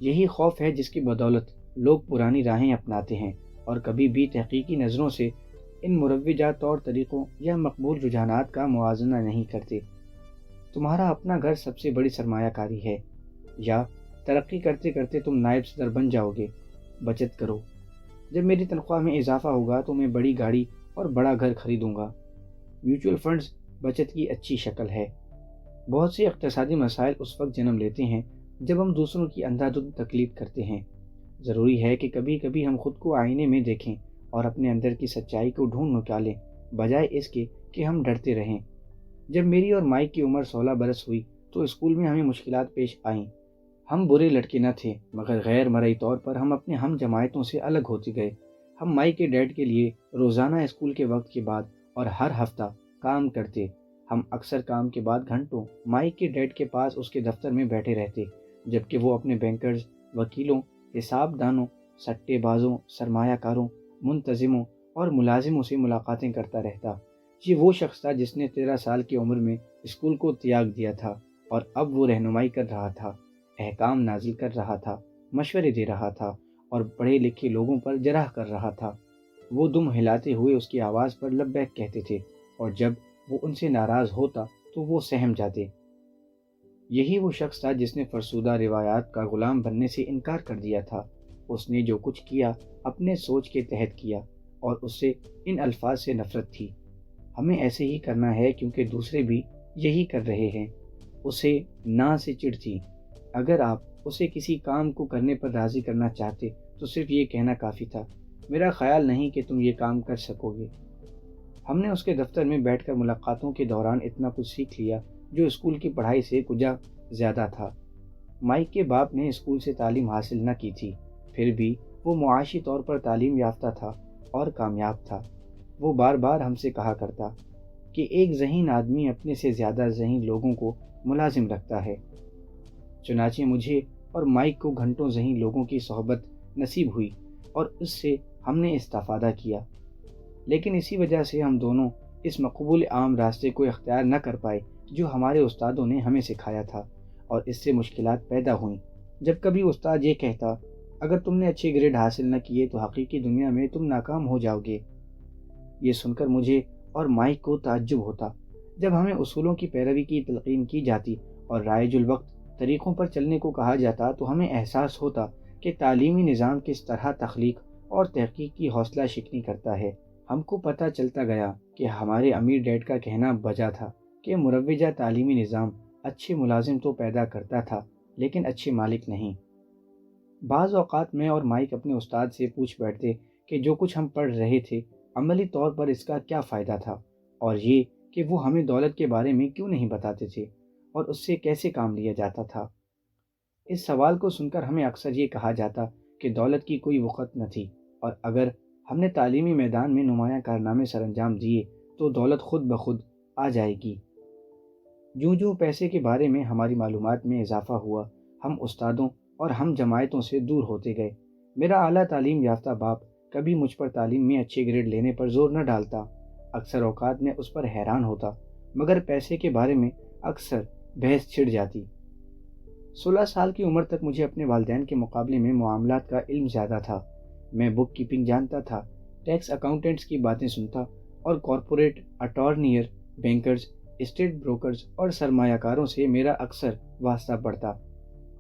یہی خوف ہے جس کی بدولت لوگ پرانی راہیں اپناتے ہیں اور کبھی بھی تحقیقی نظروں سے ان مروجہ طور طریقوں یا مقبول رجحانات کا موازنہ نہیں کرتے۔ تمہارا اپنا گھر سب سے بڑی سرمایہ کاری ہے، یا ترقی کرتے کرتے تم نائب صدر بن جاؤ گے؟ بچت کرو۔ جب میری تنخواہ میں اضافہ ہوگا تو میں بڑی گاڑی اور بڑا گھر خریدوں گا۔ میوچول فنڈز بچت کی اچھی شکل ہے۔ بہت سے اقتصادی مسائل اس وقت جنم لیتے ہیں جب ہم دوسروں کی اندھا دھند تقلید کرتے ہیں۔ ضروری ہے کہ کبھی کبھی ہم خود کو آئینے میں دیکھیں اور اپنے اندر کی سچائی کو ڈھونڈ نکالیں، بجائے اس کے کہ ہم ڈرتے رہیں۔ جب میری اور مائک کی عمر 16 برس ہوئی تو اسکول میں ہمیں مشکلات پیش آئیں۔ ہم برے لڑکے نہ تھے، مگر غیر مرئی طور پر ہم اپنے ہم جماعتوں سے الگ ہوتے گئے۔ ہم مائک کے ڈیڈ کے لیے روزانہ اسکول کے وقت کے بعد اور ہر ہفتہ کام کرتے۔ ہم اکثر کام کے بعد گھنٹوں مائک کے ڈیڈ کے پاس اس کے دفتر میں بیٹھے رہتے، جبکہ وہ اپنے بینکرز، وکیلوں، حساب دانوں، سٹے بازوں، سرمایہ کاروں، منتظموں اور ملازموں سے ملاقاتیں کرتا رہتا۔ یہ وہ شخص تھا جس نے 13 سال کی عمر میں اسکول کو تیاگ دیا تھا، اور اب وہ رہنمائی کر رہا تھا، احکام نازل کر رہا تھا، مشورے دے رہا تھا اور پڑھے لکھے لوگوں پر جرح کر رہا تھا۔ وہ دم ہلاتے ہوئے اس کی آواز پر لبیک کہتے تھے، اور جب وہ ان سے ناراض ہوتا تو وہ سہم جاتے۔ یہی وہ شخص تھا جس نے فرسودہ روایات کا غلام بننے سے انکار کر دیا تھا۔ اس نے جو کچھ کیا اپنے سوچ کے تحت کیا، اور اس سے ان الفاظ سے نفرت تھی: ہمیں ایسے ہی کرنا ہے کیونکہ دوسرے بھی یہی کر رہے ہیں۔ اسے نہ سے چڑ تھی۔ اگر آپ اسے کسی کام کو کرنے پر راضی کرنا چاہتے تو صرف یہ کہنا کافی تھا: میرا خیال نہیں کہ تم یہ کام کر سکو گے۔ ہم نے اس کے دفتر میں بیٹھ کر ملاقاتوں کے دوران اتنا کچھ سیکھ لیا جو اسکول کی پڑھائی سے کجا زیادہ تھا۔ مائک کے باپ نے اسکول سے تعلیم حاصل نہ کی تھی، پھر بھی وہ معاشی طور پر تعلیم یافتہ تھا اور کامیاب تھا۔ وہ بار بار ہم سے کہا کرتا کہ ایک ذہین آدمی اپنے سے زیادہ ذہین لوگوں کو ملازم رکھتا ہے۔ چنانچہ مجھے اور مائک کو گھنٹوں ذہین لوگوں کی صحبت نصیب ہوئی اور اس سے ہم نے استفادہ کیا، لیکن اسی وجہ سے ہم دونوں اس مقبول عام راستے کو اختیار نہ کر پائے جو ہمارے استادوں نے ہمیں سکھایا تھا، اور اس سے مشکلات پیدا ہوئیں۔ جب کبھی استاد یہ کہتا اگر تم نے اچھے گریڈ حاصل نہ کیے تو حقیقی دنیا میں تم ناکام ہو جاؤ گے، یہ سن کر مجھے اور مائک کو تعجب ہوتا۔ جب ہمیں اصولوں کی پیروی کی تلقین کی جاتی اور رائج الوقت طریقوں پر چلنے کو کہا جاتا تو ہمیں احساس ہوتا کہ تعلیمی نظام کس طرح تخلیق اور تحقیق کی حوصلہ شکنی کرتا ہے۔ ہم کو پتہ چلتا گیا کہ ہمارے امیر ڈیڈ کا کہنا بجا تھا کہ مروجہ تعلیمی نظام اچھے ملازم تو پیدا کرتا تھا لیکن اچھے مالک نہیں۔ بعض اوقات میں اور مائک اپنے استاد سے پوچھ بیٹھتے کہ جو کچھ ہم پڑھ رہے تھے عملی طور پر اس کا کیا فائدہ تھا، اور یہ کہ وہ ہمیں دولت کے بارے میں کیوں نہیں بتاتے تھے اور اس سے کیسے کام لیا جاتا تھا۔ اس سوال کو سن کر ہمیں اکثر یہ کہا جاتا کہ دولت کی کوئی وقت نہ تھی، اور اگر ہم نے تعلیمی میدان میں نمایاں کارنامے سر انجام دیے تو دولت خود بخود آ جائے گی۔ جوں جوں پیسے کے بارے میں ہماری معلومات میں اضافہ ہوا، ہم استادوں اور ہم جماعتوں سے دور ہوتے گئے۔ میرا اعلیٰ تعلیم یافتہ باپ کبھی مجھ پر تعلیم میں اچھے گریڈ لینے پر زور نہ ڈالتا، اکثر اوقات میں اس پر حیران ہوتا، مگر پیسے کے بارے میں اکثر بحث چھڑ جاتی۔ 16 سال کی عمر تک مجھے اپنے والدین کے مقابلے میں معاملات کا علم زیادہ تھا۔ میں بک کیپنگ جانتا تھا، ٹیکس اکاؤنٹنٹس کی باتیں سنتا اور کارپوریٹ اٹارنیئر، بینکرز، اسٹیٹ بروکرز اور سرمایہ کاروں سے میرا اکثر واسطہ پڑتا۔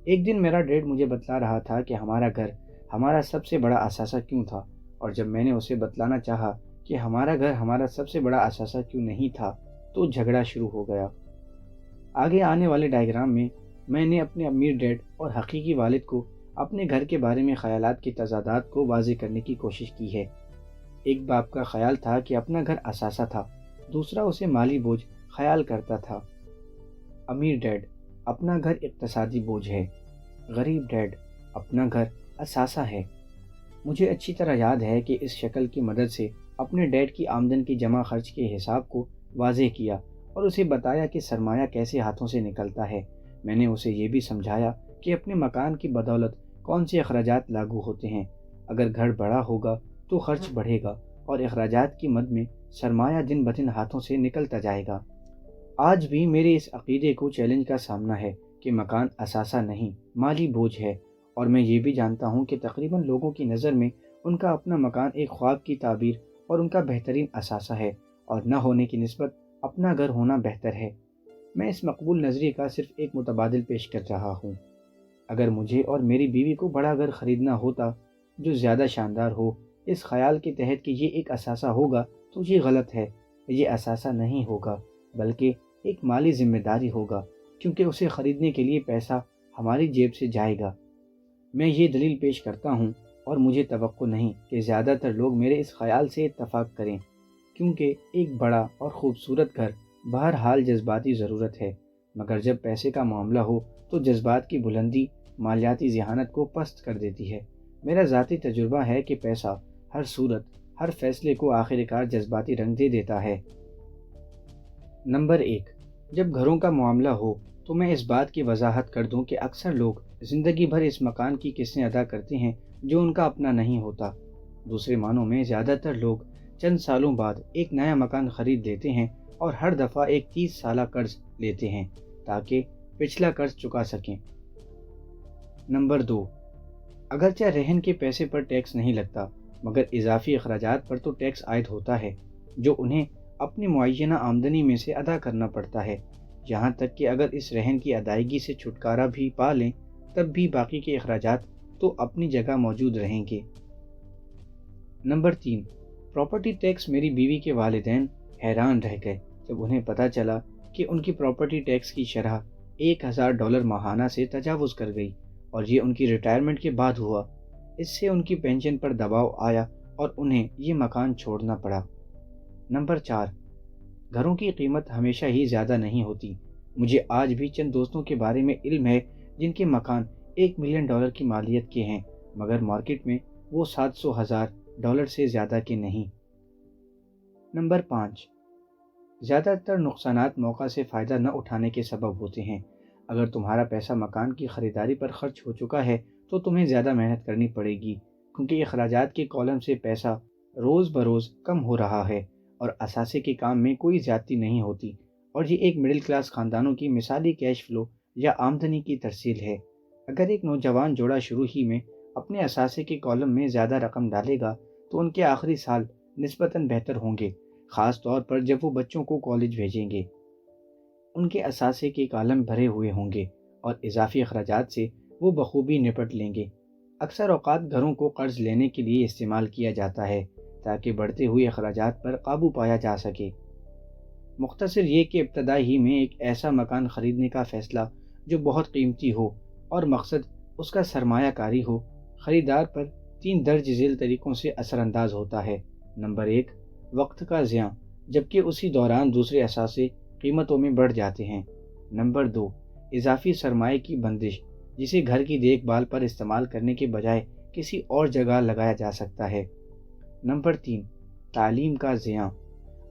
ایک دن میرا ڈیڈ مجھے بتلا رہا تھا کہ ہمارا گھر ہمارا سب سے بڑا اثاثہ کیوں تھا، اور جب میں نے اسے بتلانا چاہا کہ ہمارا گھر ہمارا سب سے بڑا اثاثہ کیوں نہیں تھا تو جھگڑا شروع ہو گیا۔ آگے آنے والے ڈائیگرام میں نے اپنے امیر ڈیڈ اور حقیقی والد کو اپنے گھر کے بارے میں خیالات کی تضادات کو واضح کرنے کی کوشش کی ہے۔ ایک باپ کا خیال تھا کہ اپنا گھر اثاثہ تھا، دوسرا اسے مالی بوجھ خیال کرتا تھا۔ امیر ڈیڈ، اپنا گھر اقتصادی بوجھ ہے۔ غریب ڈیڈ، اپنا گھر اثاثہ ہے۔ مجھے اچھی طرح یاد ہے کہ اس شکل کی مدد سے اپنے ڈیڈ کی آمدن کی جمع خرچ کے حساب کو واضح کیا اور اسے بتایا کہ سرمایہ کیسے ہاتھوں سے نکلتا ہے۔ میں نے اسے یہ بھی سمجھایا کہ اپنے مکان کی بدولت کون سے اخراجات لاگو ہوتے ہیں۔ اگر گھر بڑا ہوگا تو خرچ بڑھے گا اور اخراجات کی مد میں سرمایہ دن بدن ہاتھوں سے نکلتا جائے گا۔ آج بھی میرے اس عقیدے کو چیلنج کا سامنا ہے کہ مکان اثاثہ نہیں، مالی بوجھ ہے، اور میں یہ بھی جانتا ہوں کہ تقریباً لوگوں کی نظر میں ان کا اپنا مکان ایک خواب کی تعبیر اور ان کا بہترین اثاثہ ہے، اور نہ ہونے کی نسبت اپنا گھر ہونا بہتر ہے۔ میں اس مقبول نظریے کا صرف ایک متبادل پیش کر رہا ہوں۔ اگر مجھے اور میری بیوی کو بڑا گھر خریدنا ہوتا جو زیادہ شاندار ہو، اس خیال کے تحت کہ یہ ایک اثاثہ ہوگا، تو یہ غلط ہے۔ یہ اثاثہ نہیں ہوگا بلکہ ایک مالی ذمہ داری ہوگا، کیونکہ اسے خریدنے کے لیے پیسہ ہماری جیب سے جائے گا۔ میں یہ دلیل پیش کرتا ہوں اور مجھے توقع نہیں کہ زیادہ تر لوگ میرے اس خیال سے اتفاق کریں، کیونکہ ایک بڑا اور خوبصورت گھر بہرحال جذباتی ضرورت ہے، مگر جب پیسے کا معاملہ ہو تو جذبات کی بلندی مالیاتی ذہانت کو پست کر دیتی ہے۔ میرا ذاتی تجربہ ہے کہ پیسہ ہر صورت، ہر فیصلے کو آخر کار جذباتی رنگ دے دیتا ہے۔ نمبر 1، جب گھروں کا معاملہ ہو تو میں اس بات کی وضاحت کر دوں کہ اکثر لوگ زندگی بھر اس مکان کی قسطیں ادا کرتے ہیں جو ان کا اپنا نہیں ہوتا۔ دوسرے معنوں میں زیادہ تر لوگ چند سالوں بعد ایک نیا مکان خرید لیتے ہیں اور ہر دفعہ ایک 30 سالہ قرض لیتے ہیں تاکہ پچھلا قرض چکا سکیں۔ نمبر 2، اگرچہ رہن کے پیسے پر ٹیکس نہیں لگتا، مگر اضافی اخراجات پر تو ٹیکس عائد ہوتا ہے جو انہیں اپنی معینہ آمدنی میں سے ادا کرنا پڑتا ہے، یہاں تک کہ اگر اس رہن کی ادائیگی سے چھٹکارا بھی پا لیں تب بھی باقی کے اخراجات تو اپنی جگہ موجود رہیں گے۔ Number 3، property tax. میری بیوی کے والدین حیران رہ گئے جب انہیں پتہ چلا کہ ان کی پراپرٹی ٹیکس کی شرح $1000 ماہانہ سے تجاوز کر گئی، اور یہ ان کی ریٹائرمنٹ کے بعد ہوا۔ اس سے ان کی پینشن پر دباؤ آیا اور انہیں یہ مکان چھوڑنا پڑا۔ نمبر 4، گھروں کی قیمت ہمیشہ ہی زیادہ نہیں ہوتی۔ مجھے آج بھی چند دوستوں کے بارے میں علم ہے جن کے مکان $1 ملین کی مالیت کے ہیں، مگر مارکیٹ میں وہ $700,000 سے زیادہ کے نہیں۔ نمبر 5، زیادہ تر نقصانات موقع سے فائدہ نہ اٹھانے کے سبب ہوتے ہیں۔ اگر تمہارا پیسہ مکان کی خریداری پر خرچ ہو چکا ہے تو تمہیں زیادہ محنت کرنی پڑے گی، کیونکہ اخراجات کے کالم سے پیسہ روز بروز کم ہو رہا ہے اور اثاثے کے کام میں کوئی زیادتی نہیں ہوتی، اور یہ ایک مڈل کلاس خاندانوں کی مثالی کیش فلو یا آمدنی کی ترسیل ہے۔ اگر ایک نوجوان جوڑا شروع ہی میں اپنے اثاثے کے کالم میں زیادہ رقم ڈالے گا تو ان کے آخری سال نسبتاً بہتر ہوں گے، خاص طور پر جب وہ بچوں کو کالج بھیجیں گے۔ ان کے اثاثے کے کالم بھرے ہوئے ہوں گے اور اضافی اخراجات سے وہ بخوبی نپٹ لیں گے۔ اکثر اوقات گھروں کو قرض لینے کے لیے استعمال کیا جاتا ہے تاکہ بڑھتے ہوئے اخراجات پر قابو پایا جا سکے۔ مختصر یہ کہ ابتدائی ہی میں ایک ایسا مکان خریدنے کا فیصلہ جو بہت قیمتی ہو اور مقصد اس کا سرمایہ کاری ہو، خریدار پر 3 درج ذیل طریقوں سے اثر انداز ہوتا ہے۔ نمبر 1، وقت کا ضیاع، جبکہ اسی دوران دوسرے اثاثے قیمتوں میں بڑھ جاتے ہیں۔ نمبر 2، اضافی سرمایہ کی بندش، جسے گھر کی دیکھ بھال پر استعمال کرنے کے بجائے کسی اور جگہ لگایا جا سکتا ہے۔ نمبر 3، تعلیم کا ضیاع،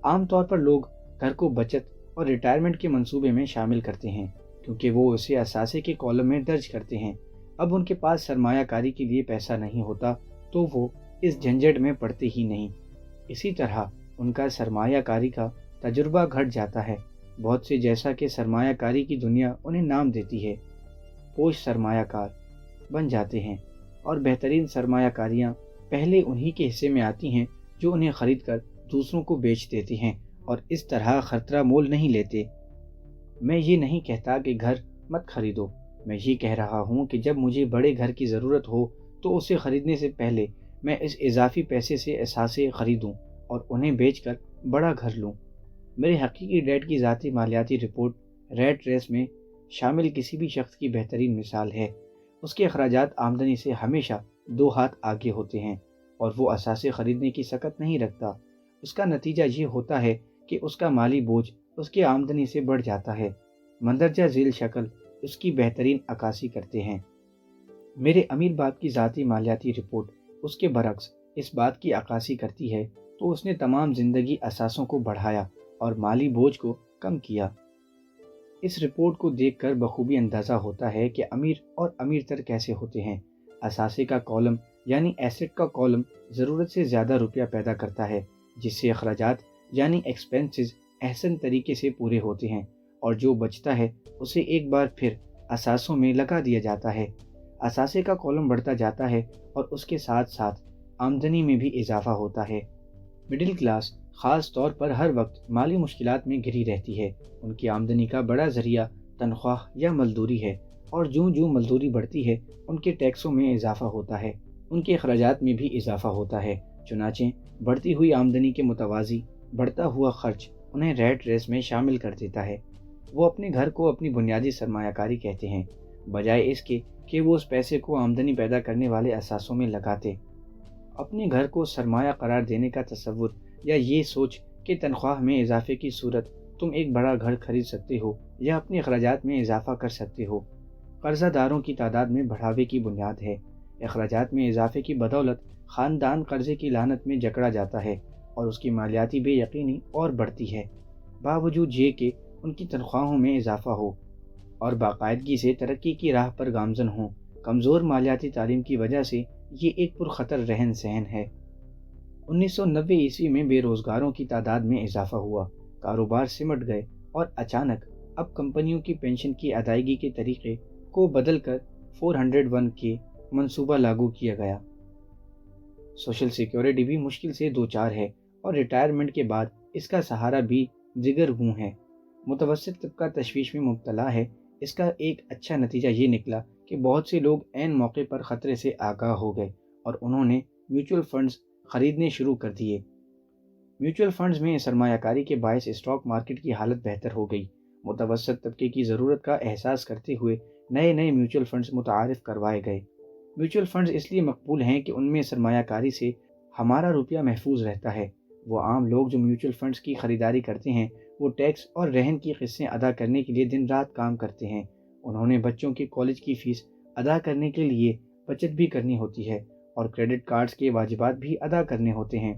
عام طور پر لوگ گھر کو بچت اور ریٹائرمنٹ کے منصوبے میں شامل کرتے ہیں کیونکہ وہ اسے اثاثے کے کالم میں درج کرتے ہیں۔ اب ان کے پاس سرمایہ کاری کے لیے پیسہ نہیں ہوتا تو وہ اس جھنجٹ میں پڑتے ہی نہیں۔ اسی طرح ان کا سرمایہ کاری کا تجربہ گھٹ جاتا ہے۔ بہت سے جیسا کہ سرمایہ کاری کی دنیا انہیں نام دیتی ہے، پوش سرمایہ کار بن جاتے ہیں، اور بہترین سرمایہ کاریاں پہلے انہی کے حصے میں آتی ہیں جو انہیں خرید کر دوسروں کو بیچ دیتے ہیں اور اس طرح خطرہ مول نہیں لیتے۔ میں یہ نہیں کہتا کہ گھر مت خریدو، میں یہ کہہ رہا ہوں کہ جب مجھے بڑے گھر کی ضرورت ہو تو اسے خریدنے سے پہلے میں اس اضافی پیسے سے اثاثے خریدوں اور انہیں بیچ کر بڑا گھر لوں۔ میرے حقیقی ڈیڈ کی ذاتی مالیاتی رپورٹ ریٹ ریس میں شامل کسی بھی شخص کی بہترین مثال ہے۔ اس کے اخراجات آمدنی سے ہمیشہ 2 ہاتھ آگے ہوتے ہیں اور وہ اثاثے خریدنے کی سکت نہیں رکھتا۔ اس کا نتیجہ یہ ہوتا ہے کہ اس کا مالی بوجھ اس کی آمدنی سے بڑھ جاتا ہے۔ مندرجہ ذیل شکل اس کی بہترین عکاسی کرتے ہیں۔ میرے امیر باپ کی ذاتی مالیاتی رپورٹ اس کے برعکس اس بات کی عکاسی کرتی ہے تو اس نے تمام زندگی اثاثوں کو بڑھایا اور مالی بوجھ کو کم کیا۔ اس رپورٹ کو دیکھ کر بخوبی اندازہ ہوتا ہے کہ امیر اور امیر تر کیسے ہوتے ہیں۔ اثاثے کا کالم یعنی ایسٹ کا کالم ضرورت سے زیادہ روپیہ پیدا کرتا ہے، جس سے اخراجات یعنی ایکسپینسز احسن طریقے سے پورے ہوتے ہیں، اور جو بچتا ہے اسے ایک بار پھر اثاثوں میں لگا دیا جاتا ہے۔ اثاثے کا کالم بڑھتا جاتا ہے اور اس کے ساتھ ساتھ آمدنی میں بھی اضافہ ہوتا ہے۔ مڈل کلاس خاص طور پر ہر وقت مالی مشکلات میں گھری رہتی ہے۔ ان کی آمدنی کا بڑا ذریعہ تنخواہ یا مزدوری ہے، اور جوں مزدوری بڑھتی ہے ان کے ٹیکسوں میں اضافہ ہوتا ہے، ان کے اخراجات میں بھی اضافہ ہوتا ہے۔ چنانچہ بڑھتی ہوئی آمدنی کے متوازی بڑھتا ہوا خرچ انہیں ریٹ ریس میں شامل کر دیتا ہے۔ وہ اپنے گھر کو اپنی بنیادی سرمایہ کاری کہتے ہیں، بجائے اس کے کہ وہ اس پیسے کو آمدنی پیدا کرنے والے اثاثوں میں لگاتے۔ اپنے گھر کو سرمایہ قرار دینے کا تصور یا یہ سوچ کہ تنخواہ میں اضافے کی صورت تم ایک بڑا گھر خرید سکتے ہو یا اپنے اخراجات میں اضافہ کر سکتے ہو، قرضہ داروں کی تعداد میں بڑھاوے کی بنیاد ہے۔ اخراجات میں اضافے کی بدولت خاندان قرضے کی لعنت میں جکڑا جاتا ہے اور اس کی مالیاتی بے یقینی اور بڑھتی ہے، باوجود یہ کہ ان کی تنخواہوں میں اضافہ ہو اور باقاعدگی سے ترقی کی راہ پر گامزن ہوں۔ کمزور مالیاتی تعلیم کی وجہ سے یہ ایک پرخطر رہن سہن ہے۔ 1990 عیسوی میں بے روزگاروں کی تعداد میں اضافہ ہوا، کاروبار سمٹ گئے اور اچانک اب کمپنیوں کی پینشن کی ادائیگی کے طریقے کو بدل کر 401 کے منصوبہ لاگو کیا گیا۔ سوشل سیکیورٹی بھی مشکل سے دوچار ہے اور ریٹائرمنٹ کے بعد اس کا سہارا بھی دیگرگوں ہے۔ متوسط طبقہ تشویش میں مبتلا ہے۔ اس کا ایک اچھا نتیجہ یہ نکلا کہ بہت سے لوگ عین موقع پر خطرے سے آگاہ ہو گئے اور انہوں نے میوچل فنڈز خریدنے شروع کر دیے۔ میوچل فنڈز میں سرمایہ کاری کے باعث اسٹاک مارکیٹ کی حالت بہتر ہو گئی۔ متوسط طبقے کی ضرورت کا احساس کرتے ہوئے نئے میوچل فنڈز متعارف کروائے گئے۔ میوچل فنڈز اس لیے مقبول ہیں کہ ان میں سرمایہ کاری سے ہمارا روپیہ محفوظ رہتا ہے۔ وہ عام لوگ جو میوچل فنڈز کی خریداری کرتے ہیں وہ ٹیکس اور رہن کی قسطیں ادا کرنے کے لیے دن رات کام کرتے ہیں۔ انہوں نے بچوں کے کالج کی فیس ادا کرنے کے لیے بچت بھی کرنی ہوتی ہے اور کریڈٹ کارڈز کے واجبات بھی ادا کرنے ہوتے ہیں۔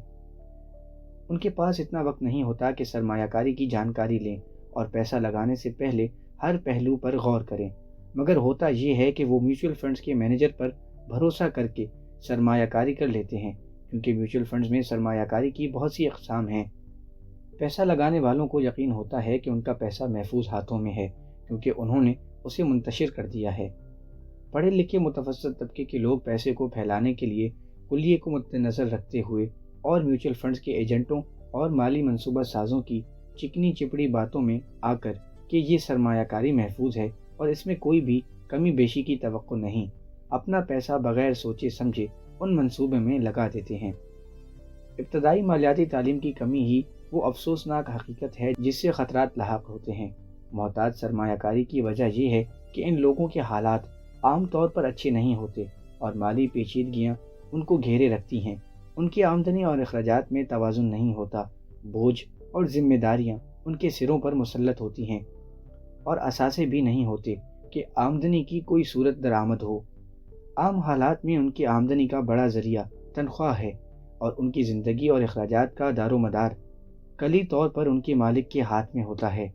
ان کے پاس اتنا وقت نہیں ہوتا کہ سرمایہ کاری کی جانکاری لیں اور پیسہ لگانے سے پہلے ہر پہلو پر غور کریں، مگر ہوتا یہ ہے کہ وہ میوچل فنڈز کے مینیجر پر بھروسہ کر کے سرمایہ کاری کر لیتے ہیں، کیونکہ میوچل فنڈز میں سرمایہ کاری کی بہت سی اقسام ہیں۔ پیسہ لگانے والوں کو یقین ہوتا ہے کہ ان کا پیسہ محفوظ ہاتھوں میں ہے، کیونکہ انہوں نے اسے منتشر کر دیا ہے۔ پڑھے لکھے متوسط طبقے کے لوگ پیسے کو پھیلانے کے لیے کلیے کو مد نظر رکھتے ہوئے اور میوچل فنڈز کے ایجنٹوں اور مالی منصوبہ سازوں کی چکنی چپڑی باتوں میں آ کر کہ یہ سرمایہ کاری محفوظ ہے اور اس میں کوئی بھی کمی بیشی کی توقع نہیں، اپنا پیسہ بغیر سوچے سمجھے ان منصوبے میں لگا دیتے ہیں۔ ابتدائی مالیاتی تعلیم کی کمی ہی وہ افسوسناک حقیقت ہے جس سے خطرات لاحق ہوتے ہیں۔ محتاط سرمایہ کاری کی وجہ یہ ہے کہ ان لوگوں کے حالات عام طور پر اچھے نہیں ہوتے اور مالی پیچیدگیاں ان کو گھیرے رکھتی ہیں۔ ان کی آمدنی اور اخراجات میں توازن نہیں ہوتا، بوجھ اور ذمہ داریاں ان کے سروں پر مسلط ہوتی ہیں اور اثاثے بھی نہیں ہوتے کہ آمدنی کی کوئی صورت درآمد ہو۔ عام حالات میں ان کی آمدنی کا بڑا ذریعہ تنخواہ ہے اور ان کی زندگی اور اخراجات کا دار و مدار کلی طور پر ان کے مالک کے ہاتھ میں ہوتا ہے۔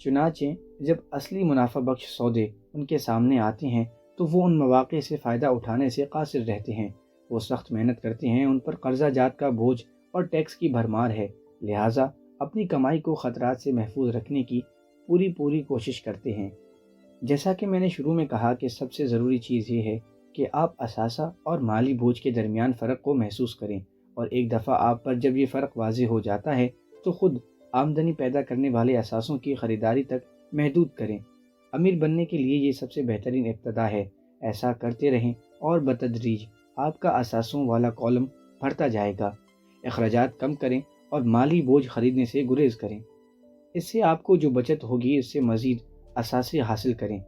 چنانچہ جب اصلی منافع بخش سودے ان کے سامنے آتے ہیں تو وہ ان مواقع سے فائدہ اٹھانے سے قاصر رہتے ہیں۔ وہ سخت محنت کرتے ہیں، ان پر قرضہ جات کا بوجھ اور ٹیکس کی بھرمار ہے، لہٰذا اپنی کمائی کو خطرات سے محفوظ رکھنے کی پوری کوشش کرتے ہیں۔ جیسا کہ میں نے شروع میں کہا کہ سب سے ضروری چیز یہ ہے کہ آپ اثاثہ اور مالی بوجھ کے درمیان فرق کو محسوس کریں، اور ایک دفعہ آپ پر جب یہ فرق واضح ہو جاتا ہے تو خود آمدنی پیدا کرنے والے اثاثوں کی خریداری تک محدود کریں۔ امیر بننے کے لیے یہ سب سے بہترین ابتدا ہے۔ ایسا کرتے رہیں اور بتدریج آپ کا اثاثوں والا کالم بڑھتا جائے گا۔ اخراجات کم کریں اور مالی بوجھ خریدنے سے گریز کریں۔ اس سے آپ کو جو بچت ہوگی اس سے مزید اثاثے حاصل کریں۔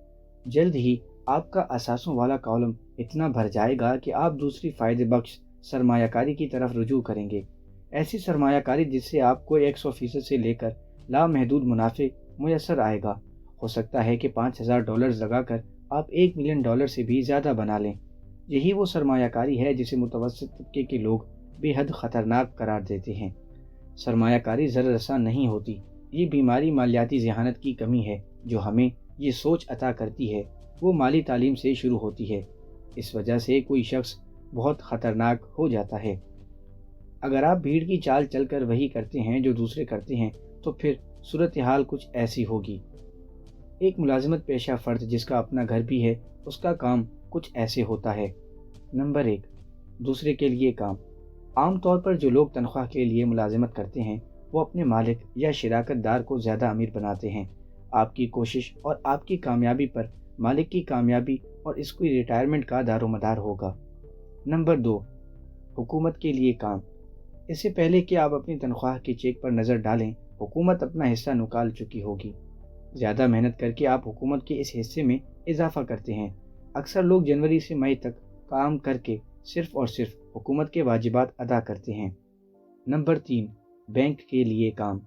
جلد ہی آپ کا اثاثوں والا کالم اتنا بھر جائے گا کہ آپ دوسری فائدے بخش سرمایہ کاری کی طرف رجوع کریں گے، ایسی سرمایہ کاری جس سے آپ کو 100% سے لے کر لامحدود منافع میسر آئے گا۔ ہو سکتا ہے کہ $5000 لگا کر آپ $1 ملین سے بھی زیادہ بنا لیں۔ یہی وہ سرمایہ کاری ہے جسے متوسط طبقے کے لوگ بے حد خطرناک قرار دیتے ہیں۔ سرمایہ کاری زر رساں نہیں ہوتی، یہ بیماری مالیاتی ذہانت کی کمی ہے جو ہمیں یہ سوچ عطا کرتی ہے۔ وہ مالی تعلیم سے شروع ہوتی ہے۔ اس وجہ سے کوئی شخص بہت خطرناک ہو جاتا ہے۔ اگر آپ بھیڑ کی چال چل کر وہی کرتے ہیں جو دوسرے کرتے ہیں تو پھر صورتحال کچھ ایسی ہوگی۔ ایک ملازمت پیشہ فرد جس کا اپنا گھر بھی ہے، اس کا کام کچھ ایسے ہوتا ہے۔ نمبر 1، دوسرے کے لیے کام۔ عام طور پر جو لوگ تنخواہ کے لیے ملازمت کرتے ہیں وہ اپنے مالک یا شراکت دار کو زیادہ امیر بناتے ہیں۔ آپ کی کوشش اور آپ کی کامیابی پر مالک کی کامیابی اور اس کی ریٹائرمنٹ کا دار و مدار ہوگا۔ نمبر 2، حکومت کے لیے کام۔ اس سے پہلے کہ آپ اپنی تنخواہ کے چیک پر نظر ڈالیں، حکومت اپنا حصہ نکال چکی ہوگی۔ زیادہ محنت کر کے آپ حکومت کے اس حصے میں اضافہ کرتے ہیں۔ اکثر لوگ جنوری سے مئی تک کام کر کے صرف اور صرف حکومت کے واجبات ادا کرتے ہیں۔ نمبر 3، بینک کے لیے کام۔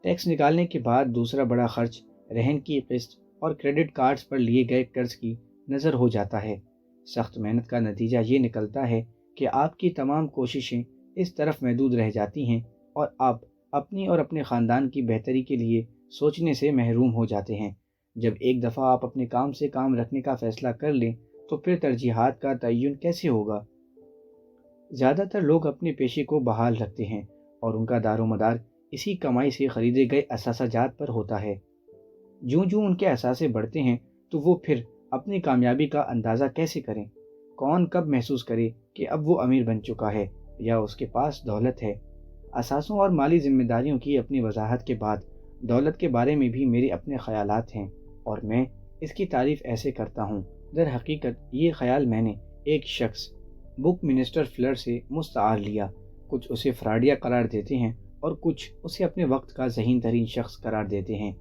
ٹیکس نکالنے کے بعد دوسرا بڑا خرچ رہن کی قسط اور کریڈٹ کارڈز پر لیے گئے قرض کی نظر ہو جاتا ہے۔ سخت محنت کا نتیجہ یہ نکلتا ہے کہ آپ کی تمام کوششیں اس طرف محدود رہ جاتی ہیں اور آپ اپنی اور اپنے خاندان کی بہتری کے لیے سوچنے سے محروم ہو جاتے ہیں۔ جب ایک دفعہ آپ اپنے کام سے کام رکھنے کا فیصلہ کر لیں تو پھر ترجیحات کا تعین کیسے ہوگا؟ زیادہ تر لوگ اپنے پیشے کو بحال رکھتے ہیں اور ان کا دار و مدار اسی کمائی سے خریدے گئے اثاثہ جات پر ہوتا ہے۔ جوں ان کے اثاثے بڑھتے ہیں تو وہ پھر اپنی کامیابی کا اندازہ کیسے کریں؟ کون کب محسوس کرے کہ اب وہ امیر بن چکا ہے یا اس کے پاس دولت ہے؟ اثاثوں اور مالی ذمہ داریوں کی اپنی وضاحت کے بعد دولت کے بارے میں بھی میرے اپنے خیالات ہیں اور میں اس کی تعریف ایسے کرتا ہوں۔ در حقیقت یہ خیال میں نے ایک شخص بک منسٹر فلر سے مستعار لیا۔ کچھ اسے فراڈیا قرار دیتے ہیں اور کچھ اسے اپنے وقت کا ذہین ترین شخص قرار دیتے ہیں۔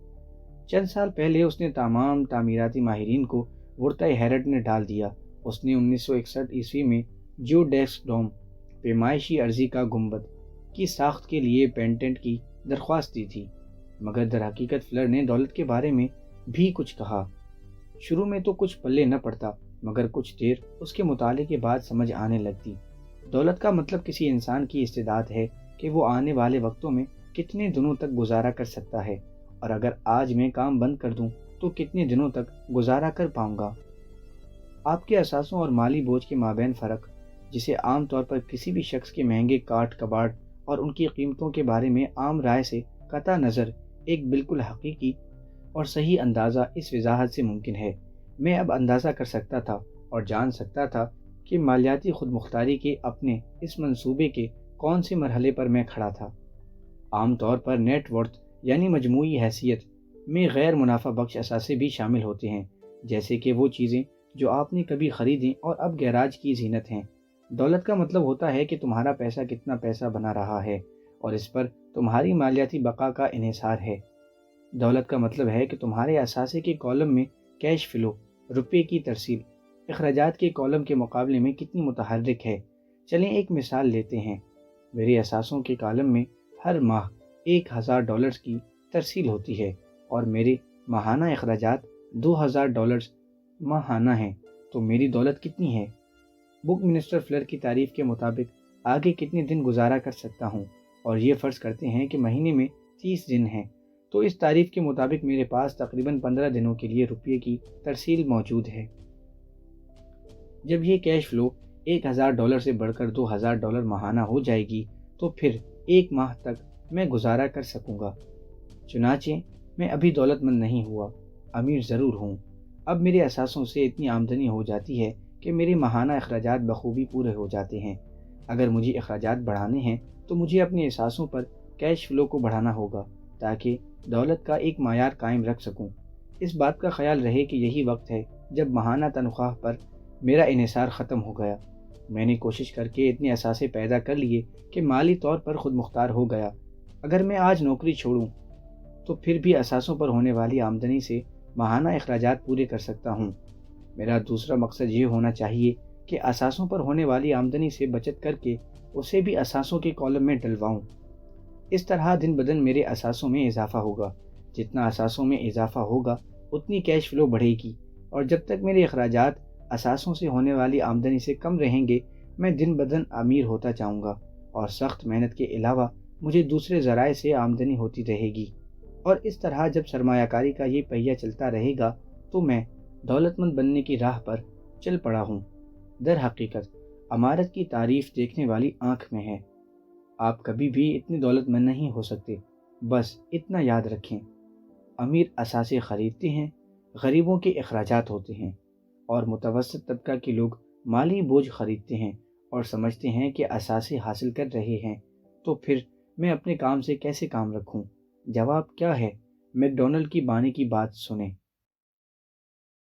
چند سال پہلے اس نے تمام تعمیراتی ماہرین کو ورطۂ حیرت میں ڈال دیا۔ اس نے 1961 میں جیو ڈیسک ڈوم پیمائشی عرضی کا گنبد کی ساخت کے لیے پیٹنٹ کی درخواست دی تھی، مگر در حقیقت فلر نے دولت کے بارے میں بھی کچھ کہا۔ شروع میں تو کچھ پلے نہ پڑتا، مگر کچھ دیر اس کے مطالعے کے بعد سمجھ آنے لگتی۔ دولت کا مطلب کسی انسان کی استعداد ہے کہ وہ آنے والے وقتوں میں کتنے دنوں تک گزارا کر سکتا ہے، اور اگر آج میں کام بند کر دوں تو کتنے دنوں تک گزارا کر پاؤں گا۔ آپ کے اثاثوں اور مالی بوجھ کے مابین فرق، جسے عام طور پر کسی بھی شخص کے مہنگے کاٹ کباڑ اور ان کی قیمتوں کے بارے میں عام رائے سے قطع نظر ایک بالکل حقیقی اور صحیح اندازہ اس وضاحت سے ممکن ہے۔ میں اب اندازہ کر سکتا تھا اور جان سکتا تھا کہ مالیاتی خود مختاری کے اپنے اس منصوبے کے کون سے مرحلے پر میں کھڑا تھا۔ عام طور پر نیٹ ورتھ یعنی مجموعی حیثیت میں غیر منافع بخش اثاثے بھی شامل ہوتے ہیں، جیسے کہ وہ چیزیں جو آپ نے کبھی خریدیں اور اب گیراج کی زینت ہیں۔ دولت کا مطلب ہوتا ہے کہ تمہارا پیسہ کتنا پیسہ بنا رہا ہے اور اس پر تمہاری مالیاتی بقا کا انحصار ہے۔ دولت کا مطلب ہے کہ تمہارے اثاثے کے کالم میں کیش فلو، روپے کی ترسیل، اخراجات کے کالم کے مقابلے میں کتنی متحرک ہے۔ چلیں ایک مثال لیتے ہیں۔ میرے اثاثوں کے کالم میں ہر ماہ $1000 کی ترسیل ہوتی ہے اور میرے ماہانہ اخراجات $2000 ماہانہ ہیں، تو میری دولت کتنی ہے؟ بک منسٹر فلر کی تعریف کے مطابق آگے کتنے دن گزارا کر سکتا ہوں، اور یہ فرض کرتے ہیں کہ مہینے میں 30 دن ہیں، تو اس تعریف کے مطابق میرے پاس تقریباً 15 دنوں کے لیے روپے کی ترسیل موجود ہے۔ جب یہ کیش فلو $1000 سے بڑھ کر $2000 ماہانہ ہو جائے گی تو پھر ایک ماہ تک میں گزارا کر سکوں گا۔ چنانچہ میں ابھی دولت مند نہیں ہوا، امیر ضرور ہوں۔ اب میرے اثاثوں سے اتنی آمدنی ہو جاتی ہے کہ میرے ماہانہ اخراجات بخوبی پورے ہو جاتے ہیں۔ اگر مجھے اخراجات بڑھانے ہیں تو مجھے اپنے اثاثوں پر کیش فلو کو بڑھانا ہوگا تاکہ دولت کا ایک معیار قائم رکھ سکوں۔ اس بات کا خیال رہے کہ یہی وقت ہے جب ماہانہ تنخواہ پر میرا انحصار ختم ہو گیا۔ میں نے کوشش کر کے اتنے اثاثے پیدا کر لیے کہ مالی طور پر خود مختار ہو گیا۔ اگر میں آج نوکری چھوڑوں تو پھر بھی اثاثوں پر ہونے والی آمدنی سے ماہانہ اخراجات پورے کر سکتا ہوں۔ میرا دوسرا مقصد یہ ہونا چاہیے کہ اثاثوں پر ہونے والی آمدنی سے بچت کر کے اسے بھی اثاثوں کے کالم میں ڈلواؤں۔ اس طرح دن بدن میرے اثاثوں میں اضافہ ہوگا۔ جتنا اثاثوں میں اضافہ ہوگا اتنی کیش فلو بڑھے گی، اور جب تک میرے اخراجات اثاثوں سے ہونے والی آمدنی سے کم رہیں گے میں دن بدن امیر ہوتا جاؤں گا، اور سخت محنت کے علاوہ مجھے دوسرے ذرائع سے آمدنی ہوتی رہے گی۔ اور اس طرح جب سرمایہ کاری کا یہ پہیہ چلتا رہے گا تو میں دولت مند بننے کی راہ پر چل پڑا ہوں۔ در حقیقت عمارت کی تعریف دیکھنے والی آنکھ میں ہے۔ آپ کبھی بھی اتنے دولت مند نہیں ہو سکتے، بس اتنا یاد رکھیں۔ امیر اثاثے خریدتے ہیں، غریبوں کے اخراجات ہوتے ہیں، اور متوسط طبقہ کے لوگ مالی بوجھ خریدتے ہیں اور سمجھتے ہیں کہ اثاثے حاصل کر رہے ہیں، تو پھر میں اپنے کام سے کیسے کام رکھوں؟ جواب کیا ہے؟ میک ڈونلڈ کی بانی کی بات سنیں۔